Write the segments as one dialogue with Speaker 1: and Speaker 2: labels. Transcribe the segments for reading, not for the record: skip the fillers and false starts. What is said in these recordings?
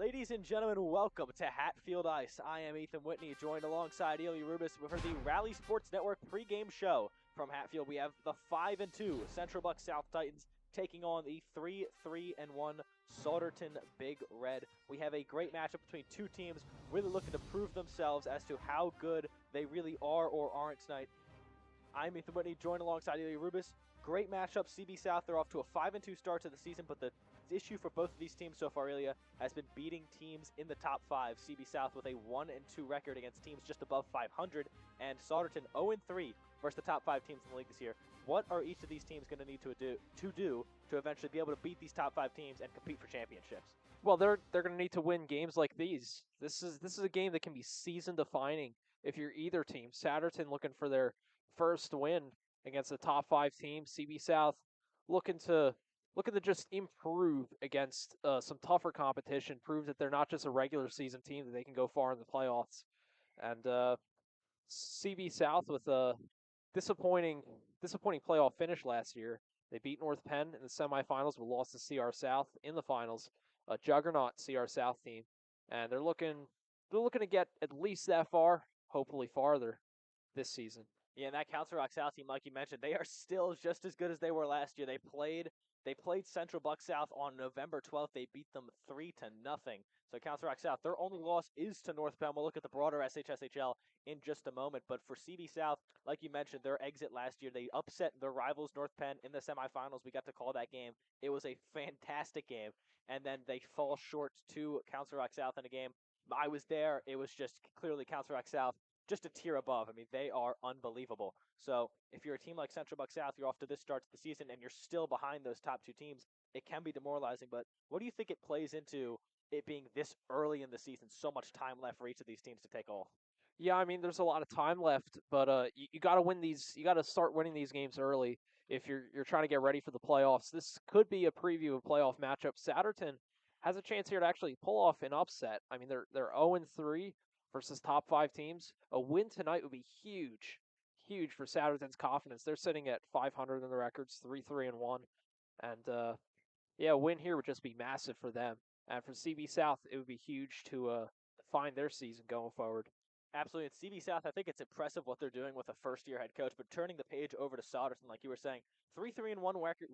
Speaker 1: Ladies and gentlemen, welcome to Hatfield Ice. I am Ethan Whitney, joined alongside Ely Rubis for the Rally Sports Network pregame show from Hatfield. We have the 5-2 Central Bucks South Titans taking on the 3-1 Souderton Big Red. We have a great matchup between two teams really looking to prove themselves as to how good they really are or aren't tonight. I'm Ethan Whitney, joined alongside Ely Rubis. Great matchup, CB South. They're off to a 5-2 start to the season, but the issue for both of these teams so far, Ilya, has been beating teams in the top 5. CB South with a 1-2 record against teams just above 500, and Souderton 0-3 versus the top 5 teams in the league this year. What are each of these teams going to need to do to eventually be able to beat these top 5 teams and compete for championships?
Speaker 2: Well, they're going to need to win games like these. This is a game that can be season defining if you're either team. Souderton looking for their first win against the top 5 team. CB South looking to just improve against some tougher competition, prove that they're not just a regular season team, that they can go far in the playoffs. And CB South with a disappointing playoff finish last year. They beat North Penn in the semifinals, but lost to CR South in the finals. A juggernaut CR South team, and they're looking to get at least that far, hopefully farther this season.
Speaker 1: Yeah, and that Council Rock South team, like you mentioned, they are still just as good as they were last year. They played Central Bucks South on November 12th. They beat them 3-0. So Council Rock South, their only loss is to North Penn. We'll look at the broader SHSHL in just a moment. But for CB South, like you mentioned, their exit last year, they upset their rivals North Penn in the semifinals. We got to call that game. It was a fantastic game. And then they fall short to Council Rock South in a game. I was there. It was just clearly Council Rock South just a tier above. I mean, they are unbelievable. So if you're a team like Central Bucks South, you're off to this start to the season, and you're still behind those top 2 teams, it can be demoralizing. But what do you think it plays into it being this early in the season, so much time left for each of these teams to take off?
Speaker 2: Yeah, I mean, there's a lot of time left, but you got to win these. You got to start winning these games early if you're trying to get ready for the playoffs. This could be a preview of playoff matchup. Souderton has a chance here to actually pull off an upset. I mean, they're 0-3 versus top 5 teams. A win tonight would be huge for Souderton's confidence. They're sitting at 500 in the records, 3-1, and yeah, a win here would just be massive for them. And for CB South, it would be huge to define their season going forward.
Speaker 1: Absolutely. At CB South, I think it's impressive what they're doing with a first-year head coach, but turning the page over to Souderton, like you were saying, 3-1 record,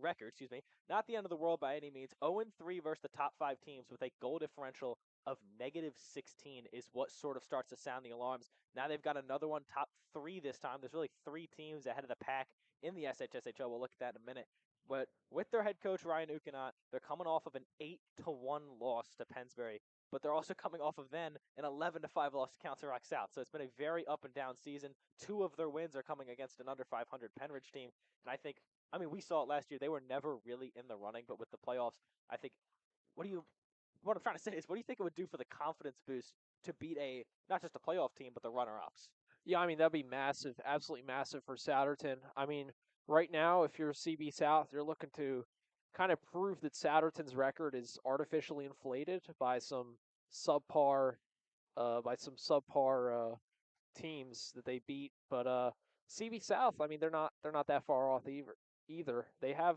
Speaker 1: not the end of the world by any means. 0-3 versus the top 5 teams with a goal differential of -16 is what sort of starts to sound the alarms. Now they've got another one, top 3 this time. There's really 3 teams ahead of the pack in the SHSHL. We'll look at that in a minute. But with their head coach, Ryan Ukinot, they're coming off of an 8-1 loss to Pennsbury. But they're also coming off of then an 11-5 loss to Council Rock South. So it's been a very up and down season. 2 of their wins are coming against an under 500 Penridge team. And I mean, we saw it last year. They were never really in the running, but with the playoffs, I think, what I'm trying to say is, what do you think it would do for the confidence boost to beat not just a playoff team, but the runner-ups?
Speaker 2: Yeah, I mean, that'd be massive, absolutely massive for Souderton. I mean, right now, if you're CB South, you're looking to kind of prove that Souderton's record is artificially inflated by some subpar teams that they beat. But CB South, I mean, they're not that far off either. They have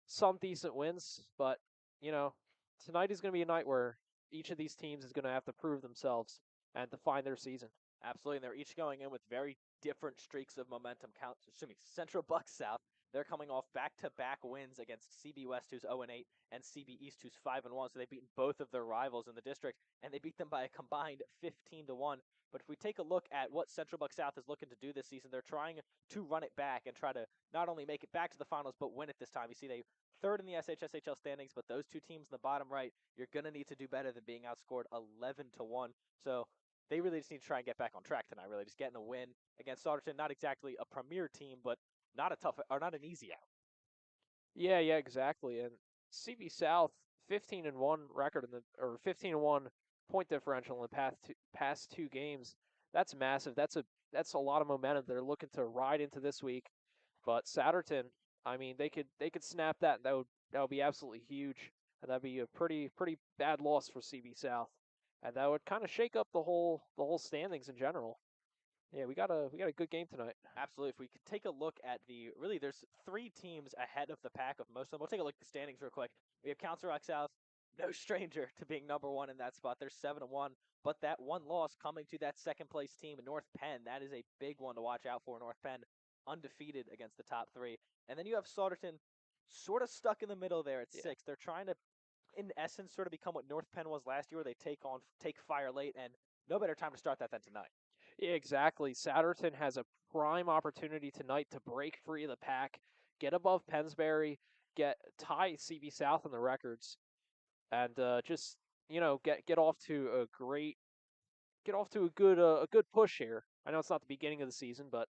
Speaker 2: some decent wins, but you know, tonight is going to be a night where each of these teams is going to have to prove themselves and define their season.
Speaker 1: Absolutely, and they're each going in with very different streaks of momentum. Central Bucks South, they're coming off back-to-back wins against CB West, who's 0-8, and CB East, who's 5-1. So they've beaten both of their rivals in the district, and they beat them by a combined 15-1. But if we take a look at what Central Bucks South is looking to do this season, they're trying to run it back and try to not only make it back to the finals, but win it this time. You see, they third in the SHSHL standings, but those 2 teams in the bottom right, you're going to need to do better than being outscored 11-1. So they really just need to try and get back on track tonight, really. Just getting a win against Souderton, not exactly a premier team, but not an easy out.
Speaker 2: Yeah, exactly. And CB South 15-1 record or 15-1 point differential in the past 2 games. That's massive. That's a lot of momentum they're looking to ride into this week. But Souderton, I mean, they could snap that. That would be absolutely huge. And that'd be a pretty bad loss for CB South. And that would kind of shake up the whole standings in general. Yeah, we got a good game tonight.
Speaker 1: Absolutely. If we could take a look at there's 3 teams ahead of the pack of most of them. We'll take a look at the standings real quick. We have Council Rock South. no stranger to being number one in that spot. They're 7-1, but that one loss coming to that second place team, North Penn, that is a big one to watch out for. North Penn undefeated against the top three. And then you have Souderton sort of stuck in the middle there at
Speaker 2: Yeah.
Speaker 1: 6. They're trying to, in essence, sort of become what North Penn was last year, where they take fire late, and no better time to start that than tonight.
Speaker 2: Yeah, exactly. Souderton has a prime opportunity tonight to break free of the pack, get above Pennsbury, tie CB South in the records, and just get off to a good push here. I know it's not the beginning of the season, but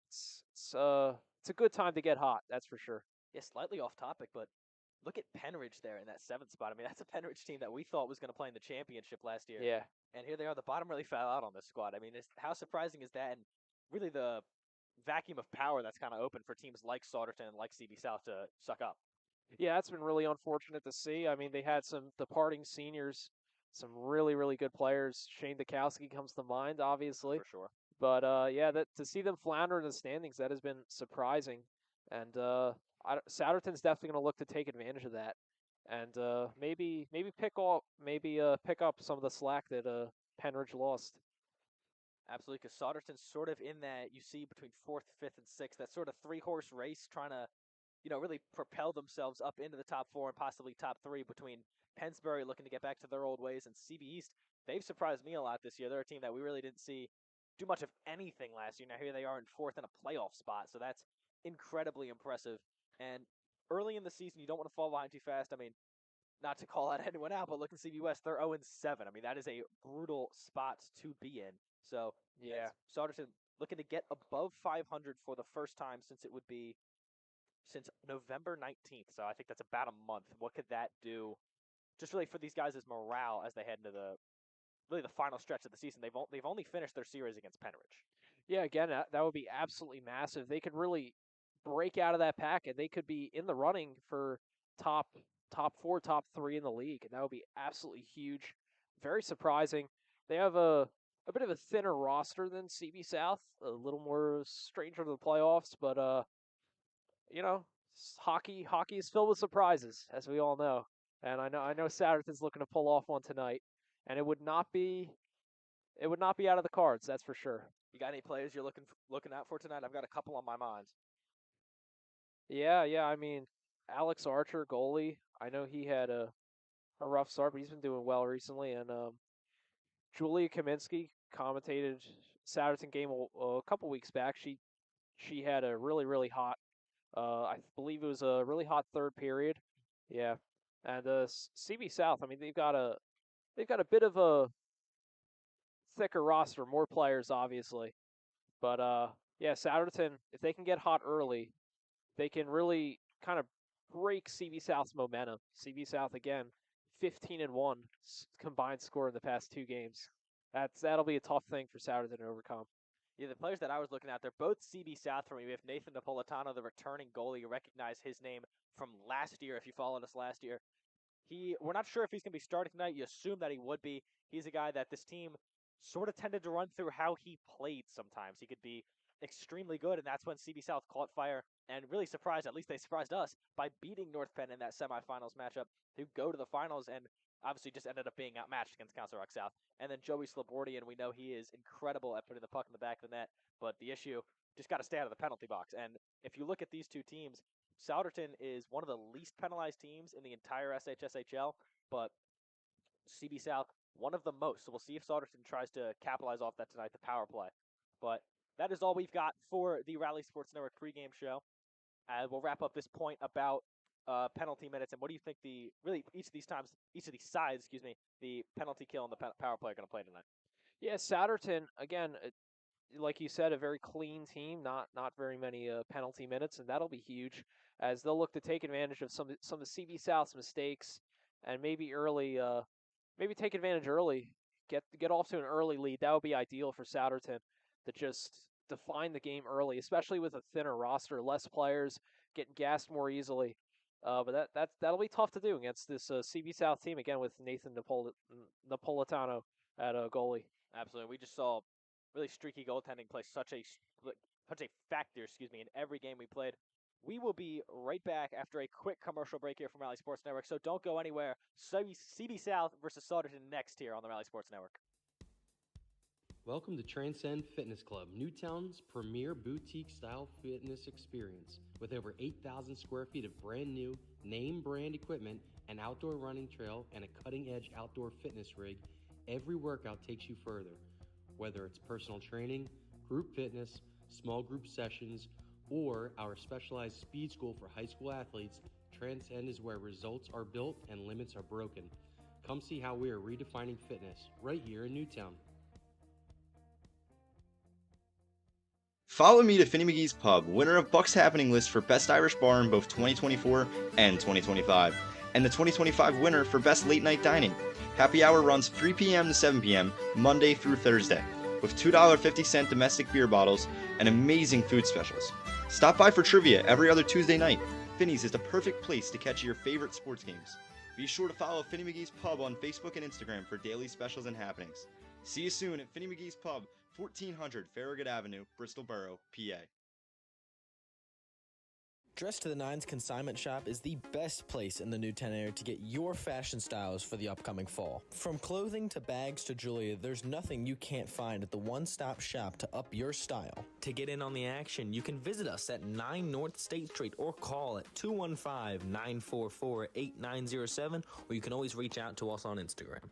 Speaker 2: it's a good time to get hot. That's for sure.
Speaker 1: Yeah, slightly off topic, but look at Penridge there in that 7th spot. I mean, that's a Penridge team that we thought was going to play in the championship last year.
Speaker 2: Yeah.
Speaker 1: And here they are. The bottom really fell out on this squad. I mean, how surprising is that? And really the vacuum of power that's kind of open for teams like Souderton and like CB South to suck up.
Speaker 2: Yeah, that's been really unfortunate to see. I mean, they had some departing seniors, some really, really good players. Shane Dukowski comes to mind, obviously.
Speaker 1: For sure.
Speaker 2: But yeah, that to see them flounder in the standings, that has been surprising. And Souderton's definitely going to look to take advantage of that, and maybe pick up some of the slack that Penridge lost.
Speaker 1: Absolutely, because Souderton's sort of in that you see between 4th, 5th, and 6th, that sort of 3-horse race trying to really propel themselves up into the top 4 and possibly top 3 between Pennsbury looking to get back to their old ways and CB East. They've surprised me a lot this year. They're a team that we really didn't see do much of anything last year. Now here they are in 4th in a playoff spot, so that's incredibly impressive. And early in the season, you don't want to fall behind too fast. I mean, not to call out anyone out, but look at CB West. They're 0-7. I mean, that is a brutal spot to be in. So
Speaker 2: Yeah.
Speaker 1: Souderton looking to get above 500 for the first time since November 19th. So I think that's about a month. What could that do just really for these guys' morale as they head into the final stretch of the season? They've only finished their series against Penridge.
Speaker 2: Yeah, again, that would be absolutely massive. They could really break out of that pack, and they could be in the running for top top 4, top 3 in the league, and that would be absolutely huge. Very surprising. They have a bit of a thinner roster than CB South, a little more stranger to the playoffs, but you know, hockey is filled with surprises, as we all know. And I know Souderton's looking to pull off one tonight, and it would not be out of the cards, that's for sure.
Speaker 1: You got any players you're looking out for tonight? I've got a couple on my mind.
Speaker 2: Yeah. I mean, Alex Archer, goalie. I know he had a rough start, but he's been doing well recently. And Julia Kaminsky commentated Souderton game a couple weeks back. She had a really hot. I believe it was a really hot third period. Yeah, and CB South. I mean, they've got a bit of a thicker roster, more players, obviously. But yeah, Souderton, if they can get hot early, they can really kind of break CB South's momentum. CB South again, 15-1 combined score in the past 2 games. That'll be a tough thing for Souderton to overcome.
Speaker 1: Yeah, the players that I was looking at, they're both CB South for me. We have Nathan Napolitano, the returning goalie. You recognize his name from last year if you followed us last year. We're not sure if he's going to be starting tonight. You assume that he would be. He's a guy that this team sort of tended to run through how he played sometimes. He could be extremely good, and that's when CB South caught fire and really surprised, at least they surprised us, by beating North Penn in that semifinals matchup to go to the finals and obviously just ended up being outmatched against Council Rock South. And then Joey Slabordian, we know he is incredible at putting the puck in the back of the net, but the issue just got to stay out of the penalty box. And if you look at these two teams, Souderton is one of the least penalized teams in the entire SHSHL, but CB South, one of the most. So we'll see if Souderton tries to capitalize off that tonight, the power play. But that is all we've got for the Rally Sports Network pregame show. We'll wrap up this point about penalty minutes and what do you think each of these sides, the penalty kill and the power play are going to play tonight.
Speaker 2: Yeah, Souderton again, like you said, a very clean team, not very many penalty minutes, and that'll be huge as they'll look to take advantage of some of CB South's mistakes and maybe take advantage early, get off to an early lead. That would be ideal for Souderton to just define the game early, especially with a thinner roster, less players getting gassed more easily. But that'll be tough to do against this CB South team again with Nathan Napolitano at goalie.
Speaker 1: Absolutely, we just saw really streaky goaltending play such a factor, in every game we played. We will be right back after a quick commercial break here from Rally Sports Network, so don't go anywhere. CB South versus Souderton next here on the Rally Sports Network.
Speaker 3: Welcome to Transcend Fitness Club, Newtown's premier boutique-style fitness experience. With over 8,000 square feet of brand new, name-brand equipment, an outdoor running trail, and a cutting-edge outdoor fitness rig, every workout takes you further. Whether it's personal training, group fitness, small group sessions, or our specialized speed school for high school athletes, Transcend is where results are built and limits are broken. Come see how we are redefining fitness right here in Newtown.
Speaker 4: Follow me to Finny McGee's Pub, winner of Bucks Happening list for Best Irish Bar in both 2024 and 2025, and the 2025 winner for Best Late Night Dining. Happy hour runs 3 p.m. to 7 p.m. Monday through Thursday, with $2.50 domestic beer bottles and amazing food specials. Stop by for trivia every other Tuesday night. Finny's is the perfect place to catch your favorite sports games. Be sure to follow Finny McGee's Pub on Facebook and Instagram for daily specials and happenings. See you soon at Finny McGee's Pub, 1400 Farragut Avenue, Bristol Borough, PA.
Speaker 5: Dress to the Nines Consignment Shop is the best place in the Newtown area to get your fashion styles for the upcoming fall. From clothing to bags to jewelry, there's nothing you can't find at the one-stop shop to up your style. To get in on the action, you can visit us at 9 North State Street or call at 215-944-8907, or you can always reach out to us on Instagram.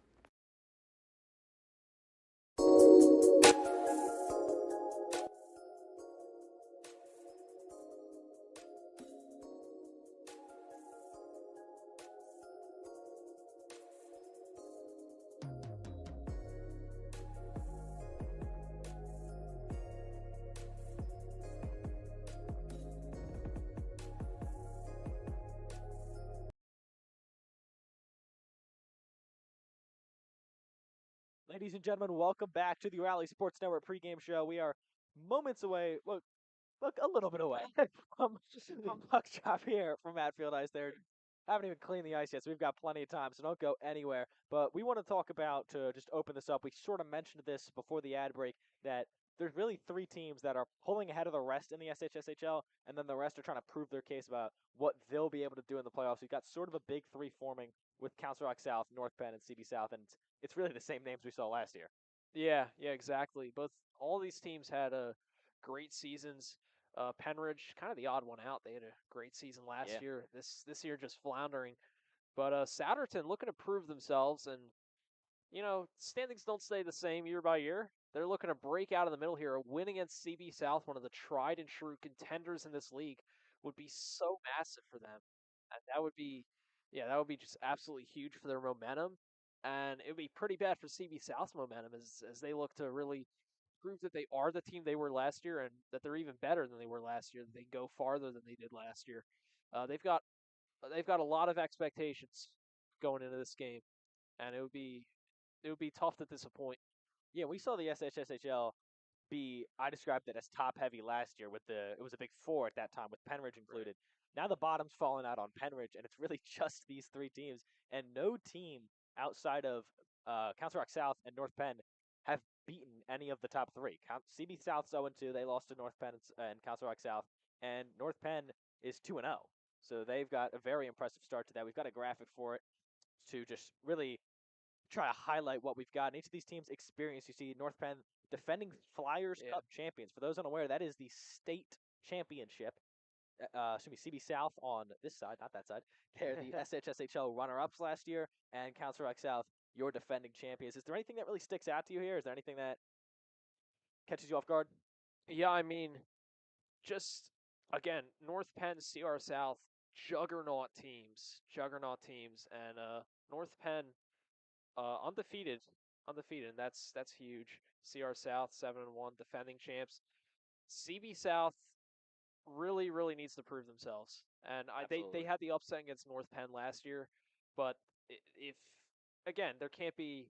Speaker 1: Ladies and gentlemen, welcome back to the Rally Sports Network pregame show. We are moments away, look a little bit away from puck drop here from Hatfield Ice. They haven't even cleaned the ice yet, so we've got plenty of time, so don't go anywhere. But we want to talk about, to just open this up, we sort of mentioned this before the ad break, that there's really three teams that are pulling ahead of the rest in the SHSHL, and then the rest are trying to prove their case about what they'll be able to do in the playoffs. We've got sort of a big three forming with Council Rock South, North Penn, and CB South, and it's really the same names we saw last year.
Speaker 2: Yeah, exactly. All these teams had great seasons. Penridge, kind of the odd one out. They had a great season last year. This year just floundering. But Souderton looking to prove themselves, and standings don't stay the same year by year. They're looking to break out of the middle here. A win against CB South, one of the tried and true contenders in this league, would be so massive for them. And that would be just absolutely huge for their momentum. And it would be pretty bad for CB South's momentum as they look to really prove that they are the team they were last year and that they're even better than they were last year, that they go farther than they did last year. They've got a lot of expectations going into this game, and it would be tough to disappoint.
Speaker 1: Yeah, we saw the SHSHL I described it as top heavy last year it was a big four at that time with Penridge included. Right. Now the bottom's fallen out on Penridge, and it's really just these three teams, and no team outside of Council Rock South and North Penn have beaten any of the top three. CB South's 0-2. They lost to North Penn and Council Rock South, and North Penn is 2-0. So they've got a very impressive start to that. We've got a graphic for it to just really try to highlight what we've got. And each of these teams' experience. You see North Penn defending Flyers Cup champions. For those unaware, that is the state championship. CB South on this side, not that side. They're the SHSHL runner-ups last year, and Council Rock South, your defending champions. Is there anything that really sticks out to you here? Is there anything that catches you off guard?
Speaker 2: Yeah, I mean, just again, North Penn, CR South, juggernaut teams, and North Penn undefeated, and that's huge. CR South 7-1, defending champs. CB South really needs to prove themselves, and they had the upset against North Penn last year, but if again there can't be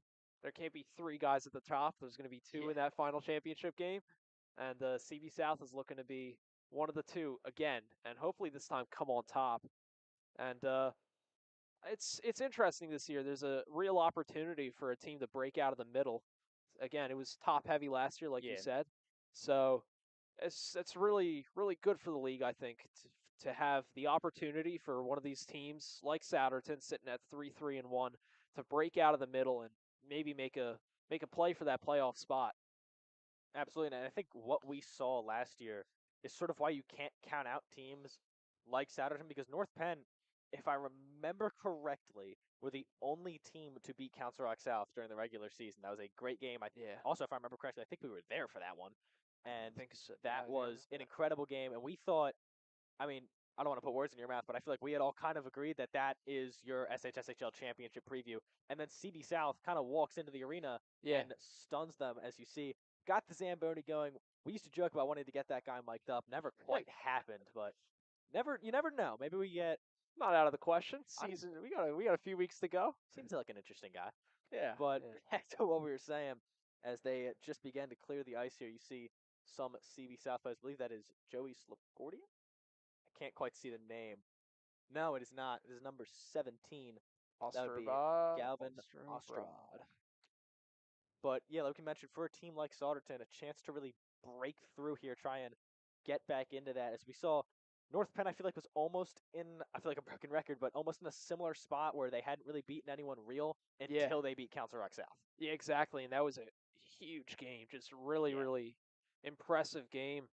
Speaker 2: three guys at the top. There's going to be two in that final championship game, and CB South is looking to be one of the two again, and hopefully this time come on top. And it's interesting this year. There's a real opportunity for a team to break out of the middle. Again, it was top heavy last year, like you said. So it's really good for the league, I think, to have the opportunity for one of these teams like Souderton sitting at 3-3-1 to break out of the middle and maybe make a play for that playoff spot.
Speaker 1: Absolutely, and I think what we saw last year is sort of why you can't count out teams like Souderton, because North Penn, if I remember correctly, were the only team to beat Council Rock South during the regular season. That was a great game. Also, if I remember correctly, I think we were there for that one, and
Speaker 2: I think so.
Speaker 1: that
Speaker 2: Yeah,
Speaker 1: was an incredible game. And we thought, I mean, I don't want to put words in your mouth, but I feel like we had all kind of agreed that that is your SHSHL championship preview. And then CB South kind of walks into the arena
Speaker 2: yeah.
Speaker 1: and stuns them, as you see. Got the Zamboni going. We used to joke about wanting to get that guy mic'd up. Never quite happened, but you never know. Maybe we get.
Speaker 2: Not out of the question.
Speaker 1: I'm-
Speaker 2: Season, we got a few weeks to go.
Speaker 1: Seems like an interesting guy.
Speaker 2: Yeah.
Speaker 1: But
Speaker 2: yeah.
Speaker 1: back to what we were saying, as they just began to clear the ice here, you see some CB South players. I believe that is Joey Slaportia. I can't quite see the name. No, it is not. It is number 17. That would be Galvin Osterbrod. But yeah, like we mentioned, for a team like Souderton, a chance to really break through here, try and get back into that. As we saw, North Penn, I feel like was almost in, I feel like a broken record, but almost in a similar spot where they hadn't really beaten anyone real until they beat Council Rock South.
Speaker 2: Yeah, exactly. And that was a huge game. Just really, really impressive game.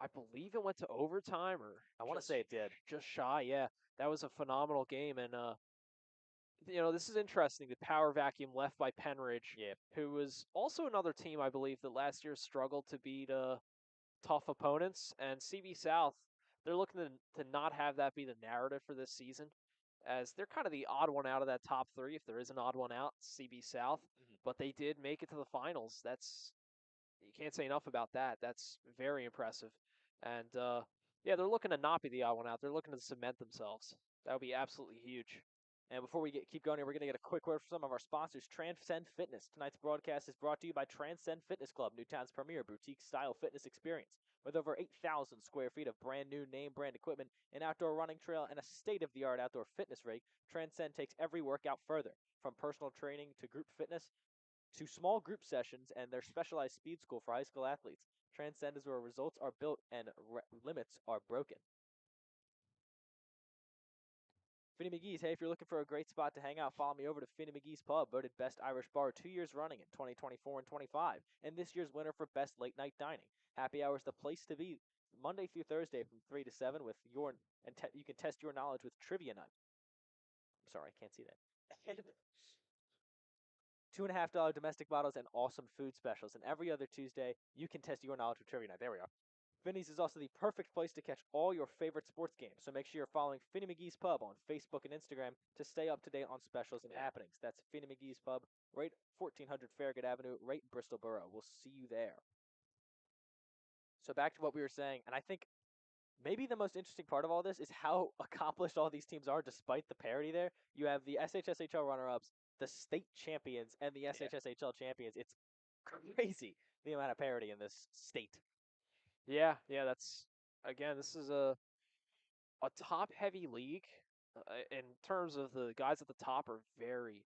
Speaker 2: I believe it went to overtime, or
Speaker 1: I want to say it did.
Speaker 2: Just shy, yeah. That was a phenomenal game, and this is interesting. The power vacuum left by Penridge, who was also another team, I believe, that last year struggled to beat tough opponents. And CB South, they're looking to not have that be the narrative for this season, as they're kind of the odd one out of that top three. If there is an odd one out, CB South. But they did make it to the finals. You can't say enough about that. That's very impressive. And they're looking to not be the odd one out. They're looking to cement themselves. That would be absolutely huge.
Speaker 1: And before we keep going here, we're going to get a quick word from some of our sponsors. Transcend Fitness. Tonight's broadcast is brought to you by Transcend Fitness Club, Newtown's premier boutique-style fitness experience. With over 8,000 square feet of brand-new name-brand equipment, an outdoor running trail, and a state-of-the-art outdoor fitness rig, Transcend takes every workout further, from personal training to group fitness to small group sessions and their specialized speed school for high school athletes. Transcend is where results are built and limits are broken. Finny McGee's. Hey, if you're looking for a great spot to hang out, follow me over to Finny McGee's Pub, voted Best Irish Bar 2 years running in 2024 and 25, and this year's winner for Best Late Night Dining. Happy hour is the place to be, Monday through Thursday from 3 to 7 with you can test your knowledge with Trivia Night. I'm sorry, I can't see that. $2.50 domestic bottles and awesome food specials. And every other Tuesday, you can test your knowledge with Trivia Night. There we are. Finny's is also the perfect place to catch all your favorite sports games. So make sure you're following Finny McGee's Pub on Facebook and Instagram to stay up to date on specials and happenings. That's Finny McGee's Pub, right 1400 Farragut Avenue, right in Bristol Borough. We'll see you there. So back to what we were saying, and I think maybe the most interesting part of all this is how accomplished all these teams are despite the parity there. You have the SHSHL runner-ups, the state champions, and the SHSHL champions. It's crazy the amount of parity in this state.
Speaker 2: Yeah, this is a top-heavy league. In terms of the guys at the top are very,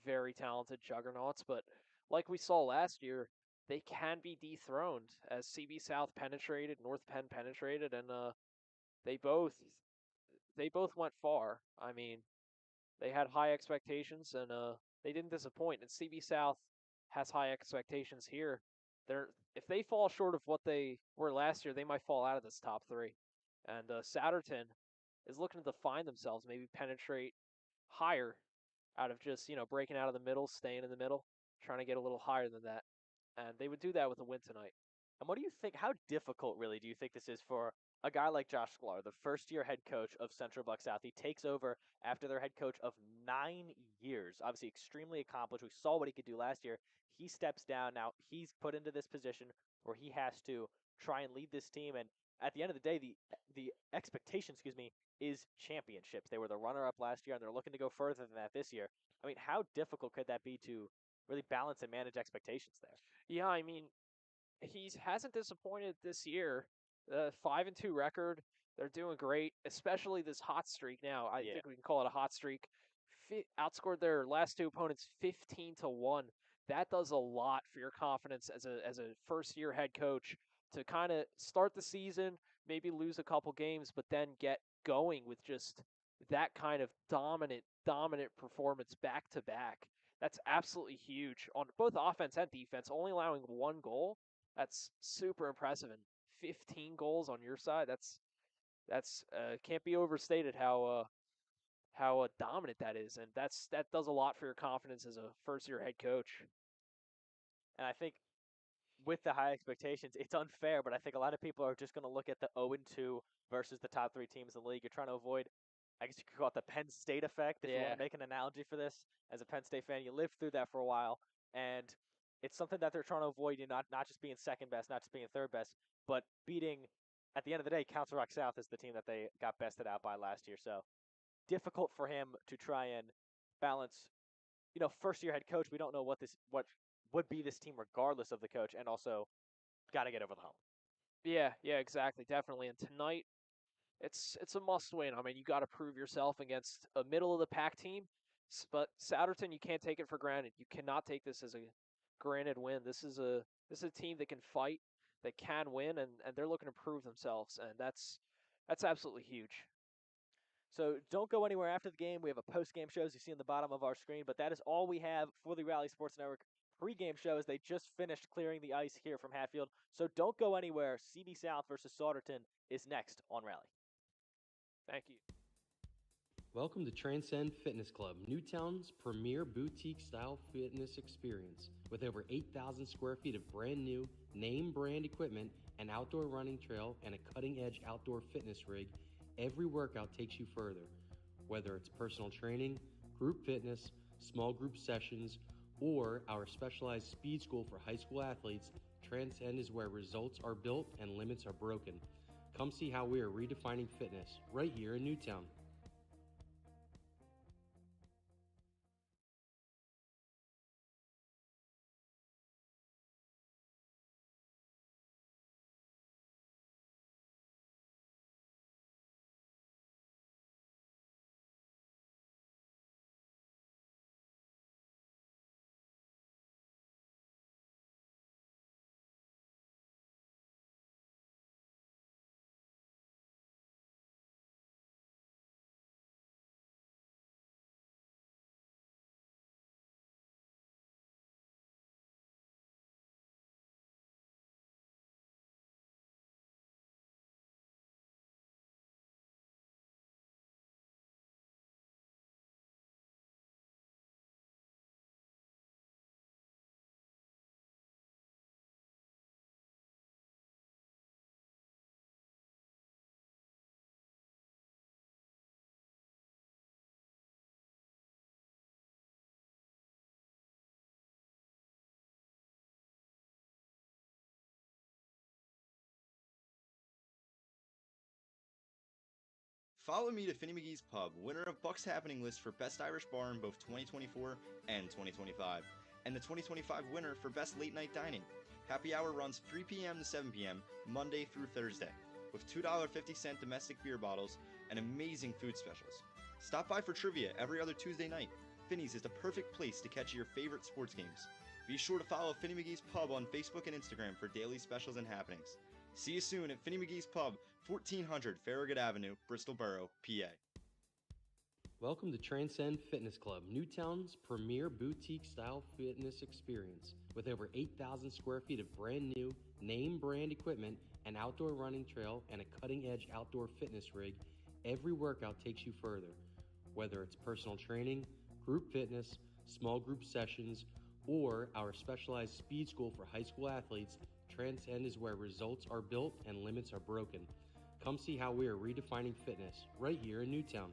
Speaker 2: very talented juggernauts, but like we saw last year, they can be dethroned as CB South penetrated, North Penn penetrated, and they both went far. I mean, they had high expectations, and they didn't disappoint. And CB South has high expectations here. If they fall short of what they were last year, they might fall out of this top three. And Souderton is looking to find themselves, maybe penetrate higher out of just breaking out of the middle, staying in the middle, trying to get a little higher than that. And they would do that with a win tonight.
Speaker 1: And what do you think? How difficult, really, do you think this is for a guy like Josh Sklar, the first-year head coach of Central Buck South? He takes over after their head coach of 9 years. Obviously, extremely accomplished. We saw what he could do last year. He steps down. Now, he's put into this position where he has to try and lead this team. And at the end of the day, the expectation, is championships. They were the runner-up last year, and they're looking to go further than that this year. I mean, how difficult could that be to really balance and manage expectations there?
Speaker 2: Yeah, I mean, he hasn't disappointed this year. 5-2 record. They're doing great, especially this hot streak now. I think we can call it a hot streak. Outscored their last two opponents 15-1. That does a lot for your confidence as a first-year head coach to kind of start the season, maybe lose a couple games, but then get going with just that kind of dominant performance back to back. That's absolutely huge on both offense and defense. Only allowing 1 goal, that's super impressive. And 15 goals on your side, that's can't be overstated how dominant that is, and that does a lot for your confidence as a first-year head coach.
Speaker 1: And I think with the high expectations, it's unfair, but I think a lot of people are just going to look at the 0-2 versus the top 3 teams in the league. You're trying to avoid, I guess you could call it the Penn State effect, if you want to make an analogy for this. As a Penn State fan, you lived through that for a while, and it's something that they're trying to avoid, not just being second best, not just being third best, but beating, at the end of the day, Council Rock South is the team that they got bested out by last year. So difficult for him to try and balance, first-year head coach. We don't know what would be this team regardless of the coach, and also got to get over the hump.
Speaker 2: Yeah, exactly, definitely. And tonight, it's a must-win. I mean, you got to prove yourself against a middle-of-the-pack team, but Souderton, you can't take it for granted. You cannot take this as a granted win. This is a team that can fight, that can win, and they're looking to prove themselves, and that's absolutely huge.
Speaker 1: So don't go anywhere after the game. We have a post-game show, as you see on the bottom of our screen, but that is all we have for the Rally Sports Network pre-game show, as they just finished clearing the ice here from Hatfield. So don't go anywhere. CB South versus Souderton is next on Rally.
Speaker 2: Thank you.
Speaker 3: Welcome to Transcend Fitness Club, Newtown's premier boutique-style fitness experience. With over 8,000 square feet of brand new, name-brand equipment, an outdoor running trail, and a cutting-edge outdoor fitness rig, every workout takes you further. Whether it's personal training, group fitness, small group sessions, or our specialized speed school for high school athletes, Transcend is where results are built and limits are broken. Come see how we are redefining fitness right here in Newtown.
Speaker 4: Follow me to Finny McGee's Pub, winner of Bucks Happening List for Best Irish Bar in both 2024 and 2025, and the 2025 winner for Best Late Night Dining. Happy hour runs 3 p.m. to 7 p.m. Monday through Thursday, with $2.50 domestic beer bottles and amazing food specials. Stop by for trivia every other Tuesday night. Finny's is the perfect place to catch your favorite sports games. Be sure to follow Finny McGee's Pub on Facebook and Instagram for daily specials and happenings. See you soon at Finny McGee's Pub, 1400 Farragut Avenue, Bristol Borough, PA.
Speaker 3: Welcome to Transcend Fitness Club, Newtown's premier boutique-style fitness experience. With over 8,000 square feet of brand new, name-brand equipment, an outdoor running trail, and a cutting-edge outdoor fitness rig, every workout takes you further. Whether it's personal training, group fitness, small group sessions, or our specialized speed school for high school athletes, Transcend is where results are built and limits are broken. Come see how we are redefining fitness right here in Newtown.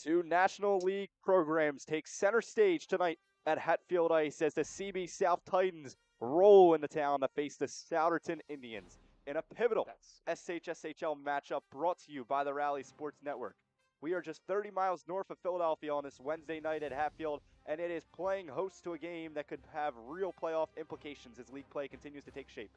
Speaker 6: Two National League programs take center stage tonight at Hatfield Ice as the CB South Titans roll into town to face the Souderton Indians in a pivotal SHSHL matchup brought to you by the Rally Sports Network. We are just 30 miles north of Philadelphia on this Wednesday night at Hatfield, and it is playing host to a game that could have real playoff implications as league play continues to take shape.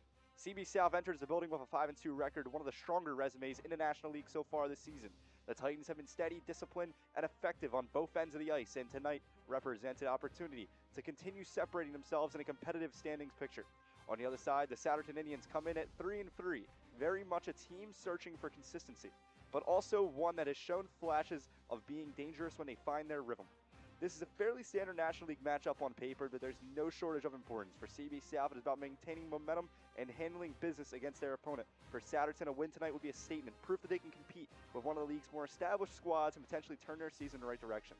Speaker 6: CB South enters the building with a 5-2 record, one of the stronger resumes in the National League so far this season. The Titans have been steady, disciplined, and effective on both ends of the ice, and tonight represents an opportunity to continue separating themselves in a competitive standings picture. On the other side, the Souderton Indians come in at 3-3, very much a team searching for consistency, but also one that has shown flashes of being dangerous when they find their rhythm. This is a fairly standard National League matchup on paper, but there's no shortage of importance. For CB South, it is about maintaining momentum and handling business against their opponent. For Souderton, a win tonight would be a statement, proof that they can compete with one of the league's more established squads and potentially turn their season in the right direction.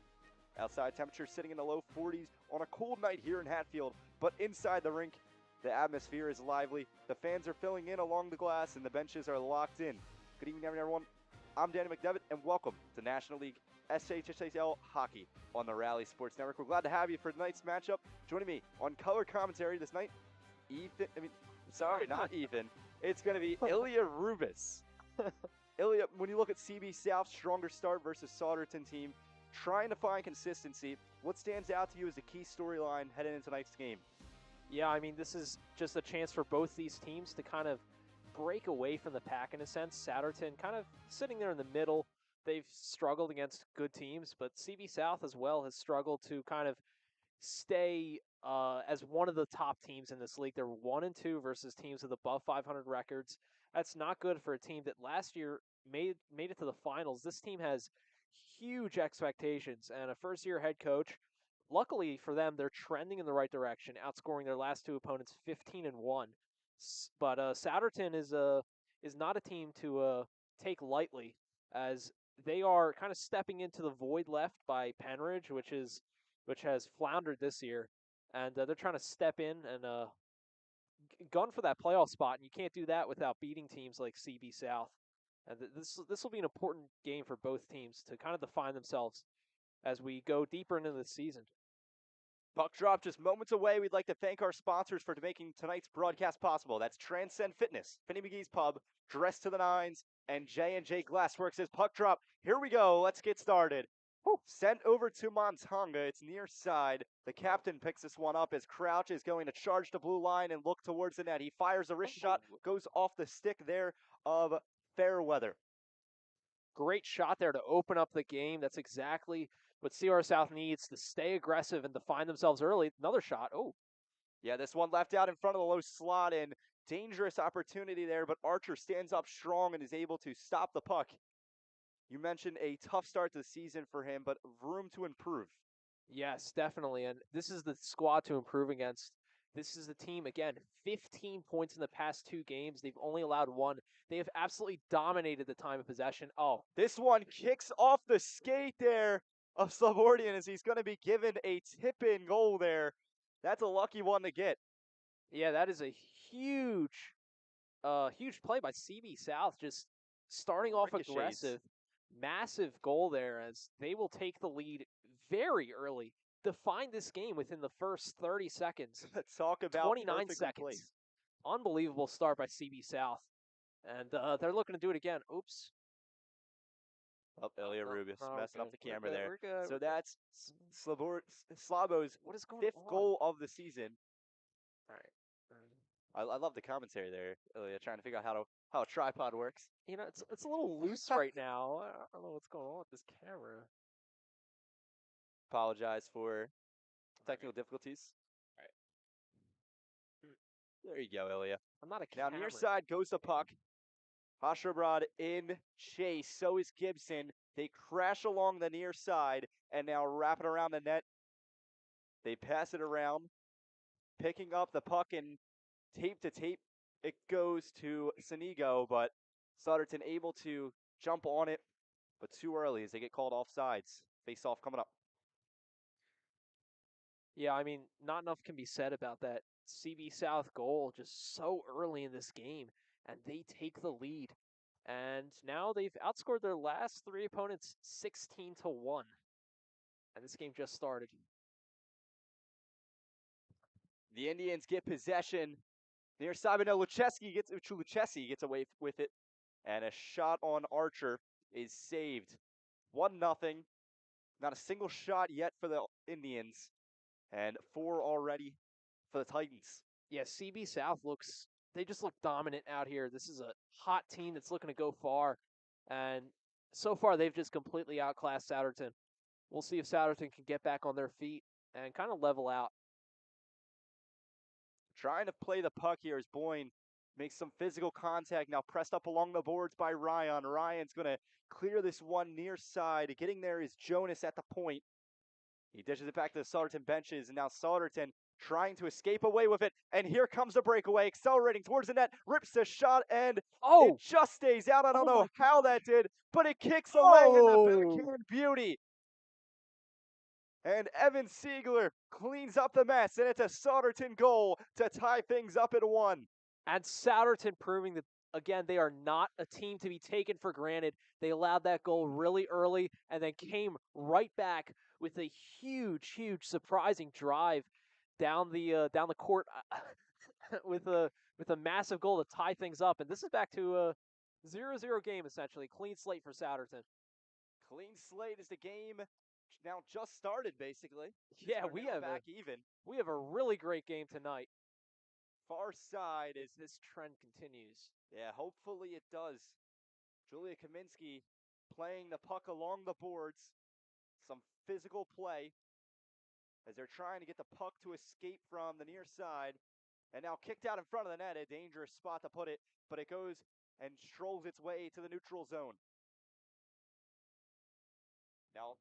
Speaker 6: Outside temperatures sitting in the low 40s on a cold night here in Hatfield, but inside the rink, the atmosphere is lively. The fans are filling in along the glass, and the benches are locked in. Good evening, everyone. I'm Danny McDevitt, and welcome to National League SHSHL Hockey on the Rally Sports Network. We're glad to have you for tonight's matchup. Joining me on color commentary this night, not Ethan. It's going to be Ilya Rubis. Ilya, when you look at CB South's stronger start versus Souderton team, trying to find consistency, what stands out to you as the key storyline heading into tonight's game?
Speaker 2: Yeah, I mean, this is just a chance for both these teams to kind of break away from the pack in a sense. Souderton kind of sitting there in the middle. They've struggled against good teams, but CB South as well has struggled to kind of stay as one of the top teams in this league. They're 1-2 versus teams with above 500 records. That's not good for a team that last year made it to the finals. This team has huge expectations and a first-year head coach. Luckily for them, they're trending in the right direction, outscoring their last two opponents 15-1. But Souderton is not a team to take lightly, as they are kind of stepping into the void left by Penridge, which has floundered this year, and they're trying to step in and gun for that playoff spot. And you can't do that without beating teams like CB South. And this will be an important game for both teams to kind of define themselves as we go deeper into the season.
Speaker 6: Puck drop just moments away. We'd like to thank our sponsors for making tonight's broadcast possible. That's Transcend Fitness, Finney McGee's Pub, Dress to the Nines, and J&J Glassworks. As puck drop, here we go. Let's get started. Sent over to Montonga. It's near side. The captain picks this one up as Crouch is going to charge the blue line and look towards the net. He fires a wrist shot, goes off the stick there of Fairweather.
Speaker 2: Great shot there to open up the game. That's exactly what CR South needs to stay aggressive and define themselves early. Another shot. Oh.
Speaker 6: Yeah, this one left out in front of the low slot, and dangerous opportunity there, but Archer stands up strong and is able to stop the puck. You mentioned a tough start to the season for him, but room to improve.
Speaker 2: Yes, definitely. And this is the squad to improve against. This is the team, again, 15 points in the past two games. They've only allowed one. They have absolutely dominated the time of possession. Oh,
Speaker 6: this one kicks off the skate there of Souderton as he's going to be given a tip-in goal there. That's a lucky one to get.
Speaker 2: Yeah, that is a huge play by CB South, just starting off aggressive. Massive goal there as they will take the lead very early. Define this game within the first 30 seconds.
Speaker 6: Talk about
Speaker 2: 29 seconds. Unbelievable start by CB South. And they're looking to do it again. Oops.
Speaker 6: Oh, Ilya Rubis messing up the camera there.
Speaker 2: We're good.
Speaker 6: So that's Slabo's fifth goal of the season.
Speaker 2: All right.
Speaker 6: I love the commentary there, Ilya, trying to figure out how a tripod works.
Speaker 2: You know, it's a little loose right now. I don't know what's going on with this camera.
Speaker 6: Apologize for technical difficulties.
Speaker 2: All right.
Speaker 6: There you go, Ilya.
Speaker 2: I'm not a
Speaker 6: camera. Now near side goes the puck. Hashabrad in chase. So is Gibson. They crash along the near side and now wrap it around the net. They pass it around, picking up the puck and tape to tape. It goes to Sanigo, but Souderton able to jump on it, but too early as they get called offsides. Face off coming up.
Speaker 2: Yeah, I mean, not enough can be said about that CB South goal just so early in this game, and they take the lead. And now they've outscored their last three opponents 16-1. And this game just started.
Speaker 6: The Indians get possession near side, but no, Lucheski gets away with it, and a shot on Archer is saved. 1-0. Not a single shot yet for the Indians, and 4 already for the Titans.
Speaker 2: Yeah, CB South they just look dominant out here. This is a hot team that's looking to go far, and so far they've just completely outclassed Souderton. We'll see if Souderton can get back on their feet and kind of level out.
Speaker 6: Trying to play the puck here as Boyne makes some physical contact, now pressed up along the boards by Ryan. Ryan's going to clear this one near side. Getting there is Jonas at the point. He dishes it back to the Souderton benches, and now Souderton trying to escape away with it. And here comes the breakaway, accelerating towards the net, rips the shot, and it just stays out. I don't know how that did, but it kicks away in the backhand beauty. And Evan Siegler cleans up the mess, and it's a Souderton goal to tie things up at 1.
Speaker 2: And Souderton proving that, again, they are not a team to be taken for granted. They allowed that goal really early and then came right back with a huge, surprising drive down the court with a massive goal to tie things up. And this is back to a 0-0 game, essentially. Clean slate for Souderton.
Speaker 6: Clean slate as the game now just started, basically.
Speaker 2: Yeah, we have a really great game tonight.
Speaker 6: Far side
Speaker 2: as this trend continues.
Speaker 6: Yeah, hopefully it does. Julia Kaminsky playing the puck along the boards. Some physical play as they're trying to get the puck to escape from the near side. And now kicked out in front of the net, a dangerous spot to put it, but it goes and strolls its way to the neutral zone. Now,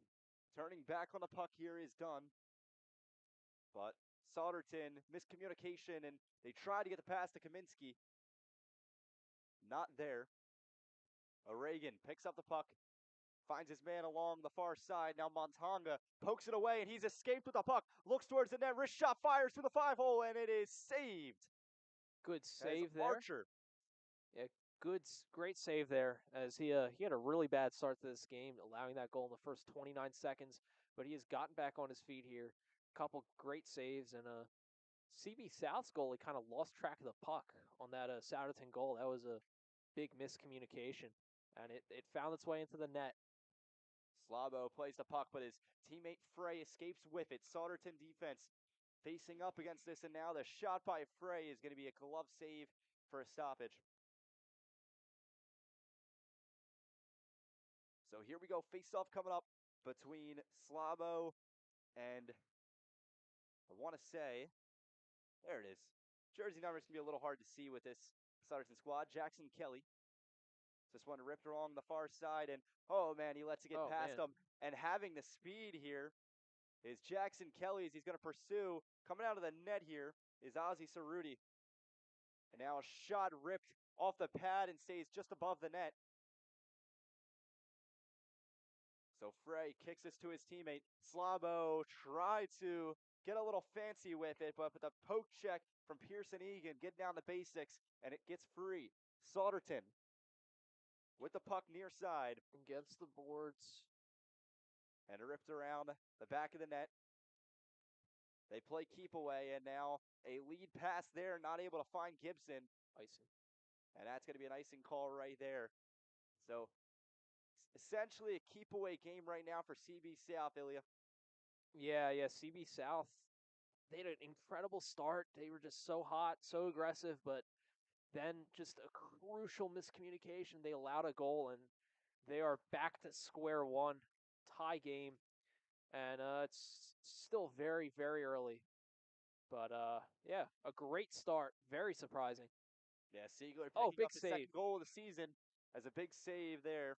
Speaker 6: turning back on the puck here is done. But Souderton, miscommunication, and they try to get the pass to Kaminsky. Not there. O'Regan picks up the puck, finds his man along the far side. Now Montanga pokes it away, and he's escaped with the puck. Looks towards the net, wrist shot, fires through the 5-hole, and it is saved.
Speaker 2: Good save there.
Speaker 6: Archer.
Speaker 2: Yeah, great save there, as he had a really bad start to this game, allowing that goal in the first 29 seconds, but he has gotten back on his feet here. Couple great saves, and CB South's goal, he kind of lost track of the puck on that Souderton goal. That was a big miscommunication, and it found its way into the net.
Speaker 6: Slabo plays the puck, but his teammate Frey escapes with it. Souderton defense facing up against this, and now the shot by Frey is going to be a glove save for a stoppage. So here we go, face-off coming up between Slabo and, I want to say, there it is. Jersey numbers can be a little hard to see with this Souderton squad. Jackson Kelly. This one ripped along the far side, and oh man, he lets it get past him. And having the speed here is Jackson Kelly as he's going to pursue. Coming out of the net here is Ozzy Cerruti. And now a shot ripped off the pad and stays just above the net. So Frey kicks this to his teammate. Slabo tried to get a little fancy with it, but with a poke check from Pearson Egan, getting down the basics, and it gets free. Souderton with the puck near side.
Speaker 2: Against the boards.
Speaker 6: And ripped around the back of the net. They play keep away, and now a lead pass there, not able to find Gibson.
Speaker 2: Icing.
Speaker 6: And that's going to be an icing call right there. So essentially a keep away game right now for CB South, Ilya.
Speaker 2: Yeah, CB South, they had an incredible start. They were just so hot, so aggressive, but then just a crucial miscommunication. They allowed a goal, and they are back to square one, tie game, and it's still very, very early. But, yeah, a great start. Very surprising.
Speaker 6: Yeah, Siegler picking
Speaker 2: big
Speaker 6: up the
Speaker 2: save.
Speaker 6: second goal of the season as a big save there.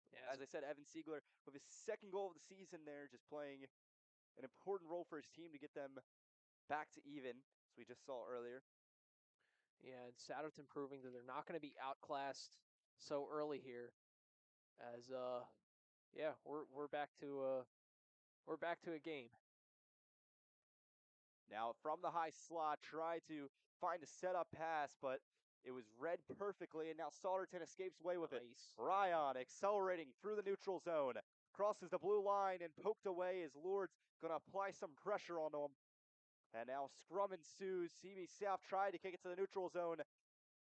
Speaker 2: Yeah,
Speaker 6: as I said, Evan Siegler with his second goal of the season there, just playing an important role for his team to get them back to even, as we just saw earlier.
Speaker 2: Yeah, and Souderton proving that they're not going to be outclassed so early here. As yeah, we're back to a game.
Speaker 6: Now from the high slot, try to find a setup pass, but it was read perfectly, and now Souderton escapes away with it. Ryan accelerating through the neutral zone, Crosses the blue line and poked away as Lourdes going to apply some pressure onto him. And now scrum ensues. CB South tried to kick it to the neutral zone.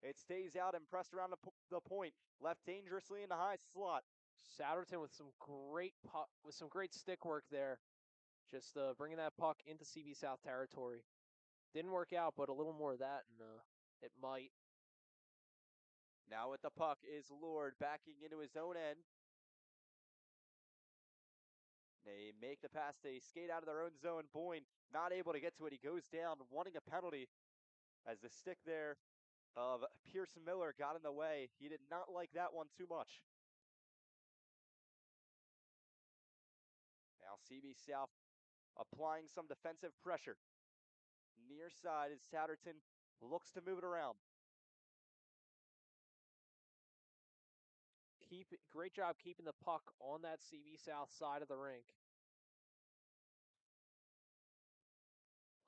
Speaker 6: It stays out and pressed around the point. Left dangerously in the high slot.
Speaker 2: Souderton with some great stick work there. Just bringing that puck into CB South territory. Didn't work out, but a little more of that, and it might.
Speaker 6: Now with the puck is Lourdes backing into his own end. They make the pass. They skate out of their own zone. Boyne not able to get to it. He goes down, wanting a penalty as the stick there of Pierce Miller got in the way. He did not like that one too much. Now CB South applying some defensive pressure. Near side as Souderton looks to move it around.
Speaker 2: Great job keeping the puck on that CB South side of the rink.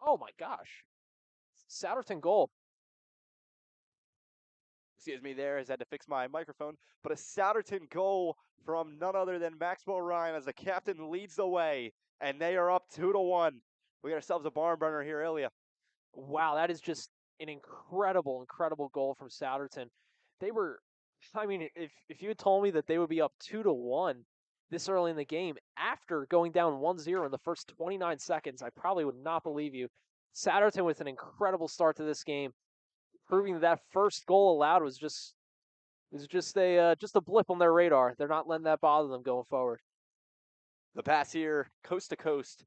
Speaker 2: Oh my gosh. Souderton goal.
Speaker 6: Excuse me there, as I had to fix my microphone. But a Souderton goal from none other than Maxwell Ryan as the captain leads the way. And they are up 2-1. We got ourselves a barn burner here, Ilya.
Speaker 2: Wow, that is just an incredible goal from Souderton. If you had told me that they would be up 2-1 this early in the game after going down 1-0 in the first 29 seconds, I probably would not believe you. Souderton with an incredible start to this game, proving that first goal allowed was just a blip on their radar. They're not letting that bother them going forward.
Speaker 6: The pass here, coast to coast.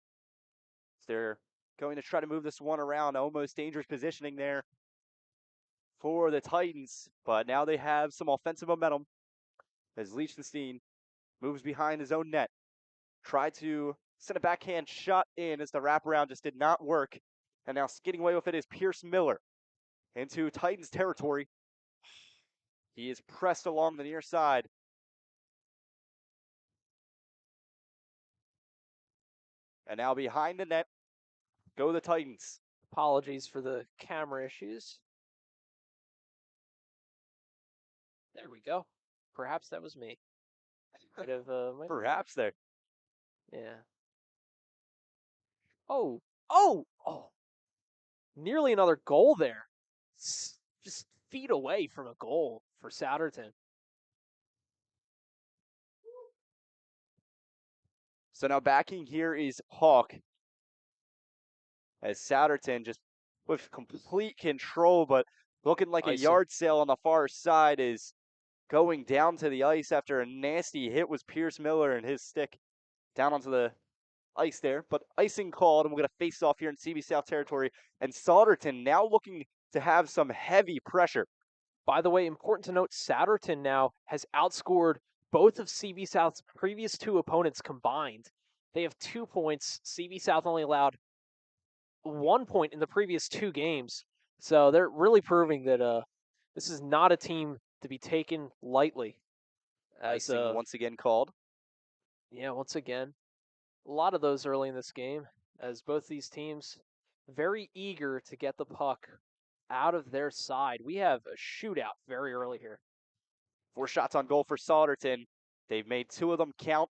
Speaker 6: They're going to try to move this one around. Almost dangerous positioning there for the Titans, but now they have some offensive momentum as Liechtenstein moves behind his own net. Tried to send a backhand shot in as the wraparound just did not work. And now skidding away with it is Pierce Miller into Titans territory. He is pressed along the near side. And now behind the net go the Titans.
Speaker 2: Apologies for the camera issues. There we go. Perhaps that was me.
Speaker 6: Perhaps there.
Speaker 2: Yeah. Oh. Nearly another goal there. Just feet away from a goal for Souderton.
Speaker 6: So now backing here is Hawk. As Souderton just with complete control, but looking like a yard sale on the far side is going down to the ice after a nasty hit was Pierce Miller and his stick down onto the ice there. But icing called, and we're going to face off here in CB South territory. And Souderton now looking to have some heavy pressure.
Speaker 2: By the way, important to note, Souderton now has outscored both of CB South's previous two opponents combined. They have 2 points. CB South only allowed 1 point in the previous 2 games. So they're really proving that this is not a team to be taken lightly.
Speaker 6: Icing once again called.
Speaker 2: Yeah, once again. A lot of those early in this game, as both these teams very eager to get the puck out of their side. We have a shootout very early here.
Speaker 6: 4 shots on goal for Souderton. They've made 2 of them count.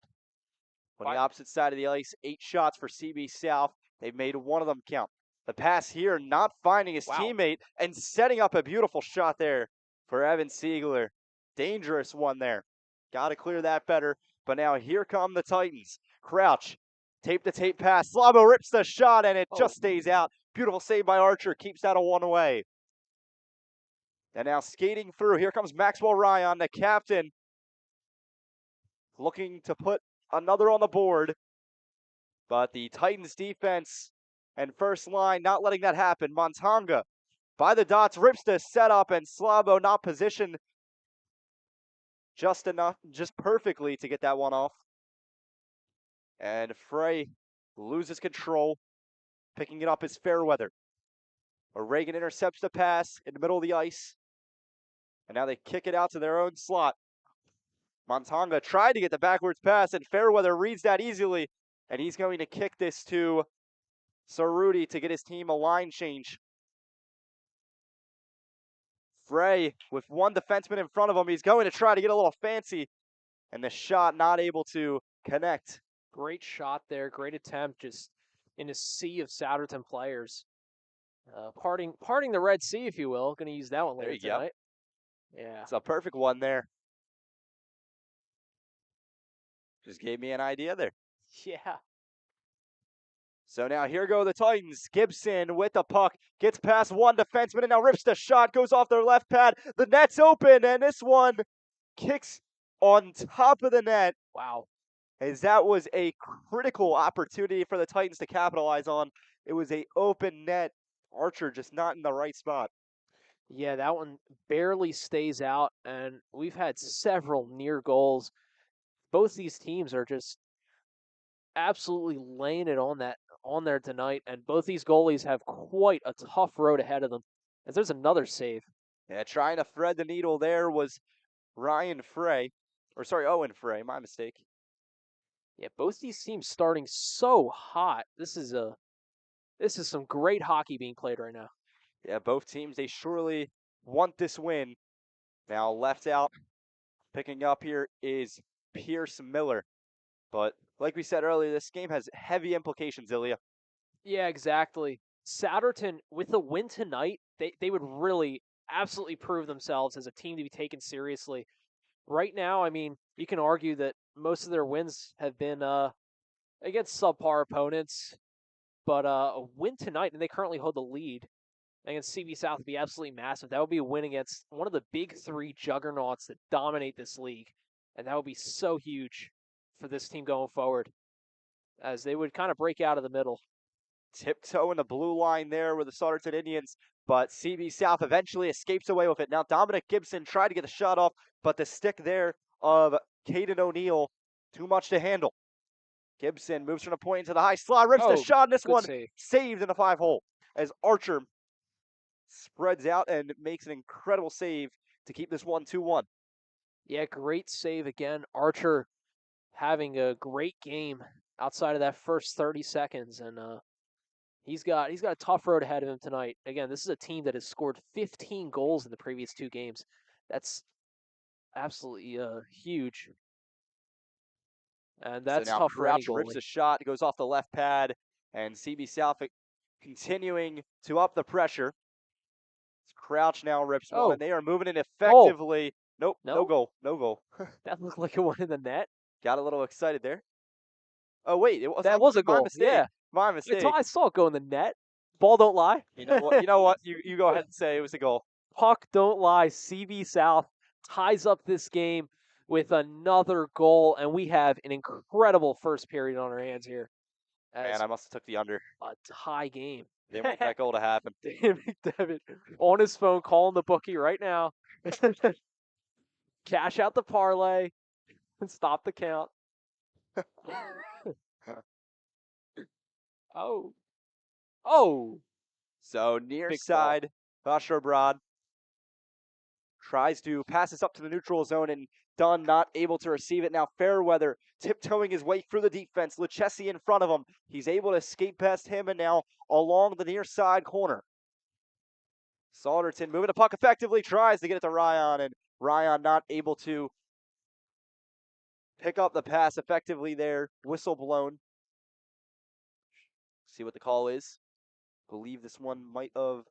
Speaker 6: On the opposite side of the ice, 8 shots for CB South. They've made 1 of them count. The pass here, not finding his teammate and setting up a beautiful shot there for Evan Siegler. Dangerous one there. Got to clear that better. But now here come the Titans. Crouch, tape-to-tape pass. Slabo rips the shot, and it just stays out. Beautiful save by Archer. Keeps that a 1 away. And now skating through. Here comes Maxwell Ryan, the captain. Looking to put another on the board. But the Titans defense and first line not letting that happen. Montanga by the dots, rips the setup, and Slabo not positioned just perfectly to get that one off. And Frey loses control. Picking it up is Fairweather. Reagan intercepts the pass in the middle of the ice. And now they kick it out to their own slot. Montanga tried to get the backwards pass, and Fairweather reads that easily. And he's going to kick this to Cerruti to get his team a line change. Frey with 1 defenseman in front of him. He's going to try to get a little fancy. And the shot not able to connect.
Speaker 2: Great shot there, great attempt, just in a sea of Souderton players. Parting the Red Sea, if you will. Going to use that one
Speaker 6: There
Speaker 2: later
Speaker 6: you go.
Speaker 2: tonight. Yeah.
Speaker 6: It's a perfect one there. Just gave me an idea there.
Speaker 2: Yeah.
Speaker 6: So now here go the Titans. Gibson with the puck. Gets past one defenseman and now rips the shot. Goes off their left pad. The net's open and this one kicks on top of the net.
Speaker 2: Wow.
Speaker 6: As that was a critical opportunity for the Titans to capitalize on. It was a open net. Archer just not in the right spot.
Speaker 2: Yeah, that one barely stays out, and we've had several near goals. Both these teams are just absolutely laying it on there tonight, and both these goalies have quite a tough road ahead of them. As there's another save.
Speaker 6: Yeah, trying to thread the needle there was Owen Frey, my mistake.
Speaker 2: Yeah, both these teams starting so hot. This is some great hockey being played right now.
Speaker 6: Yeah, both teams, they surely want this win. Now left out, picking up here is Pierce Miller. But like we said earlier, this game has heavy implications, Ilya.
Speaker 2: Yeah, exactly. Souderton, with a win tonight, they would really absolutely prove themselves as a team to be taken seriously. Right now, I mean, you can argue that most of their wins have been against subpar opponents, but a win tonight, and they currently hold the lead against CB South, would be absolutely massive. That would be a win against one of the big three juggernauts that dominate this league, and that would be so huge for this team going forward, as they would kind of break out of the middle.
Speaker 6: Tiptoe in the blue line there with the Souderton Indians, but CB South eventually escapes away with it. Now Dominic Gibson tried to get the shot off, but the stick there of Caden O'Neill, too much to handle. Gibson moves from the point into the high slot, rips the shot, and this one
Speaker 2: save.
Speaker 6: saved in the 5-hole as Archer spreads out and makes an incredible save to keep this 1-2-1.
Speaker 2: Yeah, great save again. Archer having a great game outside of that first 30 seconds, and he's got a tough road ahead of him tonight. Again, this is a team that has scored 15 goals in the previous two games. That's absolutely huge. And that's
Speaker 6: so now
Speaker 2: tough for any
Speaker 6: Crouch rips
Speaker 2: goalie.
Speaker 6: the shot, it goes off the left pad, and CB South continuing to up the pressure. Crouch now rips one, and they are moving in effectively. Nope, no goal.
Speaker 2: That looked like it went in the net.
Speaker 6: Got a little excited there. Oh wait,
Speaker 2: that was a goal.
Speaker 6: My mistake.
Speaker 2: Yeah,
Speaker 6: my mistake.
Speaker 2: I saw it go in the net. Ball don't lie.
Speaker 6: You know what? You go ahead and say it was a goal.
Speaker 2: Puck don't lie. CB South ties up this game with another goal, and we have an incredible first period on our hands here.
Speaker 6: Man, I must have took the under.
Speaker 2: A tie game.
Speaker 6: Didn't want that goal to happen.
Speaker 2: Dan McDevitt on his phone calling the bookie right now. Cash out the parlay and stop the count. Oh.
Speaker 6: So near side, Basher Broad tries to pass this up to the neutral zone, and Dunn not able to receive it. Now Fairweather tiptoeing his way through the defense. Lucchesi in front of him. He's able to skate past him, and now along the near side corner. Souderton moving the puck effectively, tries to get it to Ryan, and Ryan not able to pick up the pass effectively there. Whistle blown. See what the call is. Believe this one might have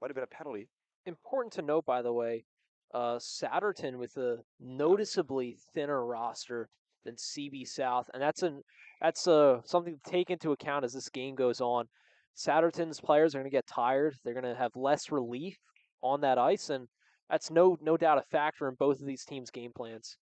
Speaker 6: been a penalty.
Speaker 2: Important to note, by the way, Souderton with a noticeably thinner roster than CB South, and that's something to take into account as this game goes on. Souderton's players are going to get tired. They're going to have less relief on that ice, and that's no doubt a factor in both of these teams' game plans.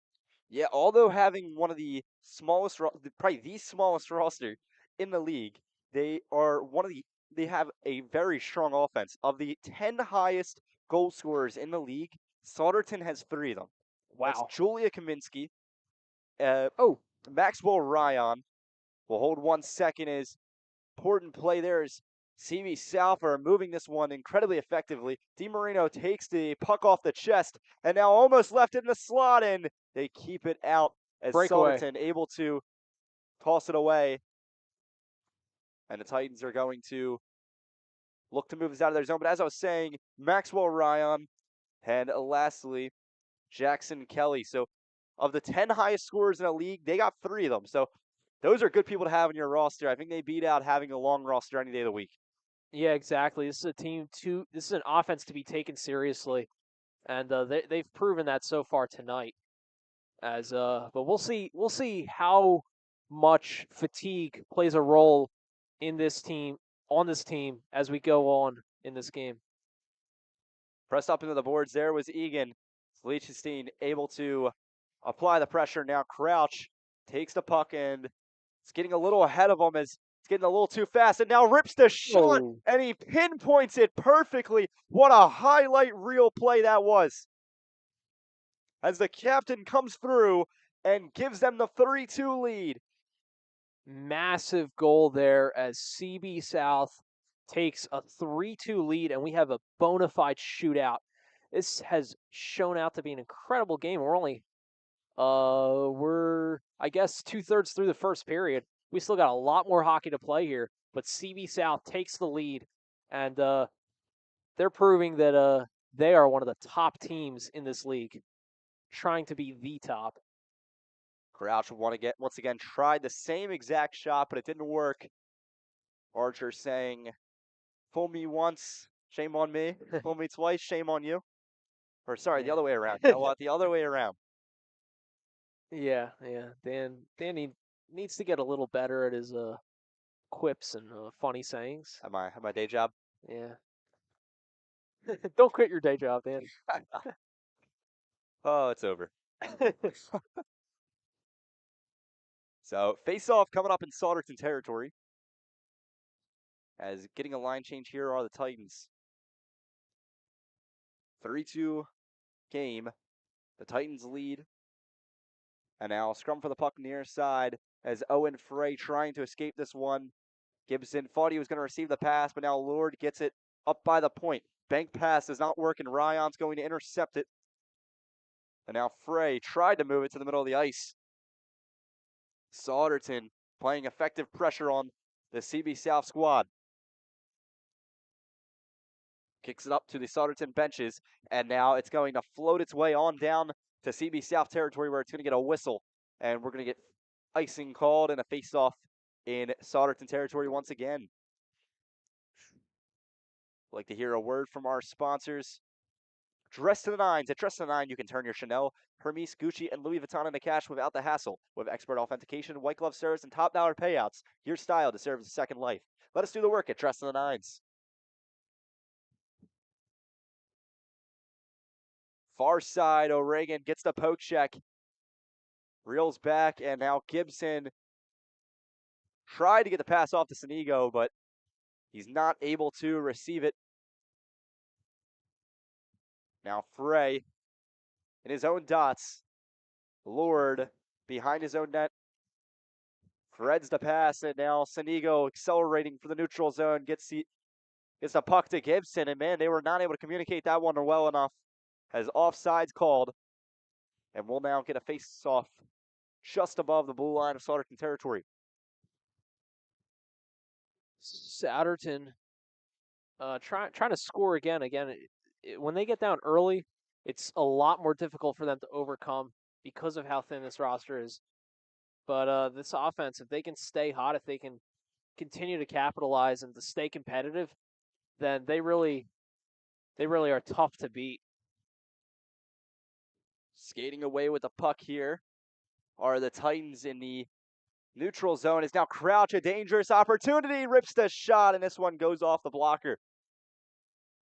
Speaker 6: Yeah, although having one of the smallest, probably the smallest roster in the league, they have a very strong offense. Of the 10 highest goal scorers in the league, Souderton has 3 of them.
Speaker 2: Wow.
Speaker 6: That's Julia Kaminsky. Maxwell Ryan will hold 1 second. Is important play there is CB South are moving this one incredibly effectively. DiMarino takes the puck off the chest and now almost left it in the slot, and they keep it out as Souderton able to toss it away. And the Titans are going to look to move this out of their zone. But as I was saying, Maxwell Ryan and lastly, Jackson Kelly. So Of the 10 highest scorers in the league, they got 3 of them. So those are good people to have in your roster. I think they beat out having a long roster any day of the week.
Speaker 2: Yeah, exactly. This is a team this is an offense to be taken seriously, and they've proven that so far tonight. But we'll see how much fatigue plays a role in this team as we go on in this game.
Speaker 6: Pressed up into the boards there was Egan. Liechtenstein able to apply the pressure. Now Crouch takes the puck and it's getting a little ahead of him as it's getting a little too fast, and now rips the shot, and he pinpoints it perfectly. What a highlight reel play that was. As the captain comes through and gives them the 3-2 lead.
Speaker 2: Massive goal there as CB South takes a 3-2 lead, and we have a bona fide shootout. This has shown out to be an incredible game. We're only, I guess 2/3 through the first period. We still got a lot more hockey to play here, but CB South takes the lead, and they're proving that they are one of the top teams in this league, trying to be the top.
Speaker 6: Crouch once again tried the same exact shot, but it didn't work. Archer saying, "Fool me once, shame on me. Fool me twice, shame on you." Or sorry, the other way around. You know what? The other way around.
Speaker 2: Yeah. Dan needs to get a little better at his quips and funny sayings.
Speaker 6: At my day job.
Speaker 2: Yeah. Don't quit your day job, Dan.
Speaker 6: Oh, it's over. So face-off coming up in Souderton territory. As getting a line change here are the Titans. 3-2 game. The Titans lead. And now scrum for the puck near side as Owen Frey trying to escape this one. Gibson thought he was going to receive the pass, but now Lord gets it up by the point. Bank pass does not work, and Ryan's going to intercept it. And now Frey tried to move it to the middle of the ice. Souderton playing effective pressure on the CB South squad. Kicks it up to the Souderton benches, and now it's going to float its way on down to CB South territory where it's going to get a whistle, and we're going to get icing called and a face-off in Souderton territory once again. I'd like to hear a word from our sponsors. Dress to the Nines. At Dress to the Nine, you can turn your Chanel, Hermes, Gucci, and Louis Vuitton into cash without the hassle. With expert authentication, white glove service, and top dollar payouts, your style deserves a second life. Let us do the work at Dress to the Nines. Far side, O'Regan gets the poke check. Reels back, and now Gibson tried to get the pass off to Sanigo, but he's not able to receive it. Now Frey in his own dots. Lord behind his own net. Threads the pass, and now Sanigo accelerating for the neutral zone. Gets the puck to Gibson, and man, they were not able to communicate that one well enough. Has offsides called, and we'll now get a face-off just above the blue line of Souderton territory.
Speaker 2: Souderton trying to score again. When they get down early, it's a lot more difficult for them to overcome because of how thin this roster is. But this offense, if they can stay hot, if they can continue to capitalize and to stay competitive, then they really are tough to beat.
Speaker 6: Skating away with the puck here are the Titans in the neutral zone. Is now Crouch, a dangerous opportunity, rips the shot, and this one goes off the blocker.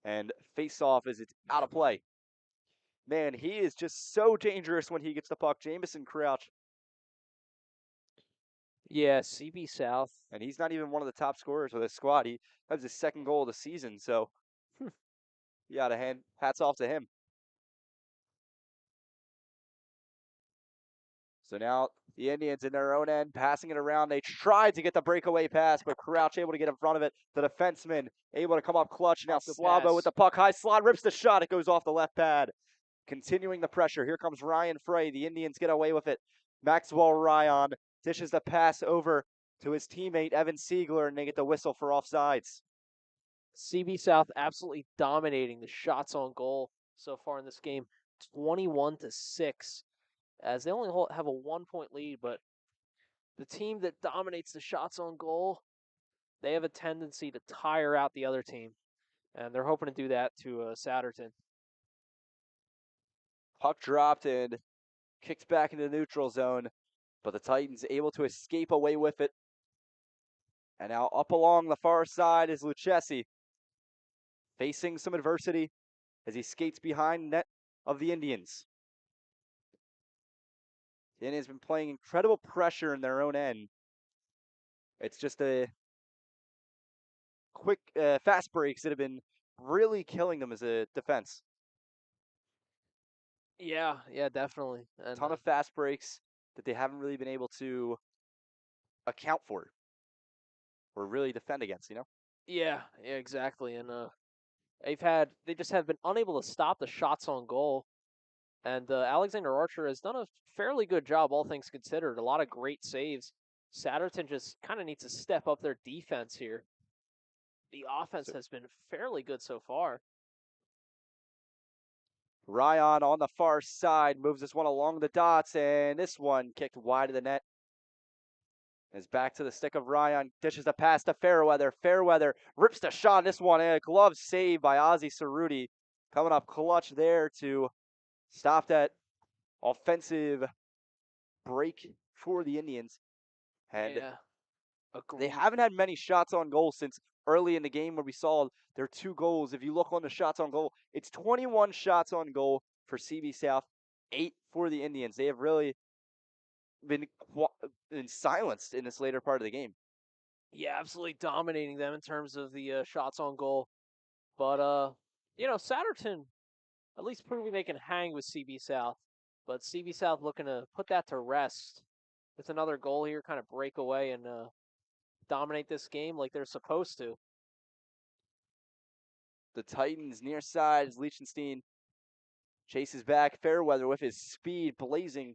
Speaker 6: And face-off as it's out of play. Man, he is just so dangerous when he gets the puck. Jamison Crouch.
Speaker 2: Yeah, CB South.
Speaker 6: And he's not even one of the top scorers for this squad. He has his second goal of the season, so you gotta hats off to him. So now the Indians in their own end, passing it around. They tried to get the breakaway pass, but Crouch able to get in front of it. The defenseman able to come up clutch. Now Slabo with the puck. High slot, rips the shot. It goes off the left pad. Continuing the pressure. Here comes Ryan Frey. The Indians get away with it. Maxwell Ryan dishes the pass over to his teammate Evan Siegler, and they get the whistle for offsides.
Speaker 2: CB South absolutely dominating the shots on goal so far in this game, 21-6. as they only have a 1-point lead, but the team that dominates the shots on goal, they have a tendency to tire out the other team, and they're hoping to do that to Souderton.
Speaker 6: Puck dropped and kicked back into the neutral zone, but the Titans able to escape away with it. And now up along the far side is Lucchesi, facing some adversity as he skates behind net of the Indians. The Indians have been playing incredible pressure in their own end. It's just a quick, fast breaks that have been really killing them as a defense.
Speaker 2: Yeah, definitely.
Speaker 6: A
Speaker 2: And,
Speaker 6: ton of fast breaks that they haven't really been able to account for or really defend against, you know?
Speaker 2: Yeah, exactly. And they just have been unable to stop the shots on goal. And Alexander Archer has done a fairly good job, all things considered. A lot of great saves. Souderton just kind of needs to step up their defense here. The offense has been fairly good so far.
Speaker 6: Ryan on the far side moves this one along the dots, and this one kicked wide of the net. Is back to the stick of Ryan, dishes the pass to Fairweather. Fairweather rips the shot. This one, a glove save by Ozzy Cerruti. Coming up clutch there to stop that offensive break for the Indians. And
Speaker 2: Yeah,
Speaker 6: they
Speaker 2: agreed.
Speaker 6: haven't had many shots on goal since early in the game where we saw their 2 goals. If you look on the shots on goal, it's 21 shots on goal for CB South, 8 for the Indians. They have really been silenced in this later part of the game.
Speaker 2: Yeah, absolutely dominating them in terms of the shots on goal. But Souderton at least proving they can hang with CB South. But CB South looking to put that to rest with another goal here, kind of break away and dominate this game like they're supposed to.
Speaker 6: The Titans near side is Liechtenstein. Chases back Fairweather with his speed blazing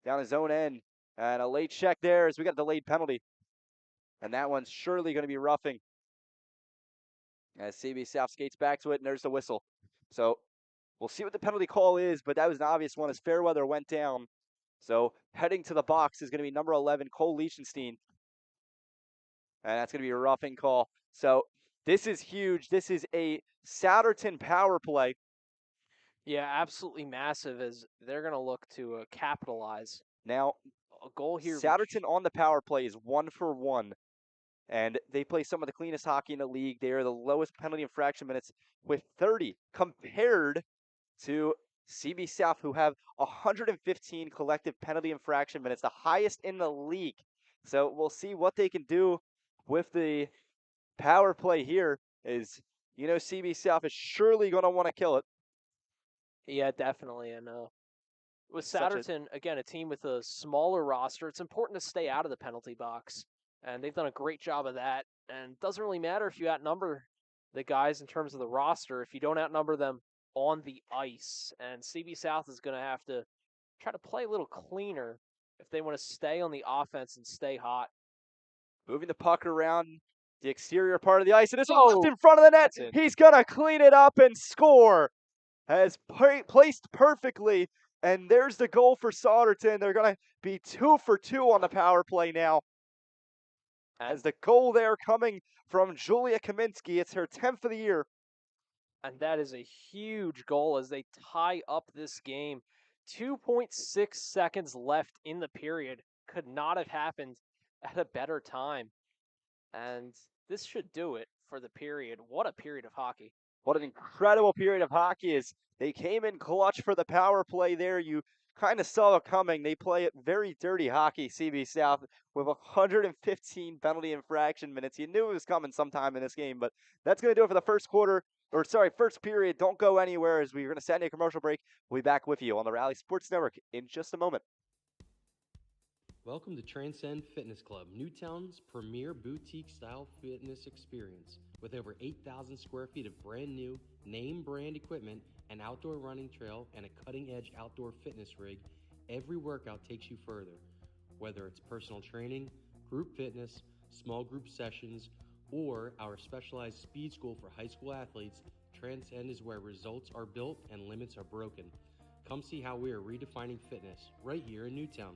Speaker 6: down his own end. And a late check there as we got a delayed penalty. And that one's surely going to be roughing. As CB South skates back to it, and there's the whistle. So we'll see what the penalty call is, but that was an obvious one as Fairweather went down. So heading to the box is going to be number 11, Cole Liechtenstein. And that's going to be a roughing call. So this is huge. This is a Souderton power play.
Speaker 2: Yeah, absolutely massive as they're going to look to capitalize.
Speaker 6: Now,
Speaker 2: A goal here.
Speaker 6: Souderton on the power play is 1 for 1. And they play some of the cleanest hockey in the league. They are the lowest penalty infraction minutes with 30 compared to CB South, who have 115 collective penalty infraction minutes, the highest in the league. So we'll see what they can do with the power play here. CB South is surely going to want to kill it.
Speaker 2: Yeah, definitely. And with Souderton, again, a team with a smaller roster, it's important to stay out of the penalty box. And they've done a great job of that. And it doesn't really matter if you outnumber the guys in terms of the roster if you don't outnumber them on the ice. And CB South is going to have to try to play a little cleaner if they want to stay on the offense and stay hot.
Speaker 6: Moving the puck around the exterior part of the ice, and this one left in front of the net. He's going to clean it up and score. Has placed perfectly, and there's the goal for Souderton. They're going to be 2 for 2 on the power play now. As the goal there coming from Julia Kaminsky. It's her 10th of the year.
Speaker 2: And that is a huge goal as they tie up this game. 2.6 seconds left in the period. Could not have happened at a better time. And this should do it for the period. What a period of hockey.
Speaker 6: What an incredible period of hockey is. They came in clutch for the power play there. You kind of saw it coming. They play it very dirty hockey, CB South, with 115 penalty infraction minutes. You knew it was coming sometime in this game, but that's going to do it for the first period. Don't go anywhere as we're going to send a commercial break. We'll be back with you on the Rally Sports Network in just a moment.
Speaker 3: Welcome to Transcend Fitness Club, Newtown's premier boutique-style fitness experience. With over 8,000 square feet of brand new, name-brand equipment, an outdoor running trail, and a cutting-edge outdoor fitness rig, every workout takes you further. Whether it's personal training, group fitness, small group sessions, or our specialized speed school for high school athletes, Transcend is where results are built and limits are broken. Come see how we are redefining fitness right here in Newtown.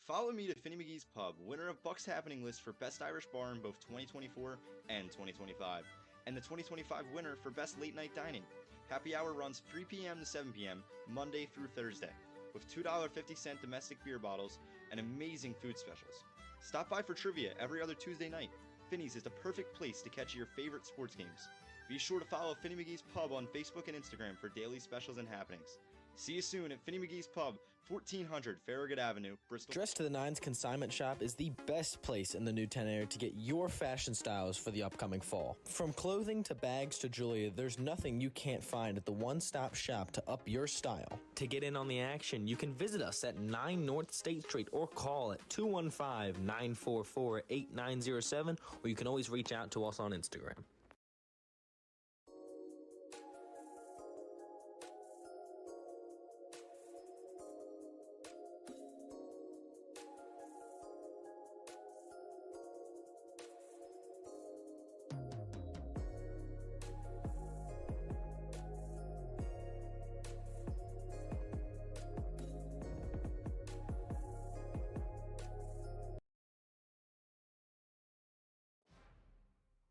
Speaker 4: Follow me to Finny McGee's Pub, winner of Bucks Happening list for Best Irish Bar in both 2024 and 2025, and the 2025 winner for Best Late Night Dining. Happy hour runs 3 p.m. to 7 p.m. Monday through Thursday, with $2.50 domestic beer bottles and amazing food specials. Stop by for trivia every other Tuesday night. Finny's is the perfect place to catch your favorite sports games. Be sure to follow Finny McGee's Pub on Facebook and Instagram for daily specials and happenings. See you soon at Finny McGee's Pub, 1400 Farragut Avenue, Bristol.
Speaker 5: Dress to the Nines Consignment Shop is the best place in the Newtown area to get your fashion styles for the upcoming fall. From clothing to bags to jewelry, there's nothing you can't find at the one-stop shop to up your style. To get in on the action, you can visit us at 9 North State Street or call at 215-944-8907, or you can always reach out to us on Instagram.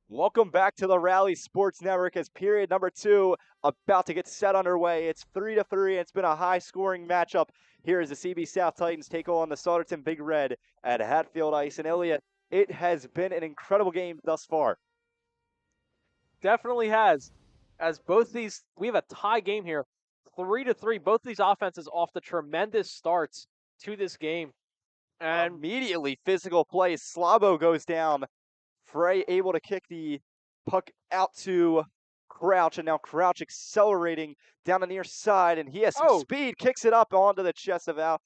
Speaker 6: Welcome back to the Rally Sports Network as period number 2 about to get set underway. It's 3-3. And it's been a high-scoring matchup here as the CB South Titans take on the Souderton Big Red at Hatfield Ice. And Ilya, it has been an incredible game thus far.
Speaker 2: Definitely has. As both these, we have a tie game here, 3-3. Both these offenses off the tremendous starts to this game. And
Speaker 6: immediately physical play. Slabo goes down. Frey able to kick the puck out to Crouch, and now Crouch accelerating down the near side, and he has some speed, kicks it up onto the chest of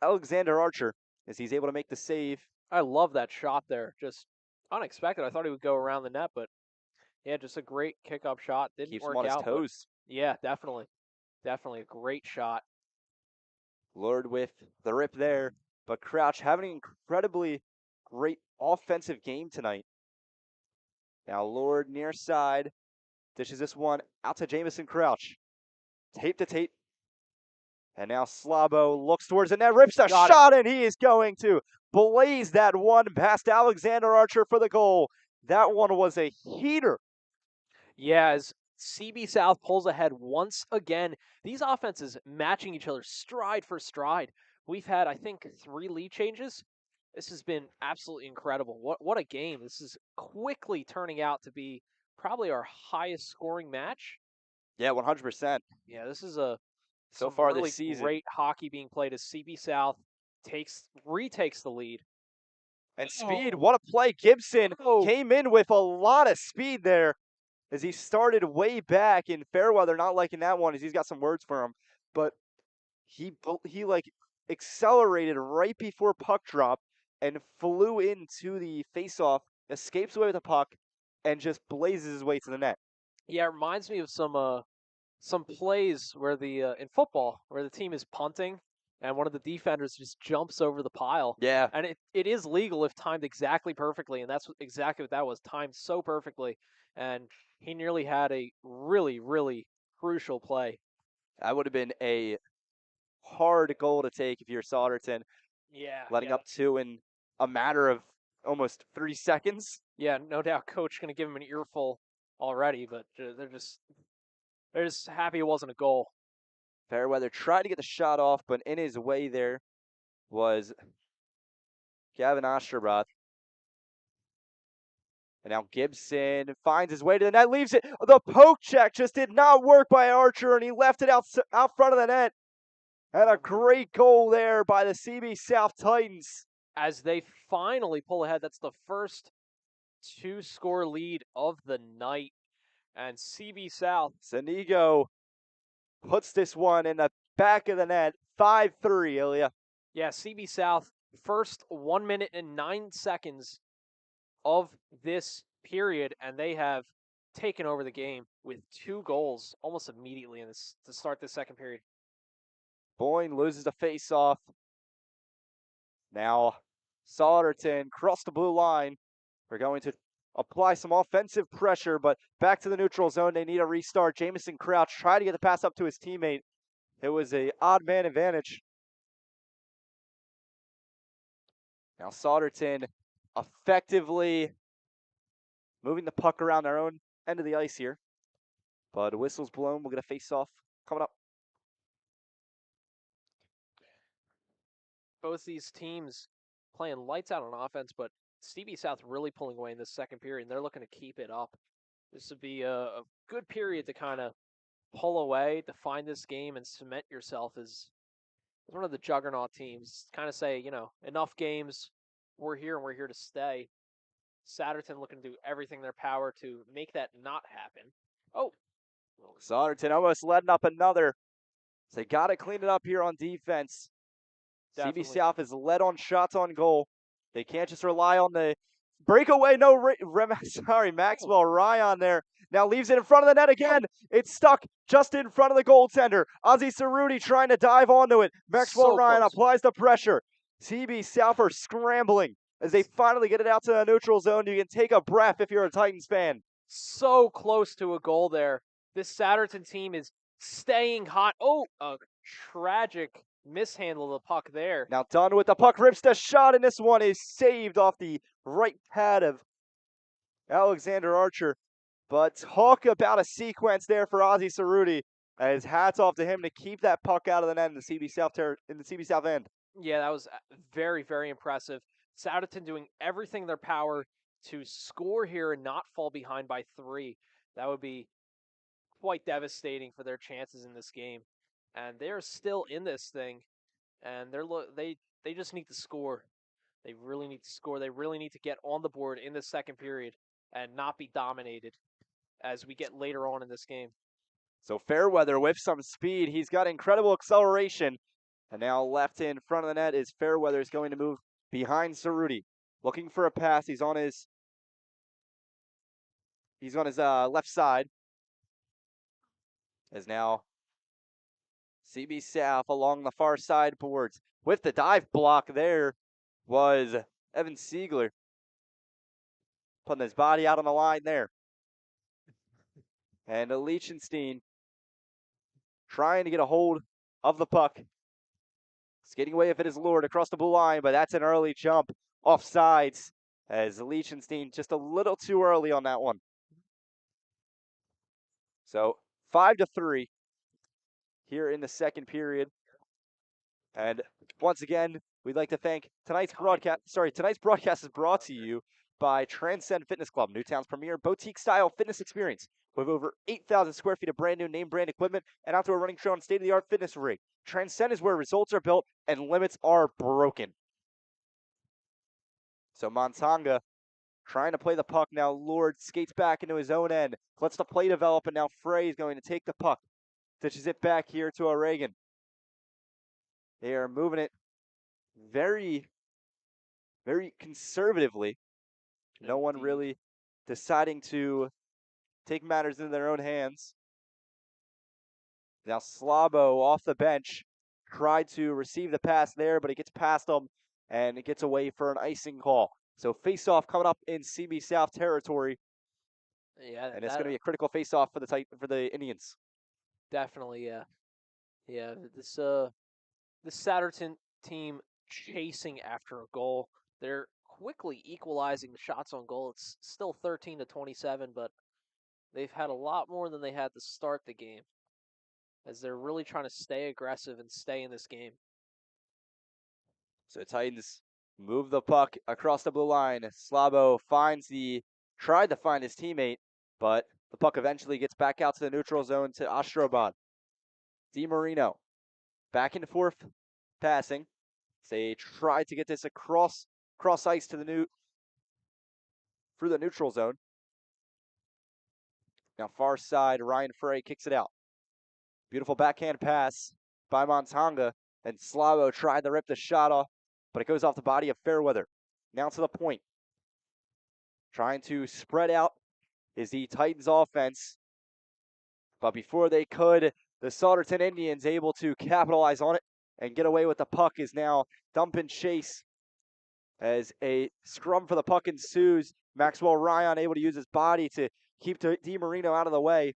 Speaker 6: Alexander Archer as he's able to make the save.
Speaker 2: I love that shot there. Just unexpected. I thought he would go around the net, but yeah, just a great kick-up shot. Didn't
Speaker 6: Keeps
Speaker 2: work
Speaker 6: him on
Speaker 2: out.
Speaker 6: his toes.
Speaker 2: Yeah, definitely. Definitely a great shot.
Speaker 6: Lured with the rip there, but Crouch having an incredibly great offensive game tonight. Now Lord near side dishes this one out to Jamison Crouch. Tape to tape. And now Slabo looks towards the net, rips a shot, and he is going to blaze that one past Alexander Archer for the goal. That one was a heater.
Speaker 2: Yeah, as CB South pulls ahead once again, these offenses matching each other stride for stride. We've had, I think, 3 lead changes. This has been absolutely incredible. What a game. This is quickly turning out to be probably our highest scoring match.
Speaker 6: Yeah, 100%.
Speaker 2: Yeah, this is so
Speaker 6: far
Speaker 2: really
Speaker 6: this season.
Speaker 2: Great hockey being played as CB South retakes the lead.
Speaker 6: And speed, what a play. Gibson came in with a lot of speed there as he started way back in Fairweather, not liking that one as he's got some words for him. But he like accelerated right before puck drop and flew into the faceoff, escapes away with the puck, and just blazes his way to the net.
Speaker 2: Yeah, it reminds me of some plays where in football where the team is punting and one of the defenders just jumps over the pile.
Speaker 6: Yeah.
Speaker 2: And it is legal if timed exactly perfectly, and that's exactly what that was, timed so perfectly. And he nearly had a really, really crucial play.
Speaker 6: That would have been a hard goal to take if you're Souderton.
Speaker 2: Yeah.
Speaker 6: Letting up 2 in a matter of almost 3 seconds.
Speaker 2: Yeah, no doubt coach going to give him an earful already, but they're just happy it wasn't a goal.
Speaker 6: Fairweather tried to get the shot off, but in his way there was Gavin Osterroth. And now Gibson finds his way to the net, leaves it. The poke check just did not work by Archer, and he left it out front of the net. And a great goal there by the CB South Titans.
Speaker 2: As they finally pull ahead, that's the first 2-score lead of the night. And CB South.
Speaker 6: Sanigo puts this one in the back of the net. 5-3, Ilya.
Speaker 2: Yeah, CB South, first 1 minute and 9 seconds of this period, and they have taken over the game with 2 goals almost immediately to start the second period.
Speaker 6: Boyne loses the face-off. Now, Souderton cross the blue line. We're going to apply some offensive pressure, but back to the neutral zone. They need a restart. Jamison Crouch tried to get the pass up to his teammate. It was a odd man advantage. Now Souderton effectively moving the puck around their own end of the ice here. But whistle's blown. We'll get a face-off coming up.
Speaker 2: Both these teams playing lights out on offense, but CB South really pulling away in this second period, and they're looking to keep it up. This would be a good period to kind of pull away, define this game, and cement yourself as one of the juggernaut teams. Kind of say, enough games, we're here and we're here to stay. Souderton looking to do everything in their power to make that not happen. Oh.
Speaker 6: Souderton almost letting up another. So they got to clean it up here on defense.
Speaker 2: Definitely.
Speaker 6: CB South is led on shots on goal. They can't just rely on the breakaway. No, Maxwell Ryan there. Now leaves it in front of the net again. It's stuck just in front of the goaltender. Ozzy Cerruti trying to dive onto it. Maxwell Ryan applies the pressure. CB South are scrambling as they finally get it out to the neutral zone. You can take a breath if you're a Titans fan.
Speaker 2: So close to a goal there. This Souderton team is staying hot. Oh, a tragic mishandle of the puck there.
Speaker 6: Now Dunn with the puck, rips the shot, and this one is saved off the right pad of Alexander Archer. But talk about a sequence there for Ozzy Cerruti. As hats off to him to keep that puck out of the net in the CB South end.
Speaker 2: Yeah, that was very, very impressive. Souderton doing everything in their power to score here and not fall behind by 3. That would be quite devastating for their chances in this game. And they're still in this thing, and they just need to score. They really need to score. They really need to get on the board in the second period and not be dominated as we get later on in this game.
Speaker 6: So Fairweather with some speed. He's got incredible acceleration. And now left in front of the net is Fairweather is going to move behind Cerruti. Looking for a pass. He's on his left side. As now CB South along the far side boards. With the dive block there was Evan Siegler. Putting his body out on the line there. And Lichtenstein trying to get a hold of the puck. Skating away if it is lured across the blue line, but that's an early jump off sides as Lichtenstein just a little too early on that one. So 5-3 here in the second period. And once again, we'd like to thank tonight's broadcast. Tonight's broadcast is brought to you by Transcend Fitness Club, Newtown's premier boutique-style fitness experience. With over 8,000 square feet of brand new name brand equipment and outdoor running show and state-of-the-art fitness rig. Transcend is where results are built and limits are broken. So Montanga trying to play the puck now. Lord skates back into his own end. Lets the play develop, and now Frey is going to take the puck. Ditches it back here to O'Regan. They are moving it very, very conservatively. No one really deciding to take matters into their own hands. Now Slabo off the bench tried to receive the pass there, but it gets past him and it gets away for an icing call. So face-off coming up in CB South territory.
Speaker 2: Yeah,
Speaker 6: and it's going to be a critical face-off for the Indians.
Speaker 2: Definitely, yeah. Yeah, this Souderton team chasing after a goal. They're quickly equalizing the shots on goal. It's still 13-27, but they've had a lot more than they had to start the game, as they're really trying to stay aggressive and stay in this game.
Speaker 6: So Titans move the puck across the blue line. Slabo tried to find his teammate, but the puck eventually gets back out to the neutral zone to Ostrobot. DiMarino back and forth passing. They tried to get this across ice to through the neutral zone. Now far side, Ryan Frey kicks it out. Beautiful backhand pass by Montanga, and Slavo tried to rip the shot off, but it goes off the body of Fairweather. Now to the point. Trying to spread out is the Titans offense. But before they could, the Souderton Indians able to capitalize on it and get away with the puck is now dump and chase as a scrum for the puck ensues. Maxwell Ryan able to use his body to keep DiMarino out of the way.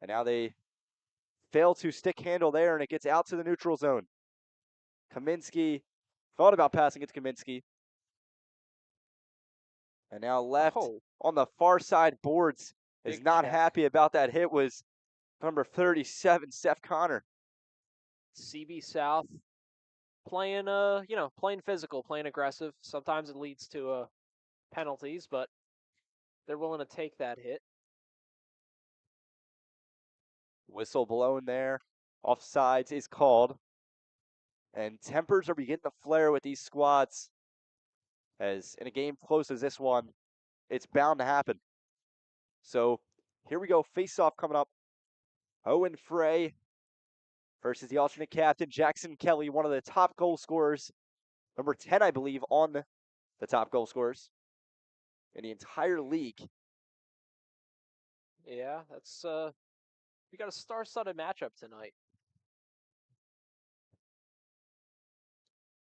Speaker 6: And now they fail to stick handle there, and it gets out to the neutral zone. Kaminsky thought about passing it to Kaminsky. And now left on the far side boards is
Speaker 2: Big
Speaker 6: not
Speaker 2: check.
Speaker 6: happy about that hit was number 37, Seth Connor.
Speaker 2: CB South playing, playing physical, playing aggressive. Sometimes it leads to penalties, but they're willing to take that hit.
Speaker 6: Whistle blown there. Offsides is called. And tempers are beginning to flare with these squads. As in a game close as this one, it's bound to happen. So here we go. Face-off coming up. Owen Frey versus the alternate captain, Jackson Kelly, one of the top goal scorers. Number 10, I believe, on the top goal scorers in the entire league.
Speaker 2: Yeah, that's we got a star-studded matchup tonight.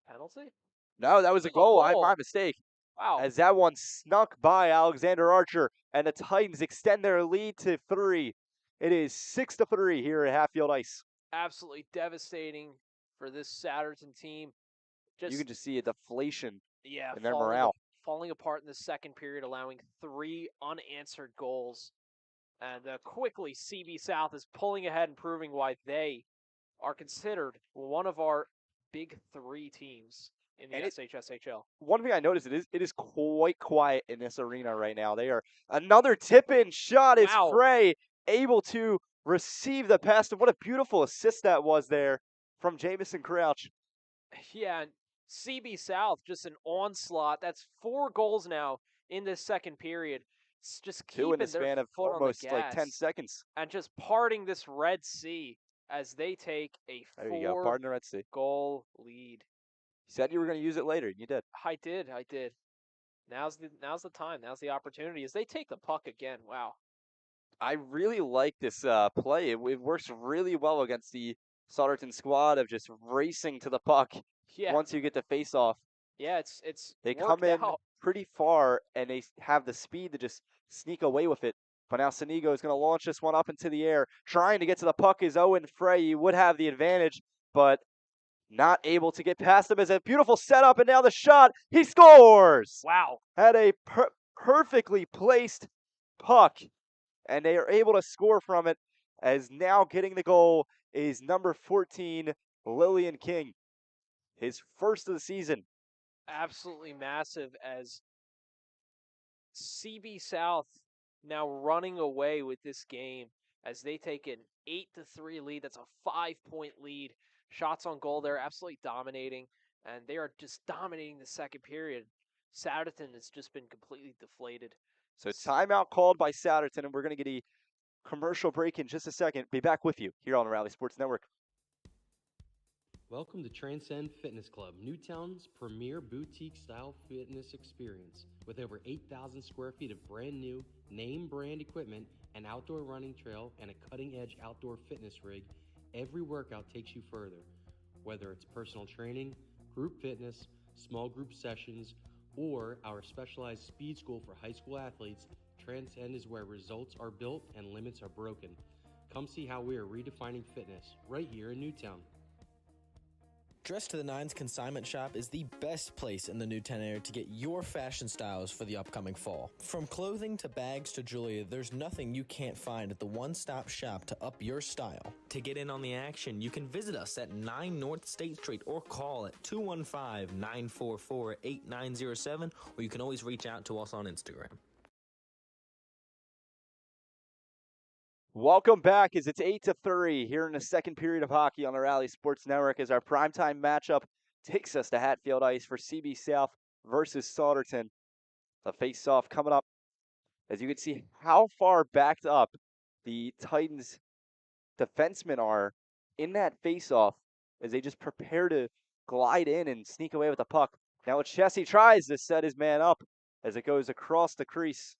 Speaker 2: Penalty?
Speaker 6: No, that was a goal. My mistake.
Speaker 2: Wow.
Speaker 6: As that one snuck by Alexander Archer, and the Titans extend their lead to 3. It is 6-3 here at Hatfield Ice.
Speaker 2: Absolutely devastating for this Souderton team.
Speaker 6: You can just see a deflation in their
Speaker 2: falling
Speaker 6: morale.
Speaker 2: Falling apart in the second period, allowing 3 unanswered goals. And quickly, CB South is pulling ahead and proving why they are considered one of our big 3 teams in the SHSHL.
Speaker 6: One thing I noticed, it is quite quiet in this arena right now. They are another tip-in shot is Frey able to receive the pass. And what a beautiful assist that was there from Jamison Crouch.
Speaker 2: Yeah, and CB South, just an onslaught. That's 4 goals now in this second period. It's just keeping
Speaker 6: in the span
Speaker 2: their
Speaker 6: of
Speaker 2: foot
Speaker 6: almost
Speaker 2: on the gas,
Speaker 6: like 10 seconds.
Speaker 2: And just parting this Red Sea as they take a 4-goal lead.
Speaker 6: You said you were going to use it later, and you did.
Speaker 2: I did. Now's the time. Now's the opportunity as they take the puck again. Wow.
Speaker 6: I really like this play. It works really well against the Souderton squad of just racing to the puck once you get the face off.
Speaker 2: Yeah,
Speaker 6: they come in pretty far, and they have the speed to just sneak away with it. But now Sanigo is going to launch this one up into the air. Trying to get to the puck is Owen Frey. He would have the advantage, but not able to get past him. As a beautiful setup, and now the shot. He scores!
Speaker 2: Wow.
Speaker 6: Had a perfectly placed puck, and they are able to score from it, as now getting the goal is number 14, Lillian King. His first of the season.
Speaker 2: Absolutely massive, as CB South now running away with this game as they take an 8-3 lead. That's a 5-point lead. Shots on goal, they're absolutely dominating, and they are just dominating the second period. Souderton has just been completely deflated.
Speaker 6: So timeout called by Souderton, and we're going to get a commercial break in just a second. Be back with you here on the Rally Sports Network.
Speaker 3: Welcome to Transcend Fitness Club, Newtown's premier boutique-style fitness experience. With over 8,000 square feet of brand new, name-brand equipment, an outdoor running trail, and a cutting-edge outdoor fitness rig, every workout takes you further. Whether it's personal training, group fitness, small group sessions, or our specialized speed school for high school athletes, Transcend is where results are built and limits are broken. Come see how we are redefining fitness right here in Newtown.
Speaker 5: Dress to the Nines Consignment Shop is the best place in the Newtown area to get your fashion styles for the upcoming fall. From clothing to bags to jewelry, there's nothing you can't find at the one-stop shop to up your style. To get in on the action, you can visit us at 9 North State Street or call at 215-944-8907, or you can always reach out to us on Instagram.
Speaker 6: Welcome back as it's 8-3 here in the second period of hockey on the Rally Sports Network as our primetime matchup takes us to Hatfield Ice for CB South versus Souderton. The face-off coming up. As you can see how far backed up the Titans defensemen are in that face-off as they just prepare to glide in and sneak away with the puck. Now Chessie tries to set his man up as it goes across the crease.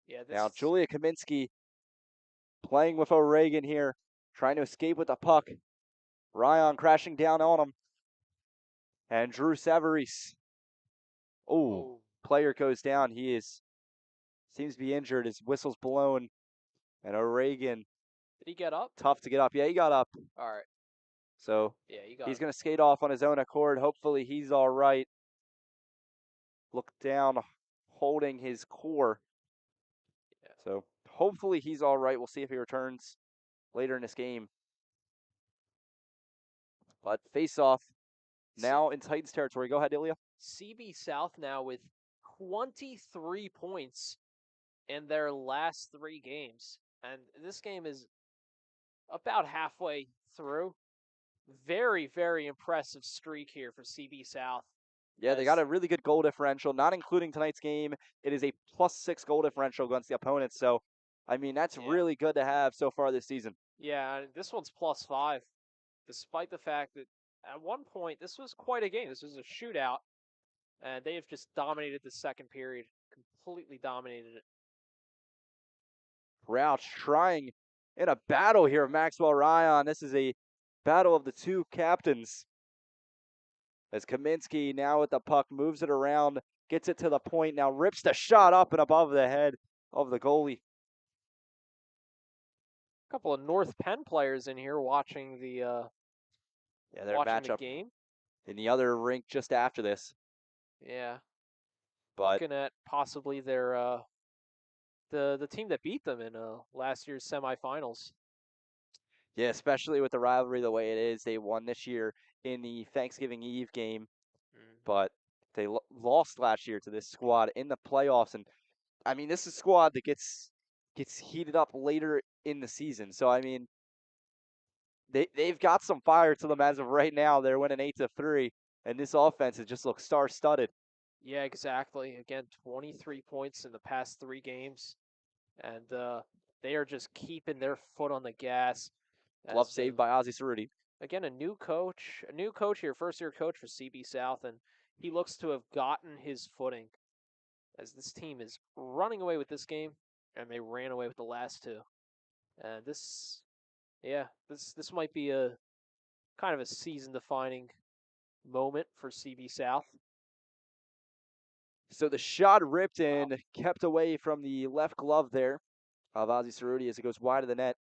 Speaker 2: Yeah,
Speaker 6: now Julia Kaminsky playing with O'Regan here, trying to escape with the puck. Ryan crashing down on him. And Drew Savarese. Oh, player goes down. He seems to be injured. His whistle's blown. And O'Regan,
Speaker 2: Did he get up?
Speaker 6: tough to get up. Yeah, he got up.
Speaker 2: All right.
Speaker 6: So
Speaker 2: Yeah, he got
Speaker 6: he's
Speaker 2: up.
Speaker 6: going to skate off on his own accord. Hopefully he's all right. Look down, holding his core.
Speaker 2: Yeah.
Speaker 6: So hopefully he's all right. We'll see if he returns later in this game. But face off now in Titans territory. Go ahead, Ilya.
Speaker 2: CB South now with 23 points in their last 3 games. And this game is about halfway through. Very, very impressive streak here for CB South.
Speaker 6: Yeah, they got a really good goal differential, not including tonight's game. It is a +6 goal differential against the opponents. So, I mean, that's really good to have so far this season.
Speaker 2: Yeah, this one's +5, despite the fact that at one point this was quite a game. This was a shootout, and they have just dominated the second period, completely dominated it.
Speaker 6: Crouch trying in a battle here of Maxwell Ryan. This is a battle of the two captains. As Kaminsky now with the puck moves it around, gets it to the point, now rips the shot up and above the head of the goalie.
Speaker 2: A couple of North Penn players in here watching the
Speaker 6: their
Speaker 2: watching
Speaker 6: matchup
Speaker 2: the game.
Speaker 6: in the other rink just after this.
Speaker 2: Yeah,
Speaker 6: But
Speaker 2: looking at possibly their the team that beat them in last year's semifinals.
Speaker 6: yeah, especially with the rivalry the way it is, they won this year in the Thanksgiving Eve game, but they lost last year to this squad in the playoffs. And I mean, this is a squad that gets heated up later in the season. So I mean, they've got some fire to them as of right now. They're winning 8-3, and this offense it just looks star-studded.
Speaker 2: Yeah, exactly. Again, 23 points in the past 3 games, and they are just keeping their foot on the gas.
Speaker 6: Glove saved by Ozzy Cerruti.
Speaker 2: Again, a new coach here, first-year coach for CB South, and he looks to have gotten his footing as this team is running away with this game, and they ran away with the last 2. And this might be a kind of a season-defining moment for CB South.
Speaker 6: So the shot ripped in, kept away from the left glove there of Ozzy Cerruti as it goes wide of the net.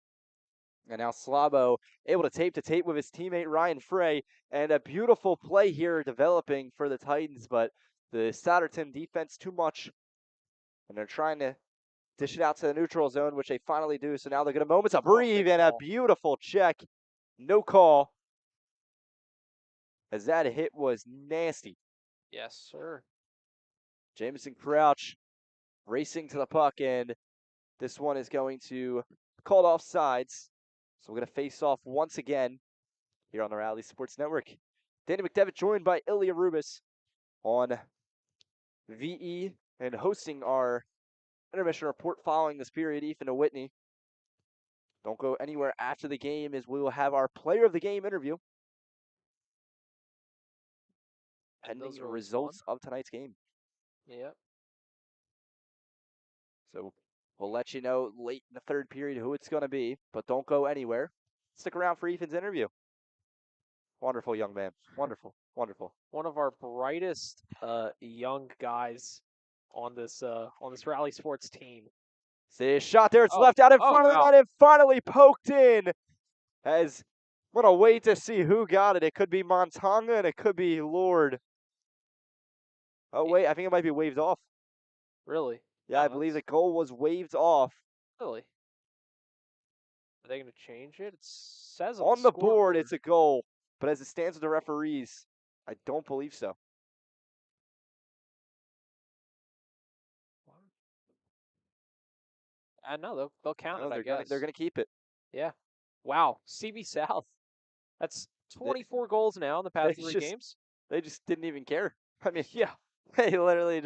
Speaker 6: And now Slabo able to tape with his teammate Ryan Frey. And a beautiful play here developing for the Titans, but the Souderton defense too much. And they're trying to dish it out to the neutral zone, which they finally do. So now they're going to moments to breathe and a beautiful check. No call. As that hit was nasty.
Speaker 2: Yes, sir.
Speaker 6: Jameson Crouch racing to the puck, and this one is going to called off sides. So we're going to face off once again here on the Rally Sports Network. Danny McDevitt joined by Ilya Rubis on VE and hosting our intermission report following this period, Ethan Whitney. Don't go anywhere after the game as we will have our player of the game interview. Pending the results of tonight's game.
Speaker 2: Yep.
Speaker 6: So we'll let you know late in the third period who it's going to be, but don't go anywhere. Stick around for Ethan's interview. Wonderful young man. Wonderful. Wonderful.
Speaker 2: One of our brightest young guys on this Rally Sports team.
Speaker 6: See a shot there. It's left out in front of the net and finally poked in. As I'm going to wait to see who got it. It could be Montanga and it could be Lord. Oh, wait. I think it might be waved off.
Speaker 2: Really?
Speaker 6: Yeah, I believe the goal was waved off.
Speaker 2: Really? Are they going to change it? It says
Speaker 6: on the board it's a goal, but as it stands with the referees, I don't believe so.
Speaker 2: No, they'll count it, I guess.
Speaker 6: They're going to keep it.
Speaker 2: Yeah. Wow. CB South. That's 24 goals now in the past 3 games.
Speaker 6: They just didn't even care. I mean, yeah. They literally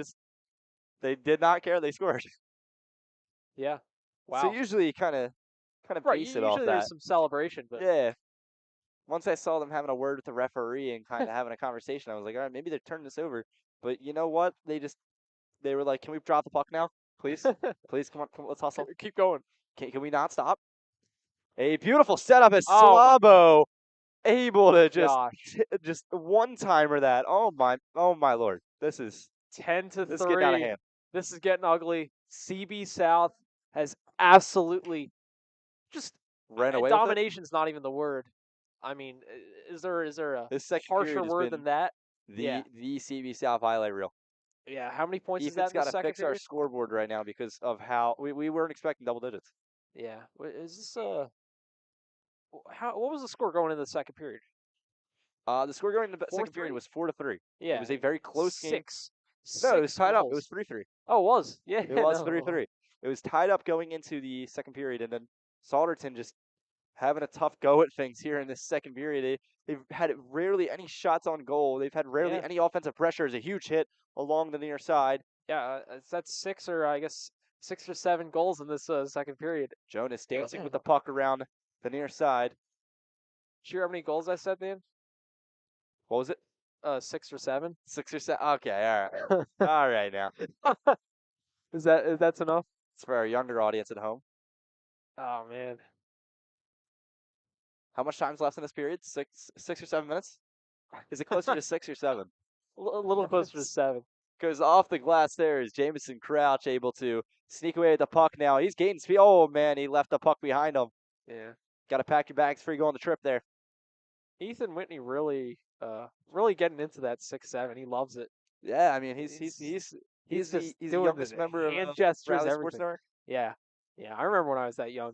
Speaker 6: they did not care. They scored.
Speaker 2: Yeah. Wow.
Speaker 6: So usually you kind of base it off that.
Speaker 2: Usually there's some celebration, but
Speaker 6: yeah. Once I saw them having a word with the referee and kind of having a conversation, I was like, all right, maybe they're turning this over. But you know what? They were like, can we drop the puck now? Please? Please, come on, let's hustle.
Speaker 2: Keep going.
Speaker 6: Can we not stop? A beautiful setup as Slabo able to
Speaker 2: Gosh.
Speaker 6: just one timer that. Oh my lord. This is
Speaker 2: 10 to
Speaker 6: this is getting out of
Speaker 2: 3.
Speaker 6: hand.
Speaker 2: This is getting ugly. CB South has absolutely just
Speaker 6: Ran away with it.
Speaker 2: domination's not even the word. I mean, is there a
Speaker 6: This second
Speaker 2: harsher
Speaker 6: period has
Speaker 2: word
Speaker 6: been
Speaker 2: than that?
Speaker 6: the CB South highlight reel.
Speaker 2: Yeah, how many points is that
Speaker 6: Ethan's
Speaker 2: in the
Speaker 6: got to
Speaker 2: second
Speaker 6: fix our
Speaker 2: period?
Speaker 6: scoreboard right now because of how we weren't expecting double digits.
Speaker 2: Yeah. Is this what was the score going in the second period?
Speaker 6: The score going into the second
Speaker 2: 4-3?
Speaker 6: period was 4-3.
Speaker 2: Yeah.
Speaker 6: It was a very close game.
Speaker 2: Six.
Speaker 6: No, it was
Speaker 2: Six
Speaker 6: tied up. It
Speaker 2: goals.
Speaker 6: was 3-3.
Speaker 2: Oh, it was. Yeah.
Speaker 6: It was
Speaker 2: no.
Speaker 6: 3-3. It was tied up going into the second period, and then Souderton just having a tough go at things here in this second period. They've had rarely any shots on goal. They've had rarely
Speaker 2: Yeah.
Speaker 6: any offensive pressure. It's a huge hit along the near side.
Speaker 2: Yeah, that's 6 or 7 goals in this second period.
Speaker 6: Jonas dancing with the puck around the near side.
Speaker 2: Did you hear how many goals I said, man?
Speaker 6: What was it?
Speaker 2: 6 or 7.
Speaker 6: 6 or 7? Okay, all right. All right now.
Speaker 2: That's enough?
Speaker 6: It's for our younger audience at home.
Speaker 2: Oh man.
Speaker 6: How much time's left in this period? 6 or 7 minutes? Is it closer to 6 or 7?
Speaker 2: A little closer to 7.
Speaker 6: Goes off the glass there is Jamison Crouch able to sneak away at the puck now. He's gaining speed. Oh, man, he left the puck behind him.
Speaker 2: Yeah.
Speaker 6: Got to pack your bags before you go on the trip there.
Speaker 2: Ethan Whitney really getting into that 6-7. He loves it.
Speaker 6: Yeah, I mean, he's
Speaker 2: just
Speaker 6: the
Speaker 2: doing
Speaker 6: youngest
Speaker 2: the
Speaker 6: member
Speaker 2: hand
Speaker 6: of
Speaker 2: gestures,
Speaker 6: Rally Sports
Speaker 2: everything.
Speaker 6: Network.
Speaker 2: Yeah. Yeah, I remember when I was that young.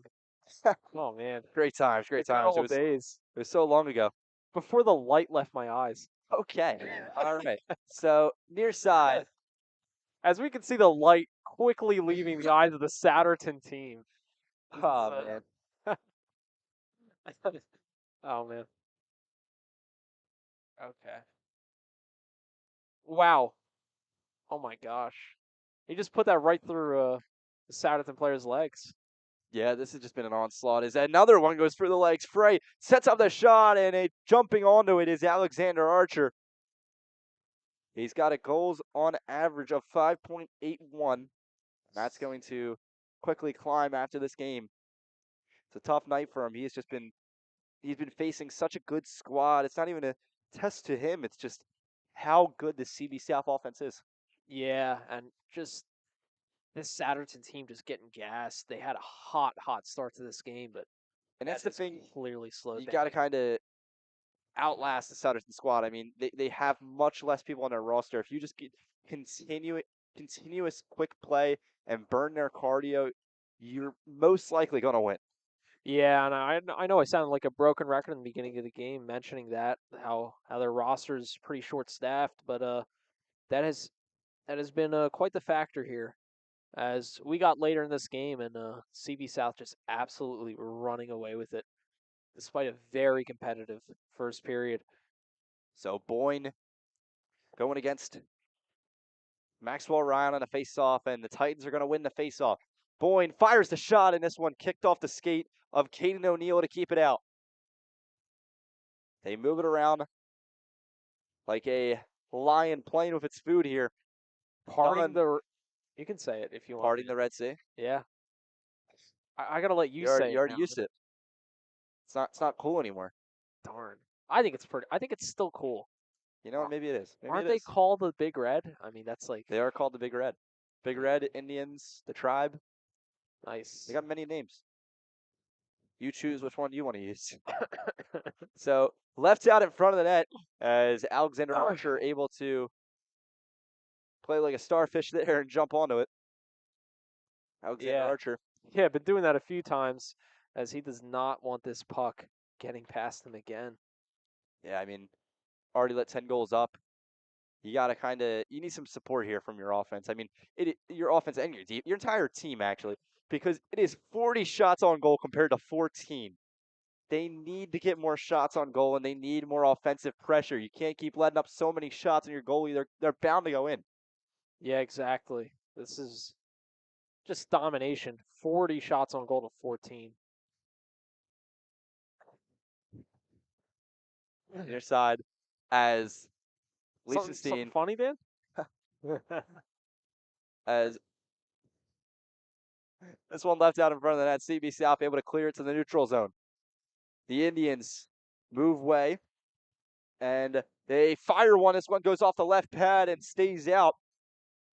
Speaker 2: Oh man.
Speaker 6: Great times, great times.
Speaker 2: Old days.
Speaker 6: It was so long ago.
Speaker 2: Before the light left my eyes.
Speaker 6: Okay, all right. So, near side.
Speaker 2: As we can see the light quickly leaving the eyes of the Souderton team.
Speaker 6: Oh, man.
Speaker 2: Oh man. Okay. Wow. Oh my gosh. He just put that right through the Souderton player's legs.
Speaker 6: Yeah, this has just been an onslaught. As another one goes through the legs. Frey sets up the shot, and jumping onto it is Alexander Archer. He's got a goals on average of 5.81. That's going to quickly climb after this game. It's a tough night for him. He's been facing such a good squad. It's not even a test to him. It's just how good the CB South offense is.
Speaker 2: Yeah, and just this Souderton team just getting gassed. They had a hot start to this game, but
Speaker 6: that's the thing.
Speaker 2: Clearly slowed
Speaker 6: You
Speaker 2: down.
Speaker 6: got to kind of outlast the Souderton squad. I mean, they have much less people on their roster. If you just get continuous quick play and burn their cardio, you're most likely going to win.
Speaker 2: Yeah, and I know I sounded like a broken record in the beginning of the game mentioning that how their roster is pretty short staffed, but that has been quite the factor here. As we got later in this game and CB South just absolutely running away with it, despite a very competitive first period.
Speaker 6: So Boyne going against Maxwell Ryan on a face-off, and the Titans are going to win the face-off. Boyne fires the shot, and this one kicked off the skate of Caden O'Neill to keep it out. They move it around like a lion playing with its food here.
Speaker 2: You can say it if you want.
Speaker 6: Parting the Red Sea.
Speaker 2: Yeah. I gotta let you say it.
Speaker 6: You already used it. It's not cool anymore.
Speaker 2: Darn. I think it's still cool.
Speaker 6: You know what? Maybe it is.
Speaker 2: Aren't they called the Big Red? I mean, that's like...
Speaker 6: They are called the Big Red. Big Red, Indians, the tribe.
Speaker 2: Nice.
Speaker 6: They got many names. You choose which one you want to use. So, left out in front of the net as Alexander Archer able to play like a starfish there and jump onto it. Alexander Archer.
Speaker 2: Yeah, been doing that a few times as he does not want this puck getting past him again.
Speaker 6: Yeah, I mean, already let 10 goals up. You got to you need some support here from your offense. I mean, your offense and your entire team, actually, because it is 40 shots on goal compared to 14. They need to get more shots on goal, and they need more offensive pressure. You can't keep letting up so many shots on your goalie. They're bound to go in.
Speaker 2: Yeah, exactly. This is just domination. 40 shots on goal to 14.
Speaker 6: Near side as
Speaker 2: Something funny, Dan?
Speaker 6: As this one left out in front of the net. CB South able to clear it to the neutral zone. The Indians move way. And they fire one. This one goes off the left pad and stays out.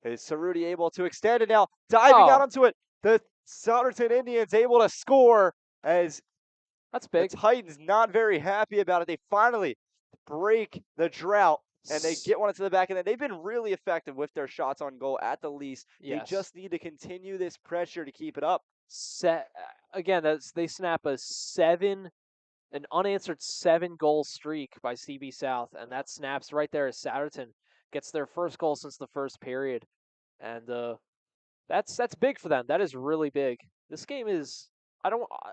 Speaker 6: Is Cerruti able to extend it now? Diving out onto it. The Souderton Indians able to score as
Speaker 2: That's big.
Speaker 6: the Titans not very happy about it. They finally break the drought and they get one into the back. And then they've been really effective with their shots on goal at the least.
Speaker 2: Yes.
Speaker 6: They just need to continue this pressure to keep it up.
Speaker 2: Again, they snap an unanswered 7-goal streak by CB South, and that snaps right there as Souderton gets their first goal since the first period, and that's big for them. That is really big. This game is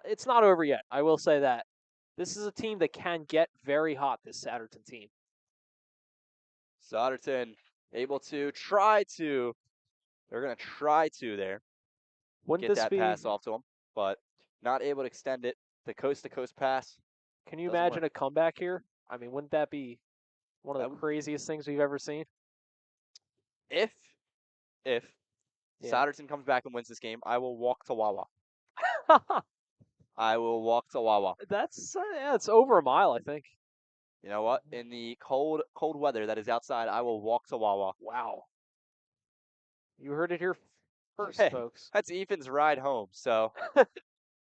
Speaker 2: it's not over yet. I will say that this is a team that can get very hot. This Souderton team.
Speaker 6: Souderton able to they're going to try to there.
Speaker 2: Wouldn't
Speaker 6: get
Speaker 2: this
Speaker 6: that
Speaker 2: be
Speaker 6: pass off to him, but not able to extend it. The coast-to-coast pass.
Speaker 2: Can you
Speaker 6: doesn't
Speaker 2: imagine
Speaker 6: work.
Speaker 2: a comeback here? I mean, wouldn't that be one of the craziest things we've ever seen?
Speaker 6: If
Speaker 2: Yeah.
Speaker 6: Souderton comes back and wins this game, I will walk to Wawa. I will walk to Wawa.
Speaker 2: That's it's over a mile, I think.
Speaker 6: You know what? In the cold weather that is outside, I will walk to Wawa.
Speaker 2: Wow. You heard it here first,
Speaker 6: Hey,
Speaker 2: folks.
Speaker 6: That's Ethan's ride home, so.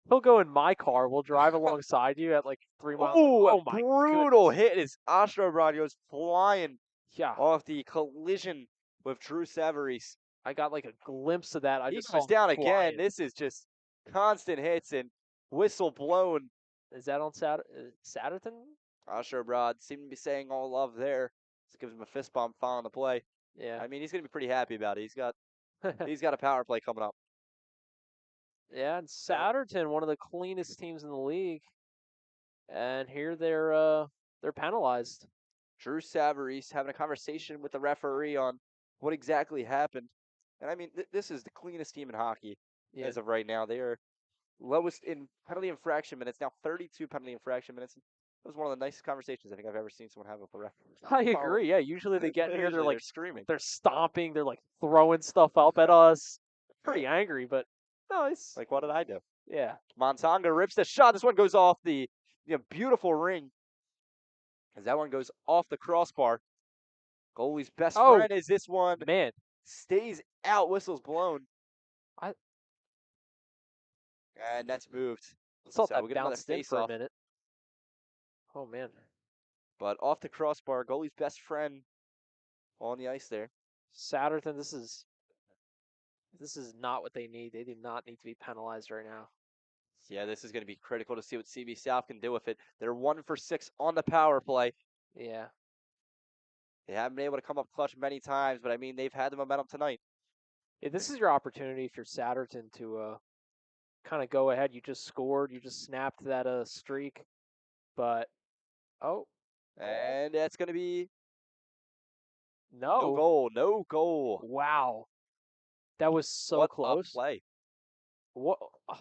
Speaker 2: He'll go in my car. We'll drive alongside you at like 3 miles.
Speaker 6: Ooh,
Speaker 2: oh my
Speaker 6: brutal
Speaker 2: goodness.
Speaker 6: hit as Ostrobron goes flying
Speaker 2: Yeah,
Speaker 6: off the collision with Drew Savarese.
Speaker 2: I got like a glimpse of that. I
Speaker 6: He
Speaker 2: just
Speaker 6: goes
Speaker 2: saw him
Speaker 6: down again.
Speaker 2: flying.
Speaker 6: This is just constant hits and whistle blown.
Speaker 2: Is that on Souderton?
Speaker 6: Ostrobron seemed to be saying all love there. Just gives him a fist bump following the play.
Speaker 2: Yeah.
Speaker 6: I mean, he's going to be pretty happy about it. He's got a power play coming up.
Speaker 2: Yeah, and Souderton, one of the cleanest teams in the league, and here they're penalized.
Speaker 6: Drew Savarese having a conversation with the referee on what exactly happened. And I mean, this is the cleanest team in hockey as of right now. They are lowest in penalty infraction minutes, now 32 penalty infraction minutes. That was one of the nicest conversations I think I've ever seen someone have with a referee.
Speaker 2: I agree. Yeah, usually they get in here, they're like
Speaker 6: screaming,
Speaker 2: they're stomping, they're like throwing stuff up at us. Pretty angry, but no, it's
Speaker 6: like, what did I do?
Speaker 2: Yeah.
Speaker 6: Montonga rips the shot. This one goes off the beautiful ring. As that one goes off the crossbar. Goalie's best friend is this one.
Speaker 2: Man.
Speaker 6: Stays out, whistle's blown. And that's moved.
Speaker 2: Thought
Speaker 6: So
Speaker 2: that
Speaker 6: we get another
Speaker 2: bounced in
Speaker 6: face
Speaker 2: for
Speaker 6: off.
Speaker 2: a minute. Oh man.
Speaker 6: But off the crossbar, goalie's best friend on the ice there.
Speaker 2: Souderton, this is not what they need. They do not need to be penalized right now.
Speaker 6: Yeah, this is going to be critical to see what CB South can do with it. They're 1 for 6 on the power play.
Speaker 2: Yeah.
Speaker 6: They haven't been able to come up clutch many times, but I mean, they've had the momentum tonight.
Speaker 2: Yeah, this is your opportunity if you're Souderton to kind of go ahead. You just scored. You just snapped that streak. But,
Speaker 6: And that's going to be
Speaker 2: no
Speaker 6: goal.
Speaker 2: Wow. That was so
Speaker 6: what
Speaker 2: close.
Speaker 6: A play.
Speaker 2: What? Oh,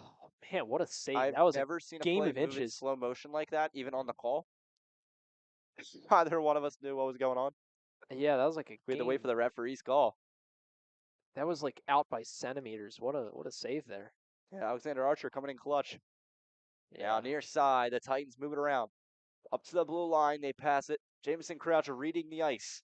Speaker 2: man, what a save.
Speaker 6: I've
Speaker 2: that was
Speaker 6: never seen a
Speaker 2: game
Speaker 6: play
Speaker 2: of
Speaker 6: move in
Speaker 2: inches.
Speaker 6: slow motion like that, even on the call. Neither one of us knew what was going on.
Speaker 2: Yeah, that was like
Speaker 6: We had to wait for the referee's call.
Speaker 2: That was like out by centimeters. What a save there.
Speaker 6: Yeah, Alexander Archer coming in clutch.
Speaker 2: Yeah.
Speaker 6: Now near side, the Titans moving around. Up to the blue line, they pass it. Jameson Croucher reading the ice.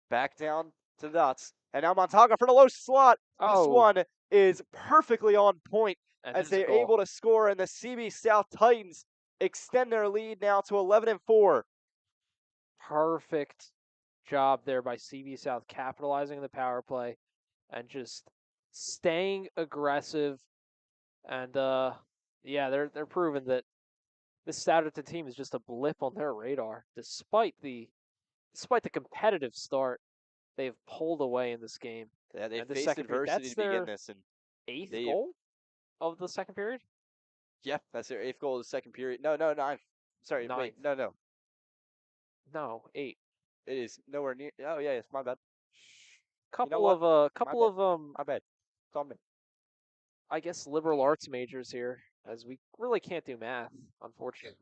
Speaker 6: Back down to the dots. And now Montaga for the low slot. This one is perfectly on point as they're able to score, and the CB South Titans extend their lead now to 11-4.
Speaker 2: Perfect job there by CB South, capitalizing on the power play and just staying aggressive. And yeah, they're proving that this Souderton team is just a blip on their radar, despite the competitive start they've pulled away in this game.
Speaker 6: Yeah, they
Speaker 2: And the
Speaker 6: faced
Speaker 2: second period,
Speaker 6: adversity
Speaker 2: that's
Speaker 6: to begin
Speaker 2: their
Speaker 6: this, and
Speaker 2: 8th goal of the second period.
Speaker 6: Yeah, that's their 8th goal of the second period. No, 9. Sorry,
Speaker 2: Ninth.
Speaker 6: wait, no.
Speaker 2: No, 8.
Speaker 6: It is nowhere near. Oh yeah, it's my bad.
Speaker 2: Couple of
Speaker 6: My bad. It's on me.
Speaker 2: I guess liberal arts majors here, as we really can't do math, unfortunately.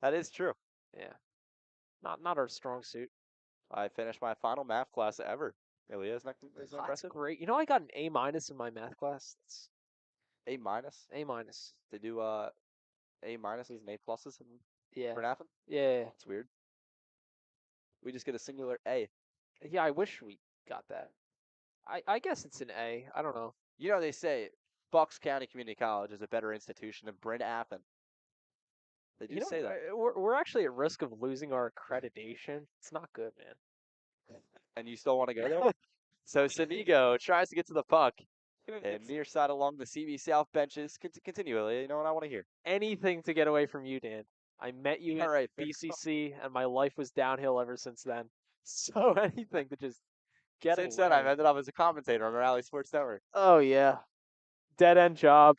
Speaker 6: That is true.
Speaker 2: Yeah, not our strong suit.
Speaker 6: I finished my final math class ever. Really, isn't that
Speaker 2: That's
Speaker 6: impressive?
Speaker 2: great. You know, I got an A- in my math class. That's
Speaker 6: A-.
Speaker 2: A-.
Speaker 6: They do A- and A+. And
Speaker 2: Yeah.
Speaker 6: For Athens?
Speaker 2: Yeah.
Speaker 6: That's weird. We just get a singular A.
Speaker 2: Yeah, I wish we got that. I guess it's an A. I don't know.
Speaker 6: You know, they say Bucks County Community College is a better institution than Bryn Athyn. They do say that.
Speaker 2: We're actually at risk of losing our accreditation. It's not good, man.
Speaker 6: And you still want to go there? So Sinigo tries to get to the puck. And near side along the CB South benches continually. You know what I want to hear?
Speaker 2: Anything to get away from you, Dan. I met you
Speaker 6: All
Speaker 2: at
Speaker 6: right.
Speaker 2: BCC, and my life was downhill ever since then. So anything to just get
Speaker 6: Since
Speaker 2: away.
Speaker 6: then, I've ended up as a commentator on the Rally Sports Network.
Speaker 2: Oh, yeah. Dead end job.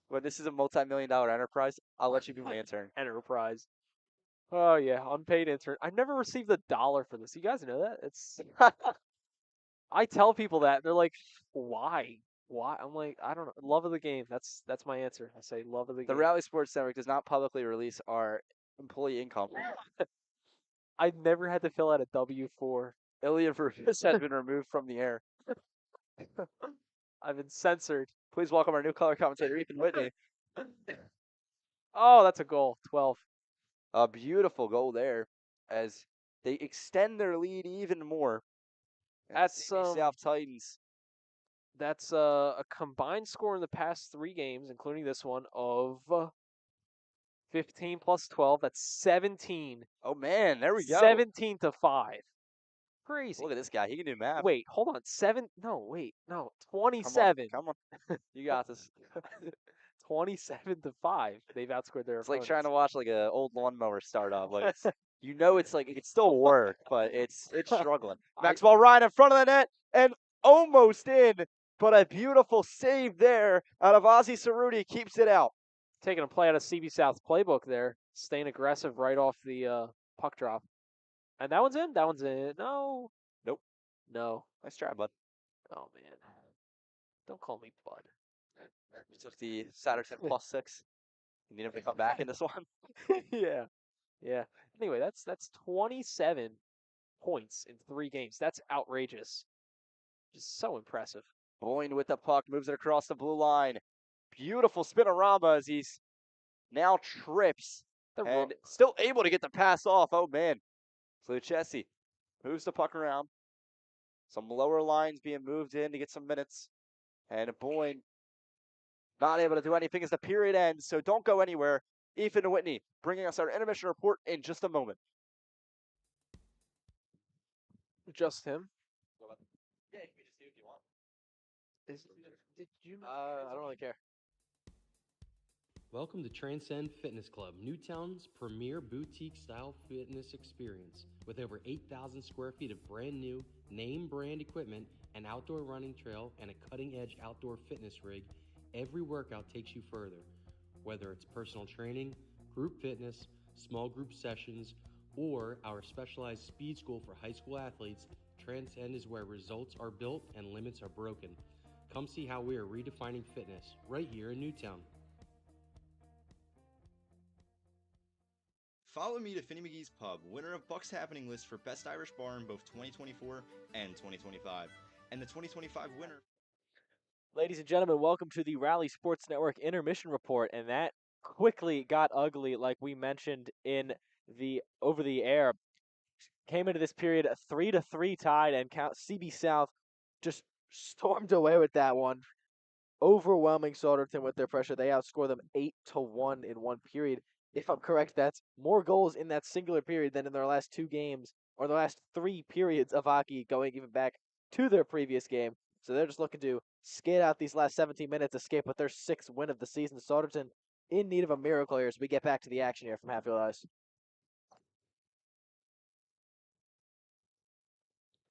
Speaker 6: When this is a multi-million-dollar enterprise, I'll let you be my intern.
Speaker 2: Enterprise. Oh, yeah. Unpaid intern. I've never received $1 for this. You guys know that? It's. I tell people that. They're like, why? Why? I'm like, I don't know. Love of the game. That's my answer. I say love of the
Speaker 6: The
Speaker 2: game.
Speaker 6: Rally Sports Network does not publicly release our employee income.
Speaker 2: I've never had to fill out a W-4.
Speaker 6: Ilya Rufus has been removed from the air.
Speaker 2: I've been censored.
Speaker 6: Please welcome our new color commentator, Ethan Whitney.
Speaker 2: Oh, that's a goal. 12.
Speaker 6: A beautiful goal there as they extend their lead even more.
Speaker 2: That's
Speaker 6: South Titans.
Speaker 2: That's a combined score in the past 3 games, including this one, of 15 plus 12. That's 17.
Speaker 6: Oh man, there we go.
Speaker 2: 17 to 5. Crazy.
Speaker 6: Look at this guy. He can do math.
Speaker 2: Wait, hold on. 27.
Speaker 6: Come on. You got this.
Speaker 2: 27 to 5. They've outscored their
Speaker 6: It's like
Speaker 2: opponents.
Speaker 6: trying to watch like a old lawnmower start up. Like you know, it's like it can still work, but it's struggling. Maxwell Ryan in front of the net and almost in, but a beautiful save there out of Ozzy Cerruti keeps it out.
Speaker 2: Taking a play out of CB South's playbook there, staying aggressive right off the puck drop. And that one's in? That one's in. No.
Speaker 6: Nope.
Speaker 2: No.
Speaker 6: Nice try, bud.
Speaker 2: Oh, man. Don't call me bud.
Speaker 6: We took the Souderton +6. You need him to come back in this one.
Speaker 2: Yeah. Yeah. Anyway, that's 27 points in 3 games. That's outrageous. Just so impressive.
Speaker 6: Boyne with the puck, moves it across the blue line. Beautiful spinorama as he's now trips and still able to get the pass off. Oh, man. So Chessie moves the puck around. Some lower lines being moved in to get some minutes. And Boyne not able to do anything as the period ends, so don't go anywhere. Ethan Whitney bringing us our intermission report in just a moment.
Speaker 2: Just him?
Speaker 6: Yeah, you can just do if you want.
Speaker 2: Did you?
Speaker 6: I don't really care.
Speaker 3: Welcome to Transcend Fitness Club, Newtown's premier boutique-style fitness experience. With over 8,000 square feet of brand new, name-brand equipment, an outdoor running trail, and a cutting-edge outdoor fitness rig, every workout takes you further. Whether it's personal training, group fitness, small group sessions, or our specialized speed school for high school athletes, Transcend is where results are built and limits are broken. Come see how we are redefining fitness right here in Newtown.
Speaker 4: Follow me to Finny McGee's Pub, winner of Bucks Happening list for Best Irish Bar in both 2024 and 2025. And the 2025 winner.
Speaker 1: Ladies and gentlemen, welcome to the Rally Sports Network Intermission Report, and that quickly got ugly, like we mentioned in the over the air. Came into this period a 3-3 tied, and CB South just stormed away with that one. Overwhelming Souderton with their pressure. They outscore them 8-1 in one period. If I'm correct, that's more goals in that singular period than in their last 2 games, or their last 3 periods of hockey, going even back to their previous game. So they're just looking to skate out these last 17 minutes, escape with their 6th win of the season. Souderton in need of a miracle here as we get back to the action here from Hatfield Ice.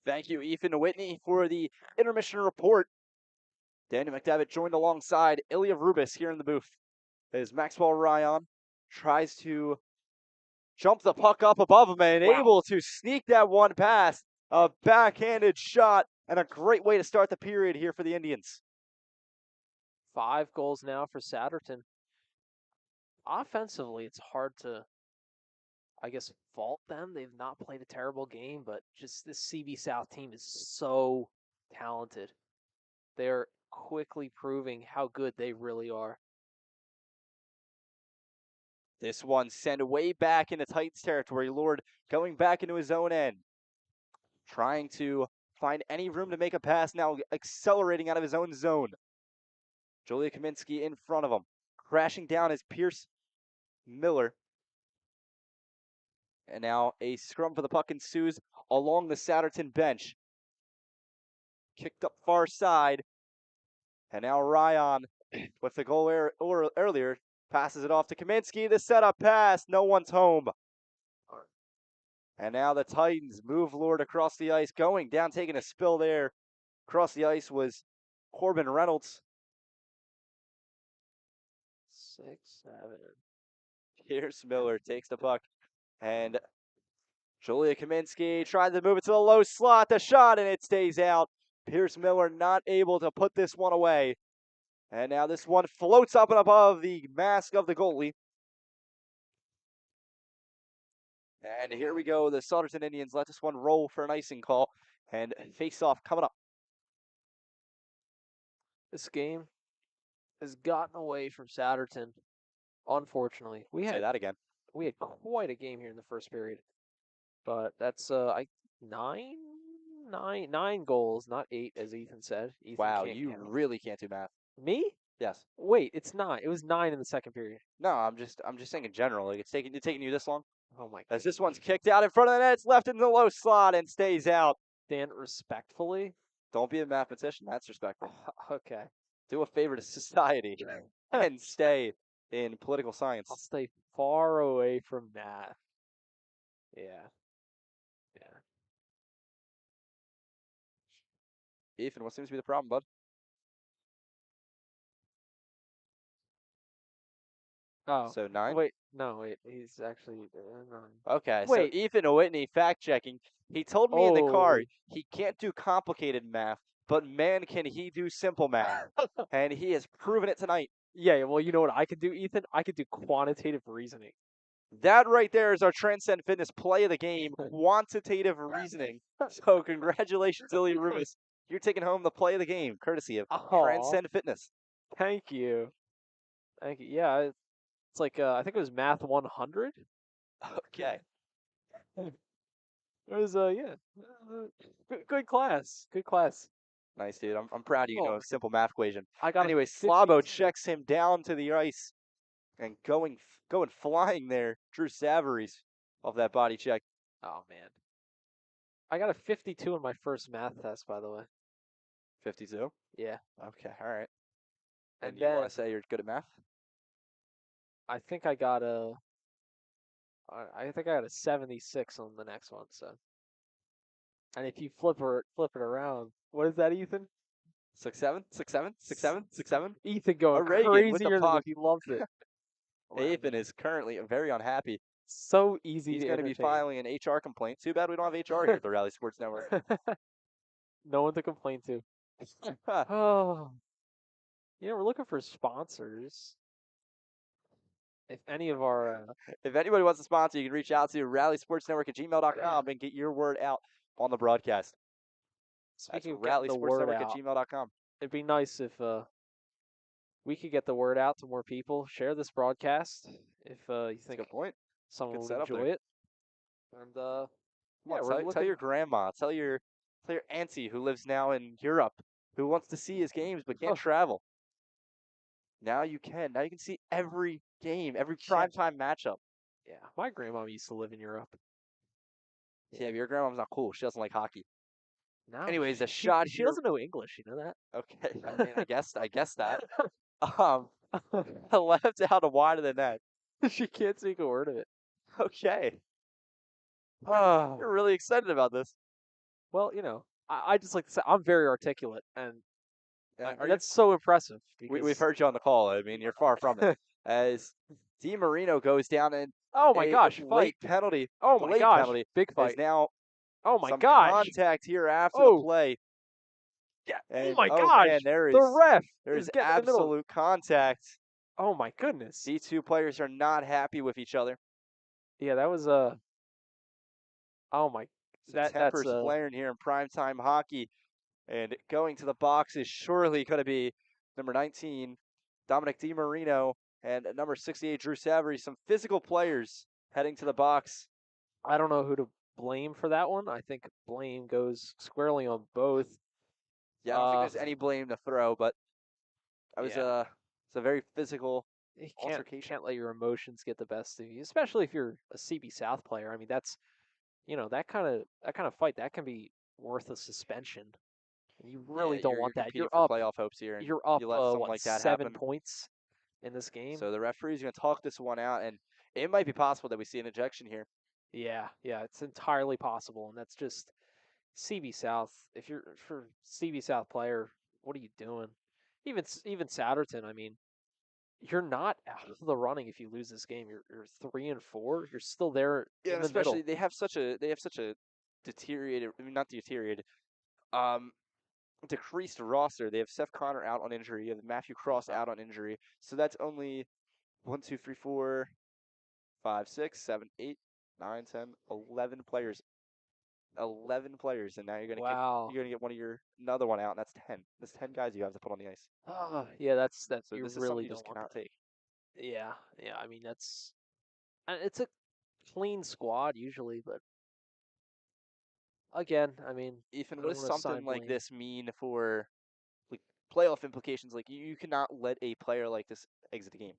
Speaker 6: Thank you, Ethan Whitney, for the intermission report. Danny McDevitt joined alongside Ilya Rubis here in the booth as Maxwell Ryan tries to jump the puck up above him and able to sneak that one past. A backhanded shot and a great way to start the period here for the Indians.
Speaker 2: 5 goals now for Souderton. Offensively, it's hard to, I guess, fault them. They've not played a terrible game, but just this CB South team is so talented. They're quickly proving how good they really are.
Speaker 6: This one sent way back into Titans territory. Lord going back into his own end. Trying to find any room to make a pass now, accelerating out of his own zone. Julia Kaminsky in front of him. Crashing down is Pierce Miller. And now a scrum for the puck ensues along the Souderton bench. Kicked up far side. And now Ryan, with the goal earlier, passes it off to Kaminsky. The setup pass. No one's home. And now the Titans move Lord across the ice. Going down, taking a spill there. Across the ice was Corbin Reynolds.
Speaker 2: 6, 7.
Speaker 6: Pierce Miller takes the puck. And Julia Kaminsky tried to move it to the low slot. The shot, and it stays out. Pierce Miller not able to put this one away. And now this one floats up and above the mask of the goalie. And here we go. The Souderton Indians let this one roll for an icing call. And face-off coming up.
Speaker 2: This game has gotten away from Souderton, unfortunately.
Speaker 6: Say that again.
Speaker 2: We had quite a game here in the first period. But that's 9 goals, not 8, as Ethan said. Ethan
Speaker 6: Wow,
Speaker 2: can't
Speaker 6: you
Speaker 2: count.
Speaker 6: really can't do math.
Speaker 2: Me?
Speaker 6: Yes.
Speaker 2: Wait, it's 9. It was 9 in the second period.
Speaker 6: No, I'm just saying in general. Like it's taking you this long.
Speaker 2: Oh my
Speaker 6: As this one's kicked out in front of the net, it's left in the low slot and stays out.
Speaker 2: Dan, respectfully.
Speaker 6: Don't be a mathematician. That's respectful.
Speaker 2: Okay.
Speaker 6: Do a favor to society and stay in political science.
Speaker 2: I'll stay far away from math. Yeah.
Speaker 6: Ethan, what seems to be the problem, bud?
Speaker 2: Oh.
Speaker 6: So 9?
Speaker 2: Wait, he's actually 9.
Speaker 6: Okay,
Speaker 2: Wait.
Speaker 6: so Ethan Whitney, fact checking. He told me in the car
Speaker 2: Oh.
Speaker 6: he can't do complicated math, but man, can he do simple math. And he has proven it tonight.
Speaker 2: Yeah, well, you know what I could do, Ethan? I could do quantitative reasoning.
Speaker 6: That right there is our Transcend Fitness play of the game, quantitative reasoning. So congratulations, Ilya Rubis. You're taking home the play of the game, courtesy of Transcend Fitness.
Speaker 2: Thank you. Yeah, it's like, I think it was Math 100.
Speaker 6: Okay.
Speaker 2: It was, good class. Good class.
Speaker 6: Nice, dude. I'm proud of you. You know a simple math equation.
Speaker 2: I got
Speaker 6: Anyway, Slabo checks him down to the ice. And going flying there, Drew Savaries off that body check.
Speaker 2: Oh, man. I got a 52 in my first math test, by the way.
Speaker 6: 52?
Speaker 2: Yeah.
Speaker 6: Okay, all right.
Speaker 2: And
Speaker 6: you want to say you're good at math?
Speaker 2: I think I got a 76 on the next one, so. And if you flip it around, what is that, Ethan?
Speaker 6: 6-7, 6-7, 6-7, 6-7.
Speaker 2: Ethan going
Speaker 6: Reagan with the
Speaker 2: crazier than
Speaker 6: puck.
Speaker 2: if he loves it.
Speaker 6: Ethan is currently very unhappy.
Speaker 2: So easy
Speaker 6: He's
Speaker 2: to
Speaker 6: going to be filing an HR complaint. Too bad we don't have HR here at the Rally Sports Network.
Speaker 2: No one to complain to. Oh. We're looking for sponsors. If any of our...
Speaker 6: If anybody wants to sponsor, you can reach out to rallysportsnetwork@gmail.com and get your word out on the broadcast.
Speaker 2: Speaking of
Speaker 6: That's
Speaker 2: getting the word out,
Speaker 6: rallysportsnetwork@gmail.com.
Speaker 2: it'd be nice if we could get the word out to more people. Share this broadcast if you think
Speaker 6: Good point.
Speaker 2: someone
Speaker 6: Good
Speaker 2: will
Speaker 6: setup
Speaker 2: enjoy
Speaker 6: there.
Speaker 2: it. And
Speaker 6: Tell your grandma, tell your auntie who lives now in Europe, who wants to see his games but can't travel. Now you can. Now you can see every game, every primetime matchup.
Speaker 2: Yeah, my grandma used to live in Europe.
Speaker 6: Yeah, but your grandma's not cool. She doesn't like hockey.
Speaker 2: No.
Speaker 6: Anyways,
Speaker 2: she
Speaker 6: here.
Speaker 2: doesn't know English. You know that?
Speaker 6: Okay, I mean, I guess that. Left out of wide of the net.
Speaker 2: She can't speak a word of it.
Speaker 6: Okay. You're really excited about this.
Speaker 2: Well, I just like to say I'm very articulate, and
Speaker 6: Are
Speaker 2: that's so impressive.
Speaker 6: We've heard you on the call. I mean, you're far from it. As Di Marino goes down and
Speaker 2: oh my gosh,
Speaker 6: late penalty.
Speaker 2: Oh my
Speaker 6: late
Speaker 2: gosh,
Speaker 6: penalty
Speaker 2: big fight.
Speaker 6: Is now
Speaker 2: oh my
Speaker 6: some
Speaker 2: gosh,
Speaker 6: contact here after the play.
Speaker 2: Yeah.
Speaker 6: And,
Speaker 2: oh my gosh,
Speaker 6: man, there
Speaker 2: the ref.
Speaker 6: There's
Speaker 2: is getting in the middle.
Speaker 6: absolute contact.
Speaker 2: Oh my goodness.
Speaker 6: These two players are not happy with each other.
Speaker 2: Yeah, that was oh my.
Speaker 6: Tempers flaring here in primetime hockey, and going to the box is surely going to be number 19, Dominic Di Marino. And at number 68, Drew Savory, some physical players heading to the box.
Speaker 2: I don't know who to blame for that one. I think blame goes squarely on both.
Speaker 6: Yeah, I don't think there's any blame to throw, but it's a very physical
Speaker 2: You
Speaker 6: altercation.
Speaker 2: can't let your emotions get the best of you, especially if you're a CB South player. I mean, that's that kind of fight that can be worth a suspension. And you really don't want that.
Speaker 6: You're
Speaker 2: You're
Speaker 6: for
Speaker 2: up.
Speaker 6: playoff hopes here. And
Speaker 2: You're up.
Speaker 6: you let something like that
Speaker 2: 7
Speaker 6: happen.
Speaker 2: points in this game.
Speaker 6: So the referee's going to talk this one out, and it might be possible that we see an ejection here.
Speaker 2: Yeah, it's entirely possible, and that's just CB South. If you're for CB South player, what are you doing? Even Souderton. I mean, you're not out of the running if you lose this game. You're 3-4. You're still there
Speaker 6: Yeah,
Speaker 2: in the
Speaker 6: especially
Speaker 2: middle.
Speaker 6: they have such a deteriorated. I mean, not deteriorated. Decreased roster. They have Seth Connor out on injury. You have Matthew Cross out on injury. So that's only 1, 2, 3, 4, 5, 6, 7, 8, 9, 10, 11 players. 11 players, and now you're gonna get another one out, and that's 10. That's 10 guys you have to put on the ice.
Speaker 2: Yeah, that's
Speaker 6: So
Speaker 2: you
Speaker 6: this is
Speaker 2: really
Speaker 6: something you
Speaker 2: don't
Speaker 6: just
Speaker 2: want
Speaker 6: cannot
Speaker 2: that.
Speaker 6: take.
Speaker 2: Yeah. I mean, it's a clean squad usually, but again, I mean,
Speaker 6: Ethan,
Speaker 2: I
Speaker 6: what
Speaker 2: don't
Speaker 6: does
Speaker 2: wanna
Speaker 6: something
Speaker 2: assign
Speaker 6: like
Speaker 2: blame.
Speaker 6: this mean for like playoff implications? Like you cannot let a player like this exit the game.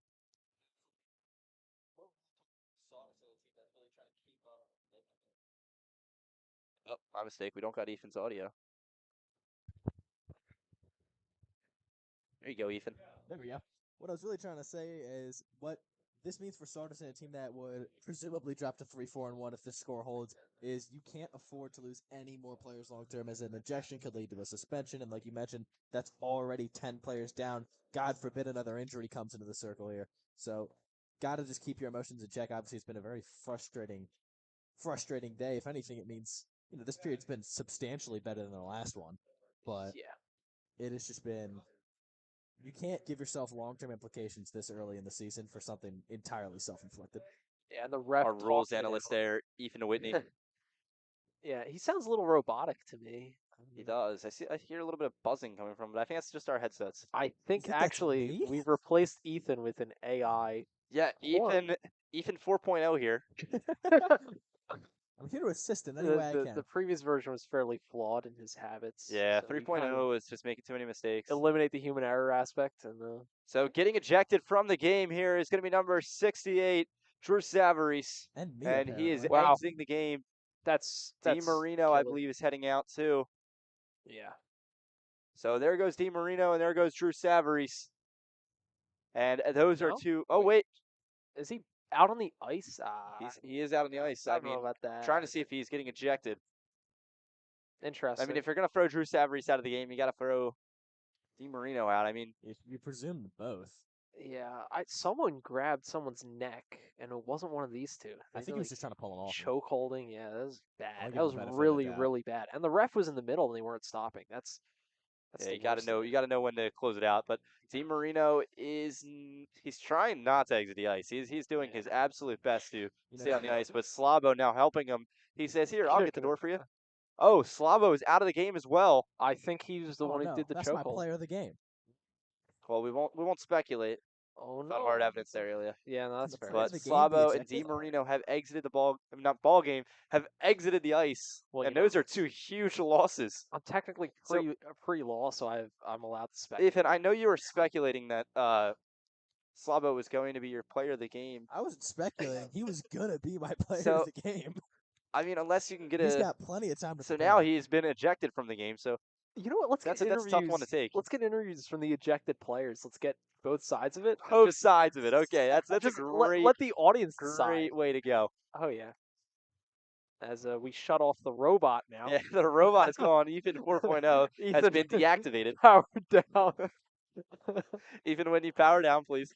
Speaker 6: Oh, my mistake. We don't got Ethan's audio. There you go, Ethan.
Speaker 7: There we go. What I was really trying to say is what this means for Souderton, a team that would presumably drop to 3-4-1 if this score holds, is you can't afford to lose any more players long term, as an ejection could lead to a suspension, and like you mentioned, that's already 10 players down. God forbid another injury comes into the circle here. So, gotta just keep your emotions in check. Obviously, it's been a very frustrating day. If anything, it means this period's been substantially better than the last one, but it has just been. You can't give yourself long-term implications this early in the season for something entirely self-inflicted.
Speaker 2: Yeah, and the ref.
Speaker 6: Our rules analyst there, Ethan Whitney.
Speaker 2: Yeah, he sounds a little robotic to me.
Speaker 6: He does. I hear a little bit of buzzing coming from, but I think that's just our headsets.
Speaker 2: I think actually we've replaced Ethan with an AI.
Speaker 6: Yeah, Ethan 4.0 here.
Speaker 7: I'm here to assist in any way I can.
Speaker 2: The previous version was fairly flawed in his habits.
Speaker 6: Yeah,
Speaker 2: so
Speaker 6: 3.0 is just making too many mistakes.
Speaker 2: Eliminate the human error aspect. And
Speaker 6: So getting ejected from the game here is going to be number 68, Drew Savory.
Speaker 7: And
Speaker 6: he is
Speaker 2: Wow.
Speaker 6: exiting the game.
Speaker 2: That's
Speaker 6: DiMarino,
Speaker 2: killer.
Speaker 6: I believe, is heading out too.
Speaker 2: Yeah.
Speaker 6: So there goes DiMarino, and there goes Drew Savory. And those are two. Oh, wait.
Speaker 2: Is he out on the ice?
Speaker 6: He is out on the ice.
Speaker 2: I don't know about that.
Speaker 6: Trying to see if he's getting ejected.
Speaker 2: Interesting.
Speaker 6: I mean, if you're going to throw Drew Savory out of the game, you got to throw DiMarino out. I mean,
Speaker 7: you presume both.
Speaker 2: Yeah, someone grabbed someone's neck, and it wasn't one of these two.
Speaker 7: I think he was just trying to pull it off.
Speaker 2: Choke holding, yeah, that was bad.
Speaker 7: That was
Speaker 2: really, really bad. And the ref was in the middle, and they weren't stopping. That's
Speaker 6: you got to know. You got to know when to close it out. But DiMarino he's trying not to exit the ice. He's doing his absolute best to stay on the ice. But Slavo now helping him. He says, "Here, I'll get the door for you." Oh, Slavo is out of the game as well.
Speaker 2: I think he was the one who did the chokehold.
Speaker 7: That's my player of the game.
Speaker 6: Well, we won't speculate.
Speaker 2: Oh no!
Speaker 6: Not hard evidence there, Ilya.
Speaker 2: Yeah, no, that's fair.
Speaker 6: But Slavo and DiMarino have exited have exited the ice, and those are two huge losses.
Speaker 2: I'm technically pre-law, so I'm allowed to speculate.
Speaker 6: Ethan, I know you were speculating that Slavo was going to be your player of the game.
Speaker 7: I wasn't speculating. He was gonna be my player of the game.
Speaker 6: I mean, unless you can get
Speaker 7: He's got plenty of time to.
Speaker 6: So now he's been ejected from the game. So
Speaker 2: you know what? Let's get interviews.
Speaker 6: That's a tough one to take.
Speaker 2: Let's get interviews from the ejected players. Let's get both sides of it.
Speaker 6: Both sides of it. Okay, that's
Speaker 2: just
Speaker 6: a great.
Speaker 2: Let the audience decide.
Speaker 6: Great way to go.
Speaker 2: Oh yeah. As we shut off the robot now.
Speaker 6: Yeah, the robot is gone. Ethan 4.0 has been deactivated.
Speaker 2: Power down.
Speaker 6: Ethan, when you power down, please.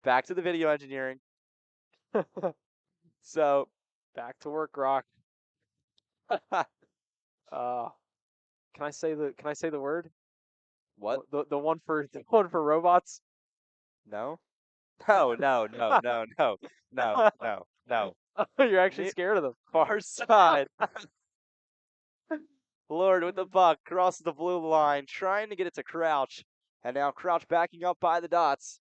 Speaker 6: Back to the video engineering. So,
Speaker 2: back to work, Rock. Can I say the word?
Speaker 6: What?
Speaker 2: The one for robots?
Speaker 6: No. No.
Speaker 2: You're actually scared of them.
Speaker 6: Far side. Lord with the puck crosses the blue line, trying to get it to Crouch. And now Crouch backing up by the dots.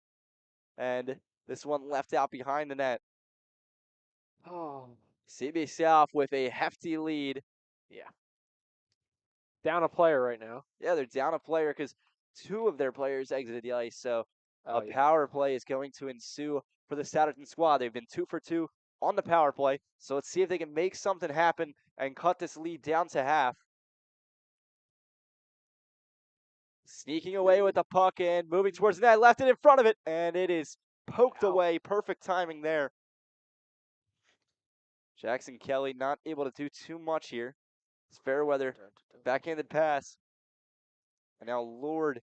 Speaker 6: And this one left out behind the net.
Speaker 2: Oh,
Speaker 6: CB South with a hefty lead.
Speaker 2: yeah. Down a player right now.
Speaker 6: Yeah, they're down a player because 2 of their players exited the ice. So
Speaker 2: Oh,
Speaker 6: a
Speaker 2: yeah.
Speaker 6: power play is going to ensue for the Souderton squad. They've been 2 for 2 on the power play. So let's see if they can make something happen and cut this lead down to half. Sneaking away with the puck and moving towards the net, left it in front of it, and it is poked
Speaker 2: Ow.
Speaker 6: away. Perfect timing there. Jackson Kelly not able to do too much here. It's Fairweather, backhanded pass. And now Lord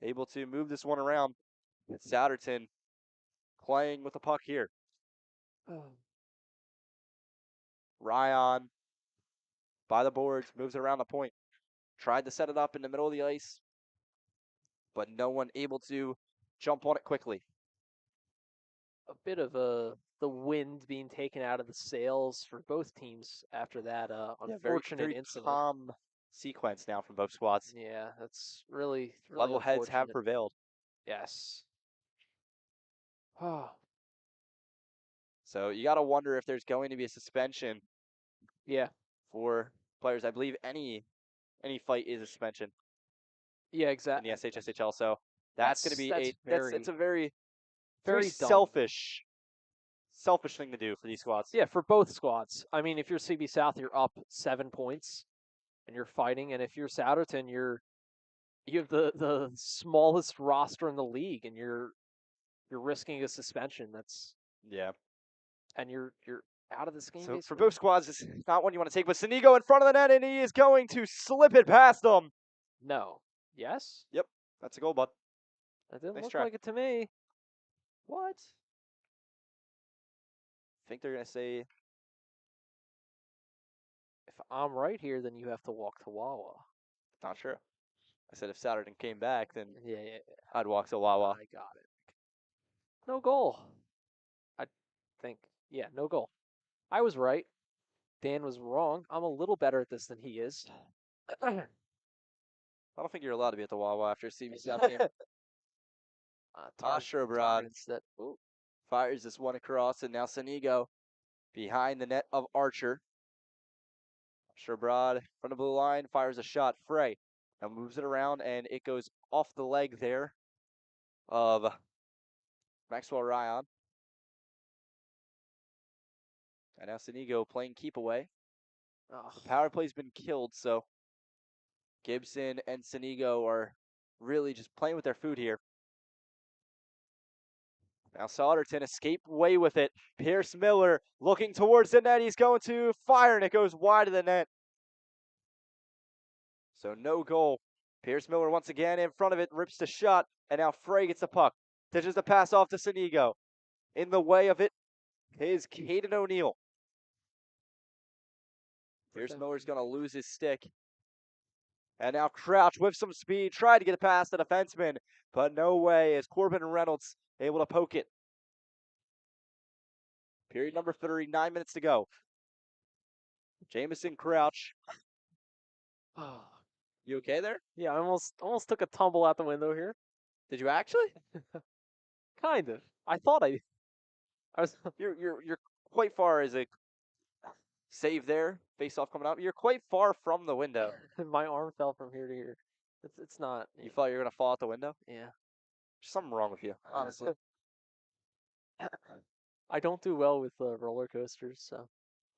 Speaker 6: able to move this one around. Souderton playing with the puck here. Ryan by the boards, moves it around the point. Tried to set it up in the middle of the ice, but no one able to jump on it quickly.
Speaker 2: A bit of the wind being taken out of the sails for both teams after that unfortunate
Speaker 6: very
Speaker 2: incident.
Speaker 6: calm sequence now from both squads.
Speaker 2: Yeah, that's really
Speaker 6: Level heads have
Speaker 2: unfortunate.
Speaker 6: prevailed.
Speaker 2: Yes. Oh,
Speaker 6: So you got to wonder if there's going to be a suspension
Speaker 2: yeah.
Speaker 6: for players. I believe any fight is a suspension
Speaker 2: Yeah,
Speaker 6: in
Speaker 2: exactly.
Speaker 6: the SHSHL. So that's going to be it's a very
Speaker 2: very dumb.
Speaker 6: selfish thing to do for these squads.
Speaker 2: Yeah, for both squads. I mean, if you're CB South, you're up 7 points, and you're fighting. And if you're Souderton, you have the smallest roster in the league, and you're risking a suspension.
Speaker 6: Yeah.
Speaker 2: And you're out of this game.
Speaker 6: So for
Speaker 2: basically.
Speaker 6: both squads, it's not one you want to take. But Sinigo in front of the net, and he is going to slip it past them.
Speaker 2: No. Yes.
Speaker 6: Yep, that's a goal, bud.
Speaker 2: That didn't
Speaker 6: Nice
Speaker 2: look
Speaker 6: try.
Speaker 2: like it to me. What?
Speaker 6: I think they're going to say,
Speaker 2: If I'm right here, then you have to walk to Wawa.
Speaker 6: not sure. I said if Souderton came back, then
Speaker 2: Yeah.
Speaker 6: I'd walk to Wawa.
Speaker 2: I got it. No goal. I think. Yeah, no goal. I was right. Dan was wrong. I'm a little better at this than he is.
Speaker 6: I don't think you're allowed to be at the Wawa after a CB South game. Astrobrod
Speaker 2: instead. Ooh.
Speaker 6: fires this one across, and now Sinigo behind the net of Archer. Astrobrod from the blue line fires a shot. Frey now moves it around, and it goes off the leg there of Maxwell Ryan. And now Sinigo playing keep away. The power play's been killed, so Gibson and Sinigo are really just playing with their food here. Now Souderton escape away with it. Pierce Miller looking towards the net. He's going to fire, and it goes wide of the net. So no goal. Pierce Miller once again in front of it, rips the shot, and now Frey gets the puck. Ditches the pass off to Sinigo. In the way of it is Caden O'Neill. Pierce Miller's going to lose his stick. And now Crouch with some speed, tried to get it past the defenseman, but no way is Corbin Reynolds able to poke it. Period number 3, 9 minutes to go. Jamison Crouch. You okay there?
Speaker 2: Yeah, I almost took a tumble out the window here.
Speaker 6: Did you actually?
Speaker 2: Kind of. I thought I was.
Speaker 6: You're quite far as a save there. Face off coming up. You're quite far from the window.
Speaker 2: My arm fell from here to here. It's not.
Speaker 6: You thought you were gonna fall out the window?
Speaker 2: Yeah.
Speaker 6: There's something wrong with you, honestly.
Speaker 2: I don't do well with roller coasters, so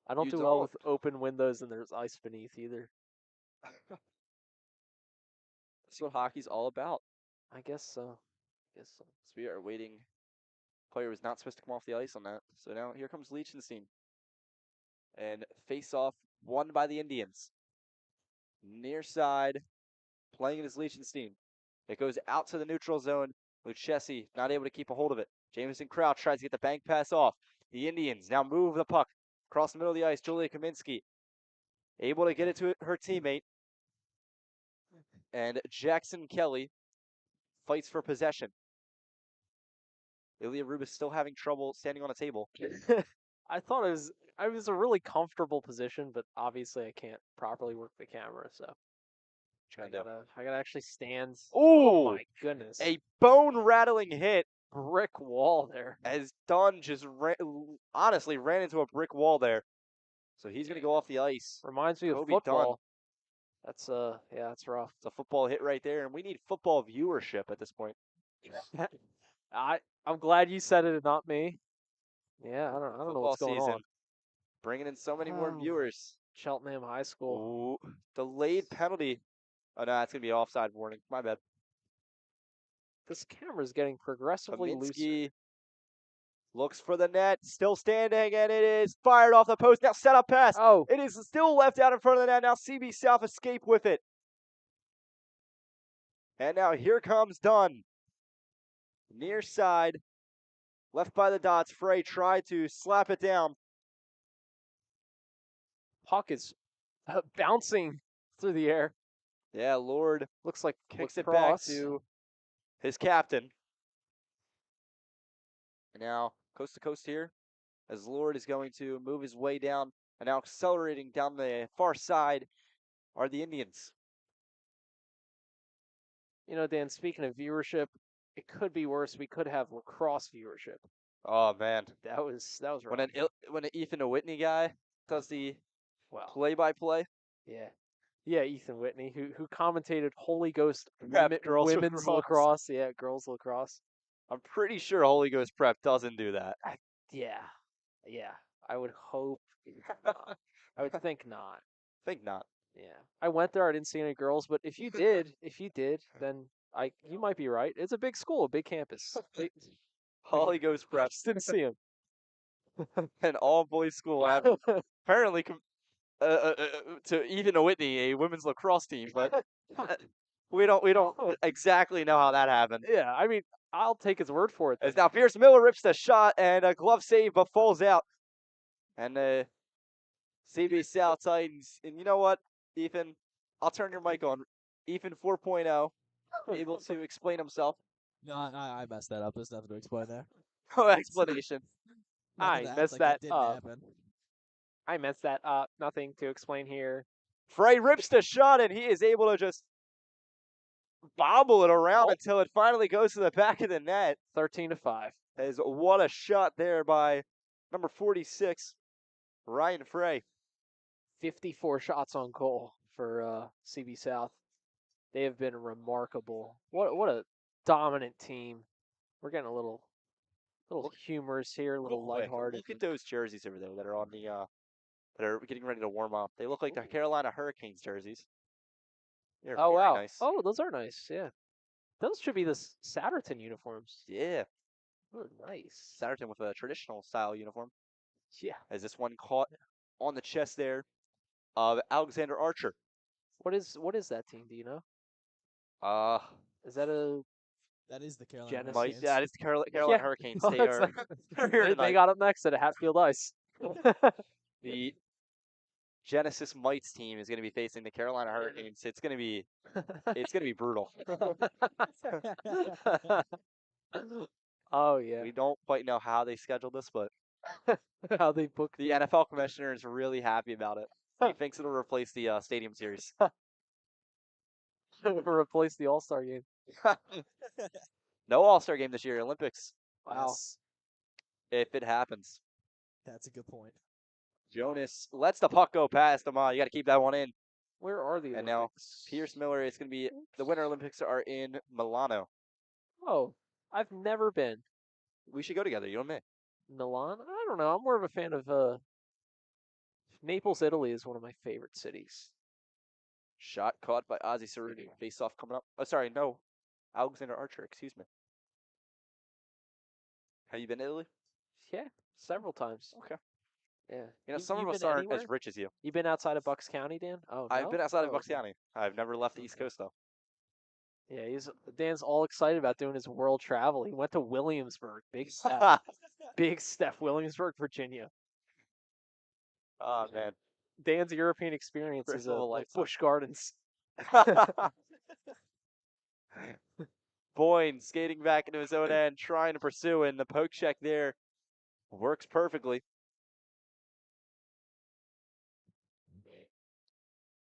Speaker 2: I don't
Speaker 6: You
Speaker 2: do well
Speaker 6: don't?
Speaker 2: with open windows and there's ice beneath either.
Speaker 6: That's what hockey's all about.
Speaker 2: I guess so.
Speaker 6: So we are waiting. Player was not supposed to come off the ice on that. So now here comes Liechtenstein. And face off won by the Indians. Near side, playing it as Liechtenstein. It goes out to the neutral zone. Lucchesi not able to keep a hold of it. Jamison Crouch tries to get the bank pass off. The Indians now move the puck across the middle of the ice. Julia Kaminsky able to get it to her teammate. And Jackson Kelly fights for possession. Ilya Rubis still having trouble standing on a table.
Speaker 2: I thought it was a really comfortable position, but obviously I can't properly work the camera, so
Speaker 6: What you gonna do?
Speaker 2: I gotta actually stand.
Speaker 6: Ooh,
Speaker 2: Oh my goodness!
Speaker 6: a bone-rattling hit
Speaker 2: brick wall there.
Speaker 6: as Dunn just honestly ran into a brick wall there. So he's going to go off the ice.
Speaker 2: Reminds me of
Speaker 6: Kobe
Speaker 2: football. That's yeah, that's rough.
Speaker 6: It's a football hit right there, and we need football viewership at this point.
Speaker 2: I'm glad you said it and not me. Yeah, I don't know
Speaker 6: Football
Speaker 2: what's going
Speaker 6: season,
Speaker 2: on.
Speaker 6: bringing in so many more
Speaker 2: Oh.
Speaker 6: viewers.
Speaker 2: Cheltenham High School.
Speaker 6: Ooh, delayed penalty. Oh, no, it's going to be offside warning. My bad.
Speaker 2: This camera's getting progressively looser.
Speaker 6: Kaminsky looks for the net, still standing, and it is fired off the post. Now set up pass.
Speaker 2: Oh,
Speaker 6: It is still left out in front of the net. Now CB South escape with it. And now here comes Dunn. Near side. Left by the dots. Frey tried to slap it down.
Speaker 2: puck is bouncing through the air.
Speaker 6: Yeah, Lord
Speaker 2: Looks like
Speaker 6: kicks it back
Speaker 2: lacrosse.
Speaker 6: to his captain. And now coast to coast here as Lord is going to move his way down. And now accelerating down the far side are the Indians.
Speaker 2: You know, Dan, speaking of viewership, it could be worse. We could have lacrosse viewership.
Speaker 6: Oh, man.
Speaker 2: That was rough.
Speaker 6: When an Ethan Whitney guy does the
Speaker 2: Well,
Speaker 6: play-by-play.
Speaker 2: yeah, Ethan Whitney, who commentated Holy Ghost
Speaker 6: Prep girls
Speaker 2: women's
Speaker 6: lacrosse.
Speaker 2: lacrosse. Yeah, girls lacrosse.
Speaker 6: I'm pretty sure Holy Ghost Prep doesn't do that.
Speaker 2: Yeah. I would hope not. I would think not.
Speaker 6: Think not.
Speaker 2: Yeah. I went there. I didn't see any girls, but if you did, then you might be right. It's a big school, a big campus.
Speaker 6: Holy Ghost Prep,
Speaker 2: Just didn't see him.
Speaker 6: an all-boys school, apparently to even a Whitney, a women's lacrosse team, but we don't exactly know how that happened.
Speaker 2: Yeah, I mean, I'll take his word for it.
Speaker 6: As now Pierce Miller rips the shot and a glove save, but falls out. And CB South Titans, and you know what, Ethan? I'll turn your mic on. Ethan 4.0, able to explain himself.
Speaker 7: No, I messed that up. There's nothing to explain there.
Speaker 6: No explanation.
Speaker 2: I
Speaker 7: Nothing to act
Speaker 2: messed
Speaker 7: like
Speaker 2: that
Speaker 7: didn't
Speaker 2: up.
Speaker 7: happen.
Speaker 2: I messed that up. Nothing to explain here.
Speaker 6: Frey rips the shot, and he is able to just bobble it around until it finally goes to the back of the net.
Speaker 2: 13-5.
Speaker 6: As what a shot there by number 46, Ryan Frey.
Speaker 2: 54 shots on goal for CB South. They have been remarkable. What a dominant team. We're getting a little humorous here, a little lighthearted.
Speaker 6: Look at those jerseys over there that are on the that are getting ready to warm up. They look like the Carolina Hurricanes jerseys. They're
Speaker 2: Oh
Speaker 6: very
Speaker 2: wow!
Speaker 6: nice.
Speaker 2: Oh, those are nice. Yeah, those should be the Souderton uniforms.
Speaker 6: Yeah,
Speaker 2: Oh, nice.
Speaker 6: Souderton with a traditional style uniform.
Speaker 2: Yeah.
Speaker 6: As this one caught on the chest there of Alexander Archer.
Speaker 2: What is that team? Do you know? Is that
Speaker 7: That is the Carolina
Speaker 2: Genesis.
Speaker 7: Hurricanes.
Speaker 6: Yeah, it's the Carolina
Speaker 2: Yeah.
Speaker 6: Hurricanes.
Speaker 2: Oh,
Speaker 6: They
Speaker 2: it's
Speaker 6: are
Speaker 2: like-
Speaker 6: they're here
Speaker 2: they
Speaker 6: tonight.
Speaker 2: got up next at a Hatfield Ice.
Speaker 6: The Genesis Mites team is going to be facing the Carolina Hurricanes. It's going to be brutal.
Speaker 2: Oh yeah.
Speaker 6: We don't quite know how they scheduled this, but
Speaker 2: How they booked
Speaker 6: the NFL commissioner is really happy about it. He thinks it'll replace the Stadium Series.
Speaker 2: replace the All-Star game.
Speaker 6: No All-Star game this year. Olympics,
Speaker 2: Wow.
Speaker 7: Yes,
Speaker 6: if it happens.
Speaker 7: that's a good point.
Speaker 6: Jonas lets the puck go past him. You got to keep that one in.
Speaker 2: Where are the
Speaker 6: And now
Speaker 2: Olympics?
Speaker 6: Pierce Miller is going to be the Winter Olympics are in Milano.
Speaker 2: Oh, I've never been.
Speaker 6: We should go together, you and me.
Speaker 2: Milan? I don't know. I'm more of a fan of Naples, Italy is one of my favorite cities.
Speaker 6: Shot caught by Ozzy Cerruti. Face off coming up. Oh, sorry, no. Alexander Archer, excuse me. Have you been to Italy?
Speaker 2: Yeah, several times.
Speaker 6: Okay.
Speaker 2: Yeah.
Speaker 6: You know,
Speaker 2: You-
Speaker 6: some
Speaker 2: you've
Speaker 6: of us
Speaker 2: been
Speaker 6: aren't
Speaker 2: anywhere?
Speaker 6: as rich as you.
Speaker 2: You been outside of Bucks County, Dan? Oh,
Speaker 6: I've
Speaker 2: no?
Speaker 6: been outside of
Speaker 2: Oh,
Speaker 6: Bucks
Speaker 2: okay.
Speaker 6: County. I've never left the East Coast, though.
Speaker 2: Yeah, Dan's all excited about doing his world travel. He went to Williamsburg. Big step. Big step. Williamsburg, Virginia.
Speaker 6: Oh, man.
Speaker 2: Dan's European experience
Speaker 6: Trip
Speaker 2: is
Speaker 6: of a
Speaker 2: like
Speaker 6: lifetime.
Speaker 2: Busch Gardens.
Speaker 6: Boyne skating back into his own end, trying to pursue, and the poke check there works perfectly.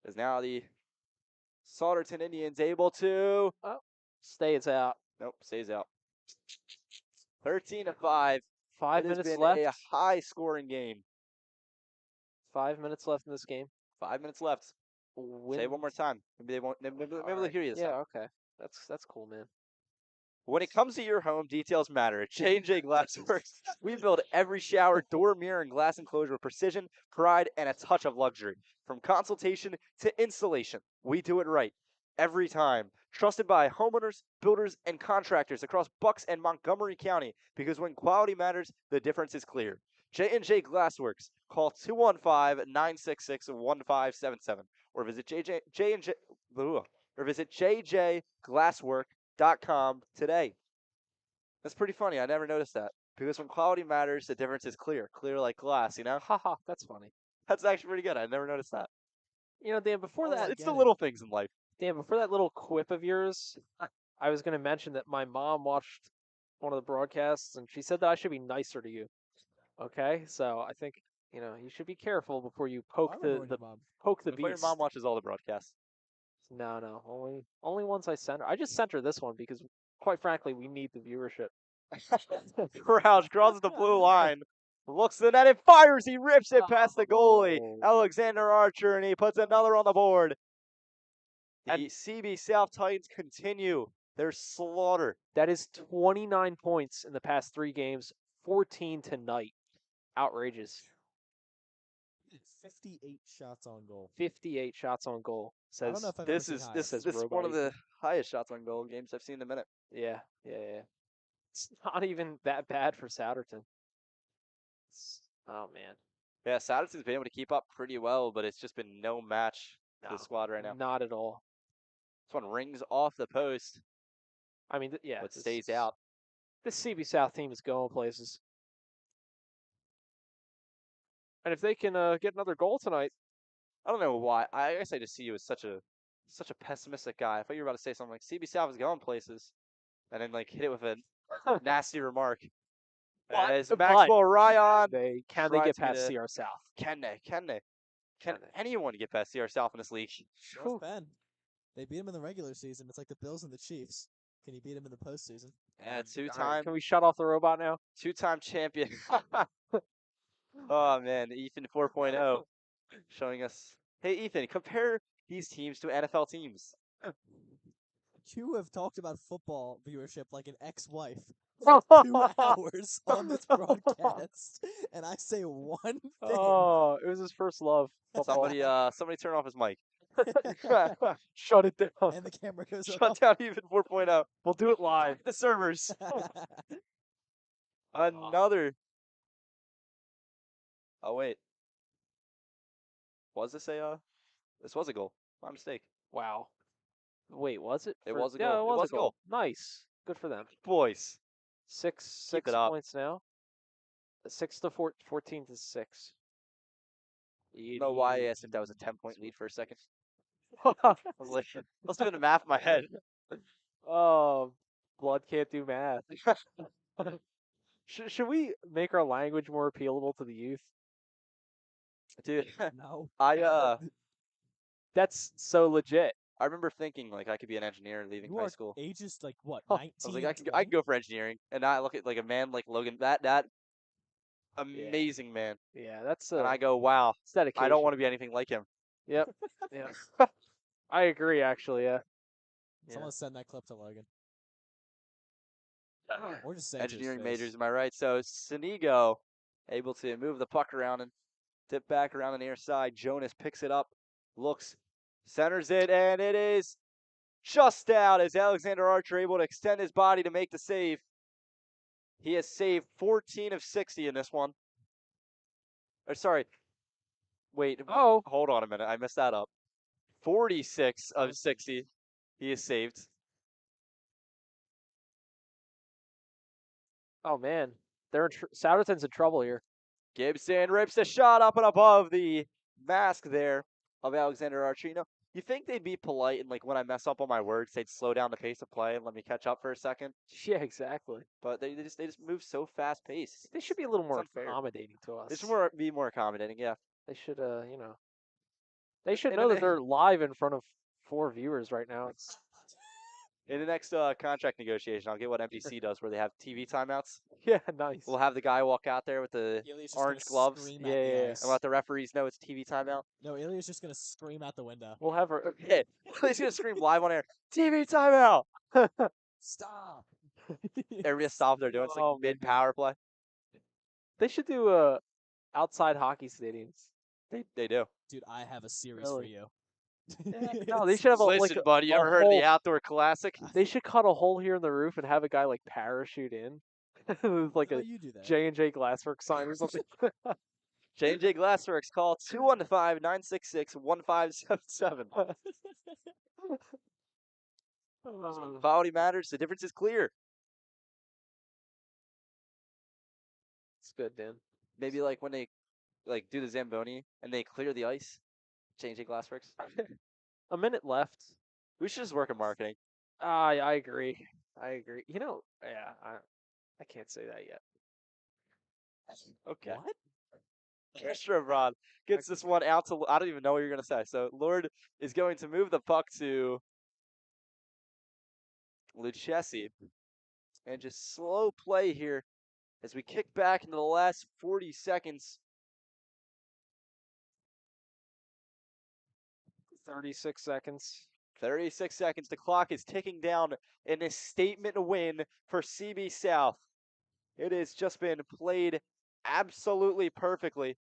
Speaker 6: As now the Souderton Indians able to.
Speaker 2: Stays out.
Speaker 6: Nope, stays out. 13-5.
Speaker 2: 5
Speaker 6: It has
Speaker 2: minutes
Speaker 6: been
Speaker 2: left.
Speaker 6: a high-scoring game.
Speaker 2: 5 minutes left in this game.
Speaker 6: 5 minutes left. Say it one more time. Maybe they won't. Maybe they'll hear you this time.
Speaker 2: Yeah, okay. That's cool, man.
Speaker 6: When it comes to your home, details matter. At J&J Glassworks, we build every shower, door, mirror, and glass enclosure with precision, pride, and a touch of luxury. From consultation to installation, we do it right. Every time. Trusted by homeowners, builders, and contractors across Bucks and Montgomery County, because when quality matters, the difference is clear. J&J Glassworks. Call 215-966-1577 or visit jjglasswork.com today. That's pretty funny. I never noticed that. Because when quality matters, the difference is clear. Clear like glass, you know?
Speaker 2: Haha, that's funny.
Speaker 6: That's actually pretty good. I never noticed that.
Speaker 2: You know, Dan, before
Speaker 7: Oh,
Speaker 2: that,
Speaker 7: I
Speaker 6: It's
Speaker 7: get
Speaker 6: the
Speaker 7: it.
Speaker 6: little things in life.
Speaker 2: Dan, before that little quip of yours, I was going to mention that my mom watched one of the broadcasts, and she said that I should be nicer to you. Okay, so I think you should be careful before you
Speaker 7: Oh, I
Speaker 2: poke
Speaker 7: remember when
Speaker 2: the
Speaker 7: your mom.
Speaker 2: poke the
Speaker 6: Before your
Speaker 2: beast.
Speaker 6: mom watches all the broadcasts.
Speaker 2: No, only ones I sent her. I just sent her this one because, quite frankly, we need the viewership.
Speaker 6: Crouch crosses the blue line. Looks at that and fires. He rips it past the goalie,
Speaker 2: Oh.
Speaker 6: Alexander Archer, and he puts another on the board. The
Speaker 2: And-
Speaker 6: CB South Titans continue their slaughter.
Speaker 2: That is 29 points in the past 3 games, 14 tonight. Outrageous.
Speaker 7: 58 shots on goal.
Speaker 2: 58 shots on goal.
Speaker 7: I don't
Speaker 2: Says
Speaker 7: know if I've
Speaker 6: This
Speaker 7: ever
Speaker 6: is
Speaker 7: seen
Speaker 6: this
Speaker 7: higher.
Speaker 6: is this is one of
Speaker 2: Robo
Speaker 6: the highest shots on goal games I've seen in a minute.
Speaker 2: yeah. It's not even that bad for Souderton. Oh man.
Speaker 6: Yeah, Souderton's been able to keep up pretty well, but it's just been no match to
Speaker 2: No,
Speaker 6: the squad right now.
Speaker 2: Not at all.
Speaker 6: This one rings off the post,
Speaker 2: I mean, yeah.
Speaker 6: but stays out.
Speaker 2: This CB South team is going places. And if they can get another goal tonight,
Speaker 6: I don't know why. I guess I just see you as such a pessimistic guy. I thought you were about to say something like CB South is going places, and then like hit it with a nasty remark.
Speaker 2: But-
Speaker 6: As
Speaker 2: but
Speaker 6: Maxwell Ryan,
Speaker 2: they
Speaker 6: Try
Speaker 2: get
Speaker 6: to be
Speaker 2: past
Speaker 6: the-
Speaker 2: CR South?
Speaker 6: can
Speaker 2: Can they?
Speaker 6: anyone get past CR South in this league?
Speaker 7: North Bend. They beat him in the regular season. It's like the Bills and the Chiefs. Can you beat him in the postseason?
Speaker 6: Yeah,
Speaker 2: All right,
Speaker 6: two-time
Speaker 2: Can we shut off the robot now?
Speaker 6: champion. Oh man, Ethan 4.0 showing us. Hey Ethan, compare these teams to NFL teams.
Speaker 7: You have talked about football viewership like an ex-wife for 2 hours on this broadcast, and I say one thing.
Speaker 2: Oh, it was his first love. Football.
Speaker 6: Somebody turn off his mic.
Speaker 2: Shut it down.
Speaker 7: And the camera goes
Speaker 6: Shut
Speaker 7: off.
Speaker 6: down Ethan 4.0.
Speaker 2: We'll do it live.
Speaker 6: The servers. Another. Oh wait. Was this a? This was a goal. My mistake.
Speaker 2: Wow. Wait, was it?
Speaker 6: It
Speaker 2: For-
Speaker 6: was a
Speaker 2: yeah,
Speaker 6: goal.
Speaker 2: It was a goal. Nice. Good for them.
Speaker 6: Boys.
Speaker 2: Six
Speaker 6: it up.
Speaker 2: points now. 14 to 6.
Speaker 6: I don't know why I asked if that was a 10-point lead for a second. I was like, I was doing the math in my head.
Speaker 2: Oh, blood can't do math. Should we make our language more appealable to the youth?
Speaker 6: Dude,
Speaker 7: No.
Speaker 2: That's so legit.
Speaker 6: I remember thinking like I could be an engineer leaving
Speaker 7: You
Speaker 6: high
Speaker 7: are
Speaker 6: school.
Speaker 7: ages like what,
Speaker 2: Huh.
Speaker 7: 19?
Speaker 6: I was like, I could go for engineering, and now I look at like a man like Logan, that
Speaker 2: Yeah.
Speaker 6: amazing man,
Speaker 2: Yeah, that's
Speaker 6: and I go, wow,
Speaker 2: it's dedication.
Speaker 6: I don't want to be anything like him.
Speaker 2: Yep. Yeah. I agree, actually. Yeah.
Speaker 7: Someone send that clip to Logan. Or just say it to his
Speaker 6: Engineering
Speaker 7: face.
Speaker 6: majors, am I right? So Sinigo able to move the puck around and tip back around the near side. Jonas picks it up, looks, centers it, and it is just out as Alexander Archer able to extend his body to make the save. He has saved 14 of 60 in this one. Or sorry, wait,
Speaker 2: Oh.
Speaker 6: hold on a minute, I messed that up. 46 of 60 he has saved.
Speaker 2: Oh man, they're Souderton's in trouble here.
Speaker 6: Gibson rips the shot up and above the mask there of Alexander Archer. You know, you think they'd be polite and like when I mess up on my words, they'd slow down the pace of play and let me catch up for a second.
Speaker 2: Yeah, exactly.
Speaker 6: But they just move so fast paced.
Speaker 2: They should be a little more
Speaker 6: unfair.
Speaker 2: accommodating to us.
Speaker 6: They should be more accommodating. Yeah.
Speaker 2: They should, They should
Speaker 6: And
Speaker 2: know
Speaker 6: then
Speaker 2: that they're live in front of 4 viewers right now. It's
Speaker 6: In the next contract negotiation, I'll get what NBC does, where they have TV timeouts.
Speaker 2: yeah, nice.
Speaker 6: We'll have the guy walk out there with the
Speaker 7: Ilya's just
Speaker 6: orange
Speaker 7: gonna
Speaker 6: gloves,
Speaker 7: scream
Speaker 2: Yeah,
Speaker 7: at the
Speaker 2: yeah, yeah.
Speaker 7: ice.
Speaker 6: and let the referees know it's TV timeout.
Speaker 7: No, Ilya's just gonna scream out the window.
Speaker 2: We'll have her.
Speaker 6: Yeah, he's gonna scream live on air, TV timeout.
Speaker 7: Stop.
Speaker 6: Everybody stop what they're doing. It's
Speaker 2: Oh,
Speaker 6: like mid power play.
Speaker 2: They should do outside hockey stadiums.
Speaker 6: They do.
Speaker 7: Dude, I have a series
Speaker 2: Really?
Speaker 7: for you.
Speaker 2: No, they should have a,
Speaker 6: Listen,
Speaker 2: like
Speaker 6: buddy, you
Speaker 2: a
Speaker 6: ever heard of
Speaker 2: hole.
Speaker 6: the outdoor classic?
Speaker 2: They should cut a hole here in the roof and have a guy like parachute in with like
Speaker 7: How
Speaker 2: a
Speaker 7: you do that?
Speaker 2: J&J Glassworks sign or something.
Speaker 6: J&J Glassworks, call 215-966-1577. Quality matters. The difference is clear.
Speaker 2: It's good, Dan.
Speaker 6: Maybe like when they like do the Zamboni and they clear the ice. J&J Glassworks.
Speaker 2: A minute left.
Speaker 6: We should just work in marketing.
Speaker 2: I agree. I agree. You know, yeah, I can't say that yet.
Speaker 6: Okay.
Speaker 7: What?
Speaker 6: Extra Rod gets this one out to. I don't even know what you're gonna say. So Lord is going to move the puck to Lucchesi, and just slow play here as we kick back into the last 40 seconds.
Speaker 2: 36 seconds.
Speaker 6: 36 seconds. The clock is ticking down in a statement win for CB South. It has just been played absolutely perfectly.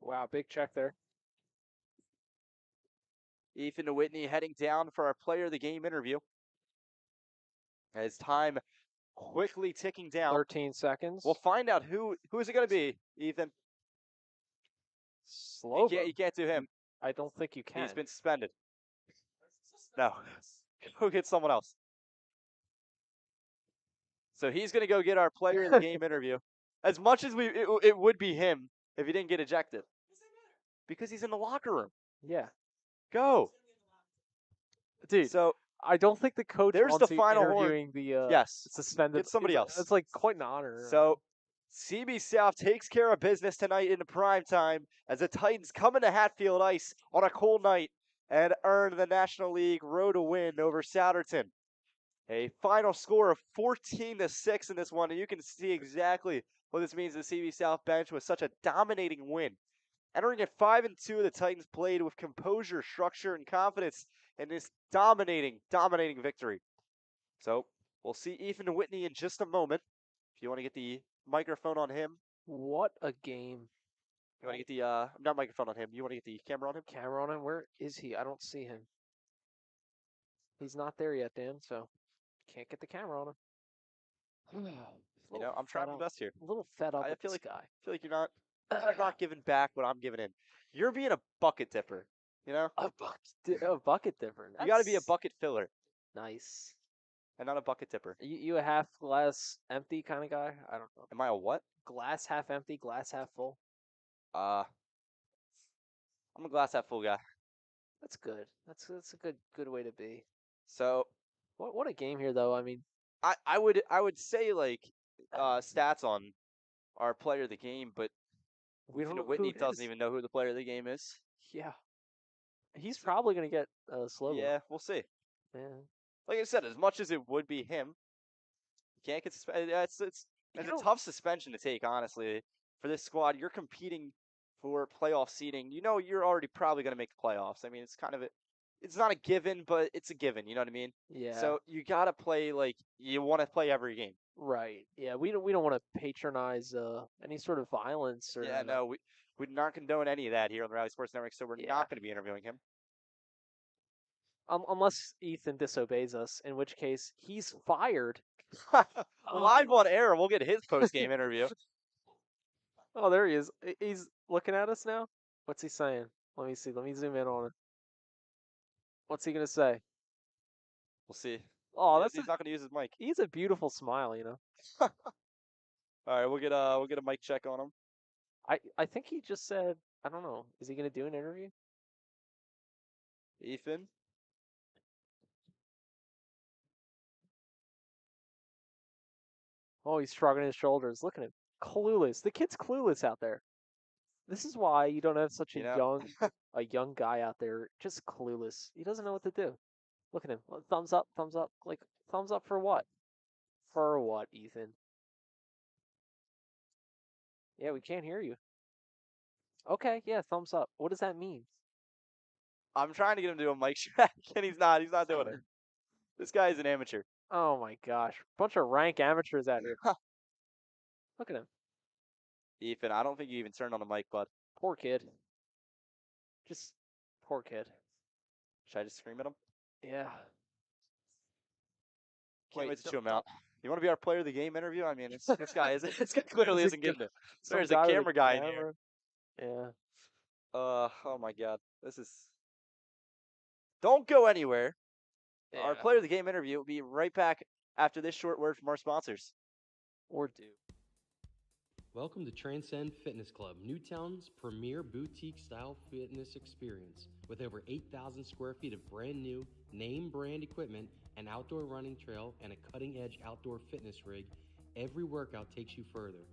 Speaker 2: Wow, big check there.
Speaker 6: Ethan Whitney heading down for our player of the game interview. As time quickly ticking down.
Speaker 2: 13 seconds.
Speaker 6: We'll find out who is it going to be, Ethan.
Speaker 2: Slow.
Speaker 6: You can't do him.
Speaker 2: I don't think you can.
Speaker 6: He's been suspended. No. Go get someone else. So he's going to go get our player of the game interview. As much as it would be him if he didn't get ejected. Because he's in the locker room.
Speaker 2: Yeah.
Speaker 6: Go.
Speaker 2: Dude,
Speaker 6: So
Speaker 2: I don't think the coach
Speaker 6: there's
Speaker 2: wants
Speaker 6: the
Speaker 2: you
Speaker 6: final horn.
Speaker 2: interviewing the
Speaker 6: Yes.
Speaker 2: suspended.
Speaker 6: Get somebody else.
Speaker 2: It's like quite an honor.
Speaker 6: So CB South takes care of business tonight in the prime time as the Titans come into Hatfield Ice on a cold night and earn the National League road win over Souderton. A final score of 14-6 in this one, and you can see exactly what this means to the CB South bench with such a dominating win. Entering at 5-2, the Titans played with composure, structure, and confidence in this dominating victory. So we'll see Ethan Whitney in just a moment. If you want to get the microphone on him.
Speaker 2: What a game.
Speaker 6: You want to get the, not microphone on him. You want to get the camera on him?
Speaker 2: Camera on him? Where is he? I don't see him. He's not there yet, Dan, so can't get the camera on him.
Speaker 6: You know, I'm trying my best here.
Speaker 2: A little fed up
Speaker 6: I
Speaker 2: with
Speaker 6: feel
Speaker 2: this
Speaker 6: like
Speaker 2: guy.
Speaker 6: you're not giving back what I'm giving in. You're being a bucket dipper, you know?
Speaker 2: A bucket dipper.
Speaker 6: You got to be a
Speaker 2: That's
Speaker 6: bucket filler
Speaker 2: nice.
Speaker 6: and not a bucket dipper.
Speaker 2: You a half glass empty kind of guy? I don't know.
Speaker 6: Am I a what?
Speaker 2: Glass half empty, glass half full.
Speaker 6: I'm a glass half full guy.
Speaker 2: That's good. That's a good way to be.
Speaker 6: So
Speaker 2: What a game here though. I mean,
Speaker 6: I would say like stats on our player of the game, but
Speaker 2: we don't know
Speaker 6: Whitney
Speaker 2: who it
Speaker 6: doesn't
Speaker 2: is.
Speaker 6: even know who the player of the game is.
Speaker 2: Yeah. He's probably gonna get slow.
Speaker 6: Yeah, we'll see.
Speaker 2: Yeah.
Speaker 6: Like I said, as much as it would be him, you can't get suspended. It's a tough suspension to take, honestly. For this squad, you're competing for playoff seeding. You know you're already probably going to make the playoffs. I mean, it's kind of it's not a given, but it's a given. You know what I mean?
Speaker 2: Yeah.
Speaker 6: So you got to play like you want to play every game.
Speaker 2: Right. Yeah. We don't want to patronize any sort of violence or.
Speaker 6: Yeah, no, we do not condone any of that here on the Rally Sports Network. So we're
Speaker 2: Yeah.
Speaker 6: not going to be interviewing him.
Speaker 2: Unless Ethan disobeys us, in which case he's fired.
Speaker 6: Live on air, we'll get his post game interview.
Speaker 2: Oh, there he is. He's looking at us now. What's he saying? Let me see. Let me zoom in on it. What's he gonna say?
Speaker 6: We'll see.
Speaker 2: Oh,
Speaker 6: He's not going to use his mic.
Speaker 2: he's a beautiful smile, you know.
Speaker 6: All right, we'll get a mic check on him.
Speaker 2: I think he just said, I don't know. Is he gonna do an interview?
Speaker 6: Ethan.
Speaker 2: Oh, he's shrugging his shoulders. Look at him. Clueless. The kid's clueless out there. This is why you don't have such a
Speaker 6: You know?
Speaker 2: young guy out there, just clueless. He doesn't know what to do. Look at him. Thumbs up, thumbs up. Like, thumbs up for what? For what, Ethan? Yeah, we can't hear you. Okay, yeah, thumbs up. What does that mean?
Speaker 6: I'm trying to get him to do a mic check, and he's not. He's not doing it. This guy is an amateur.
Speaker 2: Oh my gosh. Bunch of rank amateurs out here. Look at him.
Speaker 6: Ethan, I don't think you even turned on the mic, bud.
Speaker 2: Poor kid. Just poor kid.
Speaker 6: Should I just scream at him?
Speaker 2: Yeah.
Speaker 6: Can't wait to
Speaker 2: some-
Speaker 6: chew him out. You want to be our player of the game interview? I mean, this guy isn't. This guy clearly
Speaker 2: There's
Speaker 6: isn't
Speaker 2: a
Speaker 6: getting it.
Speaker 2: some
Speaker 6: There's a
Speaker 2: guy with
Speaker 6: camera guy in here.
Speaker 2: Yeah.
Speaker 6: Oh my God, this is. Don't go anywhere. Our
Speaker 2: Yeah.
Speaker 6: player of the game interview will be right back after this short word from our sponsors.
Speaker 2: Or do.
Speaker 3: Welcome to Transcend Fitness Club, Newtown's premier boutique-style fitness experience. With over 8,000 square feet of brand new, name-brand equipment, an outdoor running trail, and a cutting-edge outdoor fitness rig, every workout takes you further.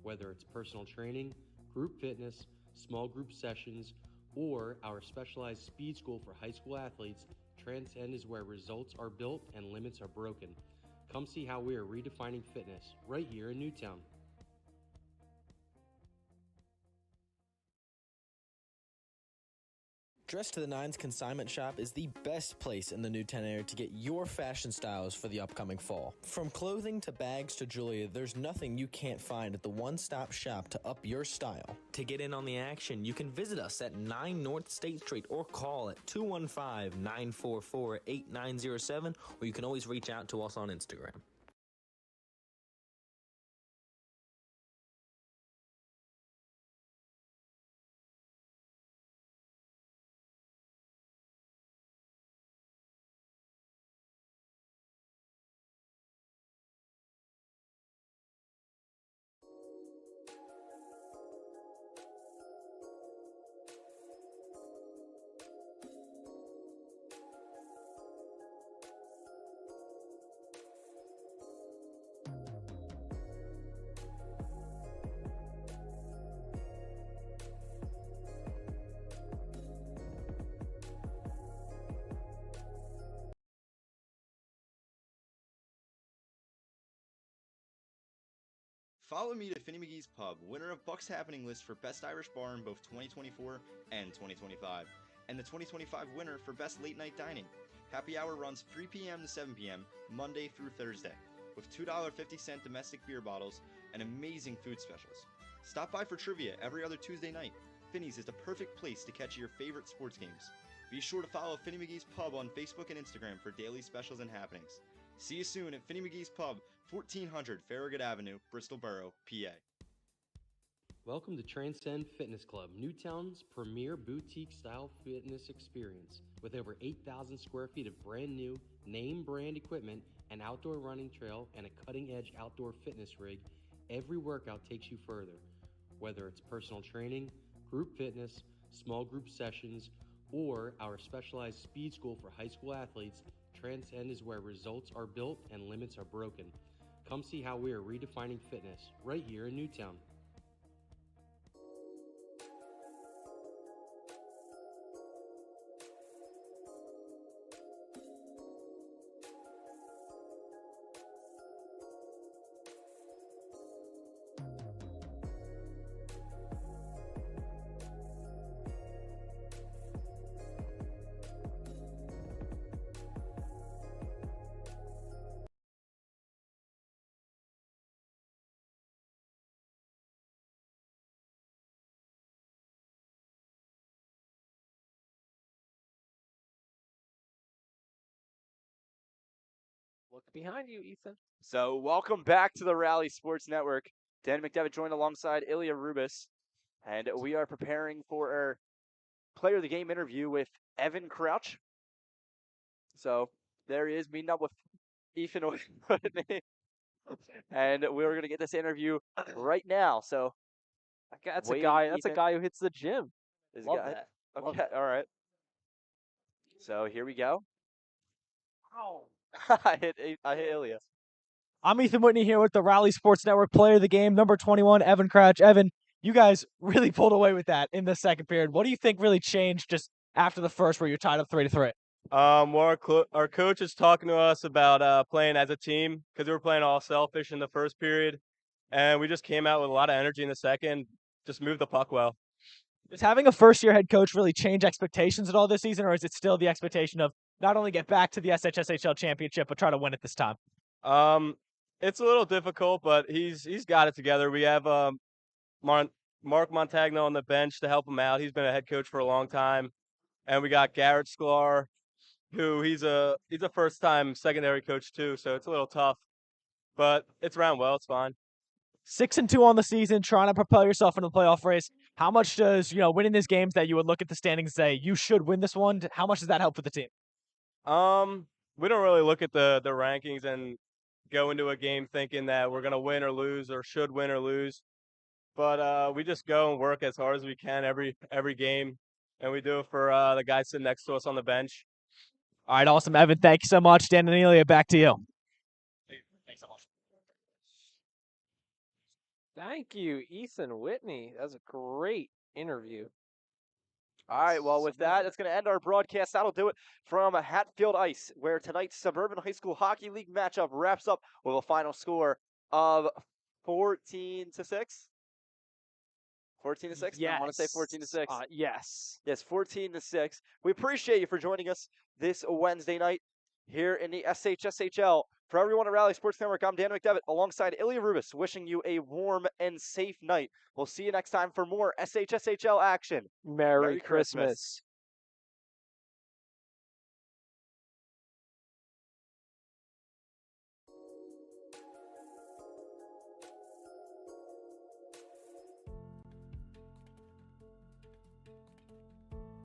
Speaker 3: Whether it's personal training, group fitness, small group sessions, or our specialized speed school for high school athletes, Transcend is where results are built and limits are broken. Come see how we are redefining fitness right here in Newtown.
Speaker 5: Dress to the Nines Consignment Shop is the best place in the Newtown area to get your fashion styles for the upcoming fall. From clothing to bags to jewelry, there's nothing you can't find at the one-stop shop to up your style. To get in on the action, you can visit us at 9 North State Street or call at 215-944-8907, or you can always reach out to us on Instagram.
Speaker 4: Follow me to Finny McGee's Pub, winner of Buck's Happening list for Best Irish Bar in both 2024 and 2025, and the 2025 winner for Best Late Night Dining. Happy hour runs 3 p.m. to 7 p.m. Monday through Thursday, with $2.50 domestic beer bottles and amazing food specials. Stop by for trivia every other Tuesday night. Finny's is the perfect place to catch your favorite sports games. Be sure to follow Finny McGee's Pub on Facebook and Instagram for daily specials and happenings. See you soon at Finny McGee's Pub, 1400 Farragut Avenue, Bristol Borough, PA.
Speaker 3: Welcome to Transcend Fitness Club, Newtown's premier boutique-style fitness experience. With over 8,000 square feet of brand new, name-brand equipment, an outdoor running trail, and a cutting-edge outdoor fitness rig, every workout takes you further. Whether it's personal training, group fitness, small group sessions, or our specialized speed school for high school athletes, Transcend is where results are built and limits are broken. Come see how we are redefining fitness right here in Newtown.
Speaker 2: Look behind you, Ethan.
Speaker 6: So, welcome back to the Rally Sports Network. Dan McDevitt joined alongside Ilya Rubis, and we are preparing for our player of the game interview with Evan Crouch. So, there he is, meeting up with Ethan with me. And we're going to get this interview right now. So,
Speaker 2: That's
Speaker 6: Wait,
Speaker 2: a guy. That's a
Speaker 6: Ethan.
Speaker 2: guy who hits the gym.
Speaker 6: this
Speaker 2: Love
Speaker 6: guy.
Speaker 2: that. Love
Speaker 6: Okay, all right. So, here we go.
Speaker 2: Ow.
Speaker 6: I hit Ilya.
Speaker 8: I'm Ethan Whitney here with the Rally Sports Network player of the game, number 21, Evan Crouch. Evan,
Speaker 2: You guys really pulled away with that in the second period. What do you think really changed just after the first where you're tied up 3-3?
Speaker 8: Well, our coach is talking to us about playing as a team because we were playing all selfish in the first period, and we just came out with a lot of energy in the second, just moved the puck well.
Speaker 2: Does having a first-year head coach really change expectations at all this season, or is it still the expectation of not only get back to the SHSHL championship, but try to win it this time?
Speaker 8: It's a little difficult, but he's got it together. We have Mark Montagno on the bench to help him out. He's been a head coach for a long time, and we got Garrett Sklar, who he's a first-time secondary coach too. So it's a little tough, but it's ran well. It's fine.
Speaker 2: 6-2 on the season, trying to propel yourself into the playoff race. How much does winning these games that you would look at the standings and say you should win this one? How much does that help with the team?
Speaker 8: We don't really look at the rankings and go into a game thinking that we're gonna win or lose or should win or lose. But we just go and work as hard as we can every game, and we do it for the guy sitting next to us on the bench.
Speaker 2: All right, awesome, Evan. Thank you so much. Dan and Amelia, back to you.
Speaker 1: Thanks so much.
Speaker 2: Thank you, Ethan Whitney. That was a great interview.
Speaker 6: All right, well, with that, that's going to end our broadcast. That'll do it from Hatfield Ice, where tonight's Suburban High School Hockey League matchup wraps up with a final score of 14-6. 14-6?
Speaker 2: Yes.
Speaker 6: I want to say 14-6.
Speaker 2: Yes.
Speaker 6: Yes, 14-6. We appreciate you for joining us this Wednesday night here in the SHSHL. For everyone at Rally Sports Network, I'm Dan McDevitt alongside Ilya Rubis, wishing you a warm and safe night. We'll see you next time for more SHSHL action.
Speaker 2: Merry Christmas.